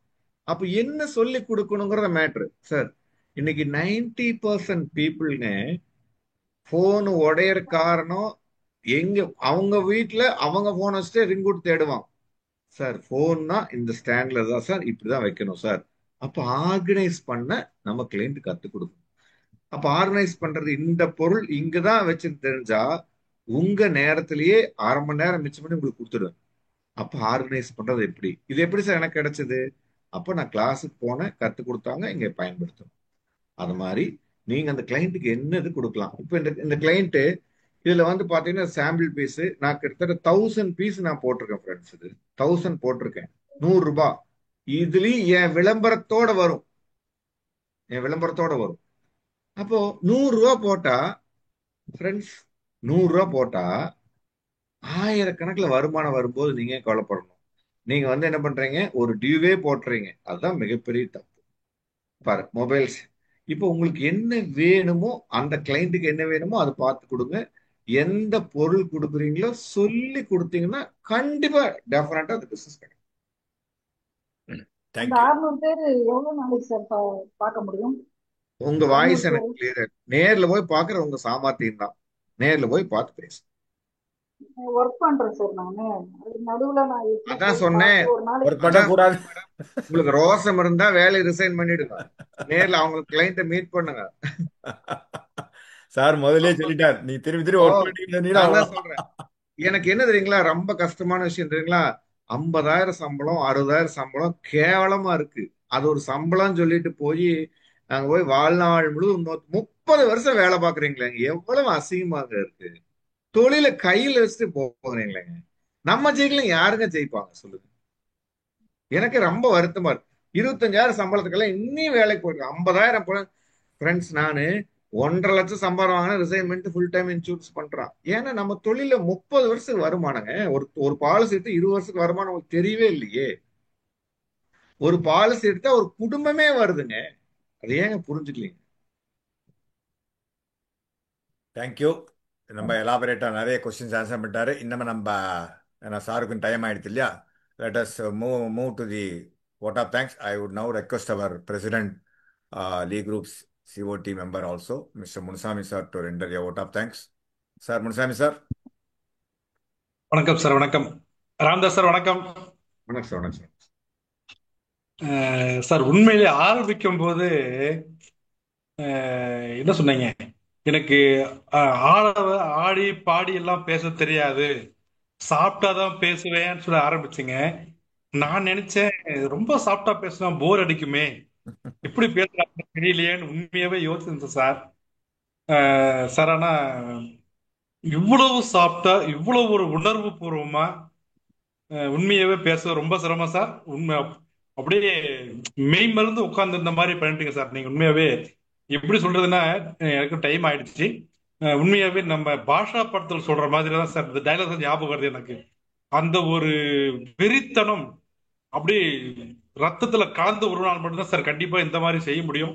அப்ப என்ன சொல்லி கொடுக்கணுங்கிறத மேட்ரு சார். இன்னைக்கு 90% பீப்புள்ங்க போன் உடையற காரணம் எங்க, அவங்க வீட்டுல அவங்க போன் வச்சுட்டு ரிங்கூட் தேடுவாங்க. சார் போன்னா இந்த ஸ்டாண்ட்ல தான் சார், இப்படிதான் வைக்கணும் சார். அப்ப ஆர்கனைஸ் பண்ண நம்ம கிளைண்ட் கத்து கொடுக்கணும். அப்ப ஆர்கனைஸ் பண்றது, இந்த பொருள் இங்கதான் வச்சுன்னு தெரிஞ்சா உங்க நேரத்திலேயே 1/2 மணி நேரம் மிச்சம் பண்ணி உங்களுக்கு கொடுத்துடுவேன். அப்ப ஆர்கனைஸ் பண்றது எப்படி, இது எப்படி சார் எனக்கு கிடைச்சது? அப்ப நான் கிளாஸுக்கு போனேன், கத்து கொடுத்தாங்க, இங்க பயன்படுத்தணும். அது மாதிரி நீங்க அந்த கிளைண்ட்டுக்கு என்ன இது கொடுக்கலாம். இப்ப இந்த கிளைண்ட் இதுல வந்து பாத்தீங்கன்னா சாம்பிள் பீஸ் நான் கிட்டத்தட்ட 1000 பீஸ் நான் போட்டிருக்கேன் ஃப்ரெண்ட்ஸ். இது 1000 போட்டிருக்கேன், 100 ரூபாய். இதுலயும் என் விளம்பரத்தோட வரும், என் விளம்பரத்தோட வரும். அப்போ 100 ரூபாய் போட்டா ஃப்ரெண்ட்ஸ், 100 ரூபாய் போட்டா ஆயிரக்கணக்குல வருமானம் வரும்போது நீங்க ஏன் கவலைப்படணும்? நீங்க வந்து என்ன பண்றீங்க, ஒரு டியூவே போட்டுறீங்க. அதுதான் மிகப்பெரிய தப்பு. பாரு மொபைல்ஸ், இப்போ உங்களுக்கு என்ன வேணுமோ, அந்த கிளைண்ட்டுக்கு என்ன வேணுமோ அதை பார்த்து கொடுங்க. எந்த பொருள் கொடுக்குறீங்களோ சொல்லி கொடுத்தீங்கன்னா கண்டிப்பா டெஃபினட்டா அது பிசினஸ் கிடைக்கும். இந்த தேங்க்யூ. 600 பேர் எவ்வளவு நாளைக்கு சார் பார்க்க முடியும்? உங்க 600 வாய்ஸ் எனக்கு பேர் கிளியர். நேர்ல போய் பாக்குற உங்க சாமர்த்தியம் தான். நேர்ல போய் பார்த்து பேசு. ஒர்க் பண்றேன் சார் நானு. அதுக்கு நடுவுல நான் எப்படி அதான் போய் சொன்னேன். பார்த்து ஒரு ஒரு நாளைக்கு அதான் பண்ணக்கூடாது. உங்களுக்கு ரோசம் இருந்தா வேலையை ரிசைன் பண்ணிடுங்க. நேர்ல அவங்க கிளைண்ட்டை மீட் பண்ணுங்க. சார் முதல்லயே சொல்லிட்டார், நீ திரும்பி திரும்பி ஓ, ஒர்க் பண்ணிட்டு நான் தான் சொல்றேன். எனக்கு என்ன தெரியுங்களா ரொம்ப கஷ்டமான விஷயம் தெரியுங்களா? 50,000 சம்பளம், 60,000 சம்பளம் கேவலமா இருக்கு. அது ஒரு சம்பளம் சொல்லிட்டு போய் நாங்க போய் வாழ்நாள் முழுவதும் 30 வருஷம் வேலை பாக்குறீங்களேங்க, எவ்வளவு அசிங்கமாக இருக்கு. தொழில கையில வச்சுட்டு போகிறீங்களேங்க. நம்ம ஜெயிக்கலாம், யாருங்க ஜெயிப்பாங்க சொல்லுங்க? எனக்கு ரொம்ப வருத்தமா இருக்கு. 25,000 சம்பளத்துக்கெல்லாம் இன்னும் வேலைக்கு போயிருக்கு. 50,000 ஃப்ரெண்ட்ஸ், நானு 1,50,000 சம்பளம் வாங்கினா ரிசைன் பண்ணிட்டு ஃபுல் டைம் இன்சூரன்ஸ் பண்றான். ஏன்னா நம்ம தொழில 30 வருஷத்துக்கு வருமானங்க. ஒரு பாலிசி எடுத்து 20 வருஷத்துக்கு வருமானம் உங்களுக்கு தெரியவே இல்லையே. ஒரு பாலிசி எடுத்தா ஒரு குடும்பமே வருதுங்க. அது ஏங்க புரிஞ்சுக்கலீங்க? தேங்க்யூ. நம்ம எலாபரேட்டா நிறைய கொஸ்டின்ஸ் ஆன்சர் பண்ணிட்டாரு. இன்னும் நம்ம ஏன்னா சாருக்கு டைம் ஆயிடுது இல்லையா? Let us move to the vote of thanks. I would now request our president, Lee Group's COT member also, Mr. Munsami sir, to render a vote of thanks. Sir, Munsami sir. வணக்கம் sir. வணக்கம் Ramdas sir. வணக்கம். வணக்கம் sir. வணக்கம் sir. Sir, உண்மையிலே ஆரம்பிக்கும் போது என்ன சொன்னீங்க, எனக்கு ஆடி பாடி எல்லாம் பேச தெரியாது, சாப்பிட்டாதான் பேசுவேன்னு சொல்ல ஆரம்பிச்சுங்க. நான் நினைச்சேன் ரொம்ப சாப்பிட்டா பேசினா போர் அடிக்குமே, எப்படி பேசுறாங்க தெரியலையேன்னு உண்மையாவே யோசிச்சேன் சார். சார், ஆனா இவ்வளவு சாப்பிட்டா இவ்வளவு ஒரு உணர்வு பூர்வமா உண்மையாவே பேச ரொம்ப சிரமம் சார். உண்மை அப்படியே மெய் மருந்து உட்கார்ந்து இந்த மாதிரி பண்ணிட்டீங்க சார். நீங்க உண்மையாவே எப்படி சொல்றதுன்னா, எனக்கு டைம் ஆயிடுச்சு. உண்மையாவே நம்ம பாஷா படத்தில் சொல்ற மாதிரி தான் சார் இந்த டைலாக் ஞாபகம் வருது எனக்கு. அந்த ஒரு வெறித்தனம் அப்படியே ரத்தத்துல கலந்து ஒரு நாள் மட்டும்தான் சார் கண்டிப்பா இந்த மாதிரி செய்ய முடியும்.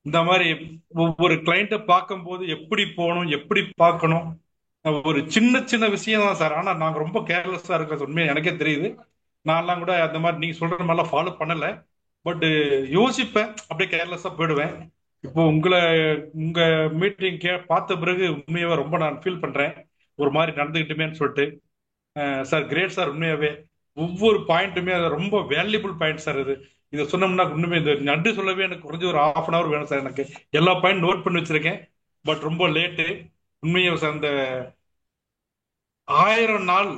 இந்த மாதிரி ஒவ்வொரு கிளைண்ட்டை பார்க்கும் போது எப்படி போகணும், எப்படி பார்க்கணும், ஒரு சின்ன சின்ன விஷயம் தான் சார். ஆனா நாங்க ரொம்ப கேர்லெஸ்ஸா இருக்கிறது உண்மையா எனக்கே தெரியுது. நான்லாம் கூட அந்த மாதிரி நீங்க சொல்ற மாதிரிலாம் ஃபாலோ பண்ணல. பட் யோசிப்பேன், அப்படியே கேர்லெஸ்ஸா போயிடுவேன். இப்போ உங்க மீட்டிங் பார்த்த பிறகு உண்மையாவே ரொம்ப நான் ஃபீல் பண்றேன், ஒரு மாதிரி நடந்துகிட்டுமேன்னு சொல்லிட்டு. Sir great sir. உண்மையாவே ஒவ்வொரு பாயிண்ட்டுமே ரொம்ப வேல்யூபிள் பாயிண்ட் சார். இதை சொன்னோம்னா உண்மையே இந்த நன்றி சொல்லவே எனக்கு குறைஞ்ச ஒரு 1/2 hour வேணும் சார். எனக்கு எல்லா பாயிண்ட் நோட் பண்ணி வச்சிருக்கேன், பட் ரொம்ப லேட்டு. உண்மையாக சார், அந்த 1000 நாள்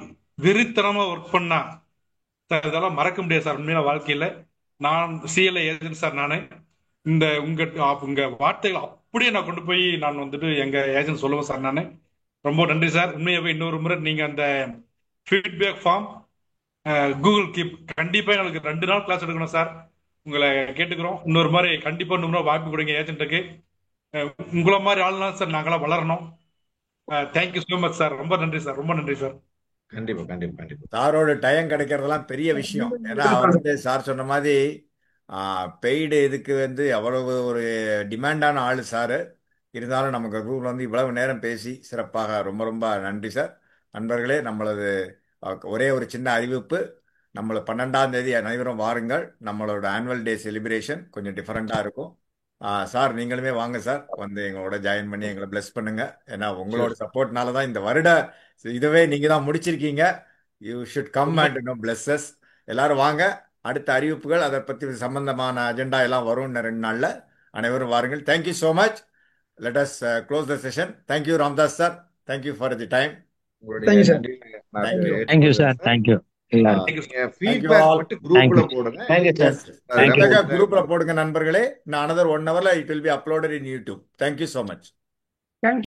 வெறித்தனமா ஒர்க் பண்ணா சார், இதெல்லாம் மறக்க முடியாது சார் உண்மையில வாழ்க்கையில. நான் சிஎல்ஐ ஏஜென்ட் சார். நானு இந்த உங்க வார்த்தைகள் அப்படியே நான் கொண்டு போய் நான் வந்துட்டு எங்க ஏஜென்ட் சொல்லுவேன் சார். நானு ரொம்ப நன்றி சார். உண்மையாவே இன்னொரு முறை நீங்க அந்த ஃபீட்பேக் ஃபார்ம் கூகுள் கீப் கண்டிப்பா எங்களுக்கு 2 நாள் கிளாஸ் எடுக்கணும் சார். உங்களை கேட்டுக்கிறோம். இன்னொரு மாதிரி கண்டிப்பா இன்னொரு வாய்ப்பு கொடுங்க ஏஜென்ட்டுக்கு. உங்களை மாதிரி ஆளுநர் சார் நாங்களாம் வளரணும். Thank you so much sir. ரொம்ப நன்றி சார். ரொம்ப நன்றி சார். கண்டிப்பா கண்டிப்பா கண்டிப்பா. சாரோட டைம் கிடைக்கிறதெல்லாம் பெரிய விஷயம். ஏன்னா அவர் வந்து சார் சொன்ன மாதிரி பெய்டு இதுக்கு வந்து அவ்வளவு ஒரு டிமாண்டான ஆளு சாரு. இருந்தாலும் நமக்கு குரூப்ல வந்து இவ்வளவு நேரம் பேசி சிறப்பாக ரொம்ப ரொம்ப நன்றி சார். நண்பர்களே, நம்மளது ஒரே ஒரு சின்ன அறிவிப்பு. நம்மள 12ஆம் தேதி அனைவரும் வாருங்கள். நம்மளோட ஆனுவல் டே செலிப்ரேஷன் கொஞ்சம் டிஃப்ரெண்டா இருக்கும். சார் நீங்களுமே வாங்க சார், வந்து எங்களோட ஜாயின் பண்ணி எங்களை பிளஸ் பண்ணுங்க. ஏன்னா உங்களோட சப்போர்ட்னால தான் இந்த வருட இதுவே நீங்க தான் முடிச்சிருக்கீங்க. You should come and bless us. எல்லாரும் வாங்க. அடுத்த அறிவிப்புகள் அதை பற்றி சம்பந்தமான அஜெண்டா எல்லாம் வரும் 2 நாள்ல. அனைவரும் வாருங்கள். Thank you so much. Let us close the session. Thank you Ramdas sir. Thank you for the time. Thank you sir. Thank you sir. Thank you. குரூப்ல போடுங்க நண்பர்களே. நான் another 1 hourல it will be uploaded in YouTube. Thank you so much.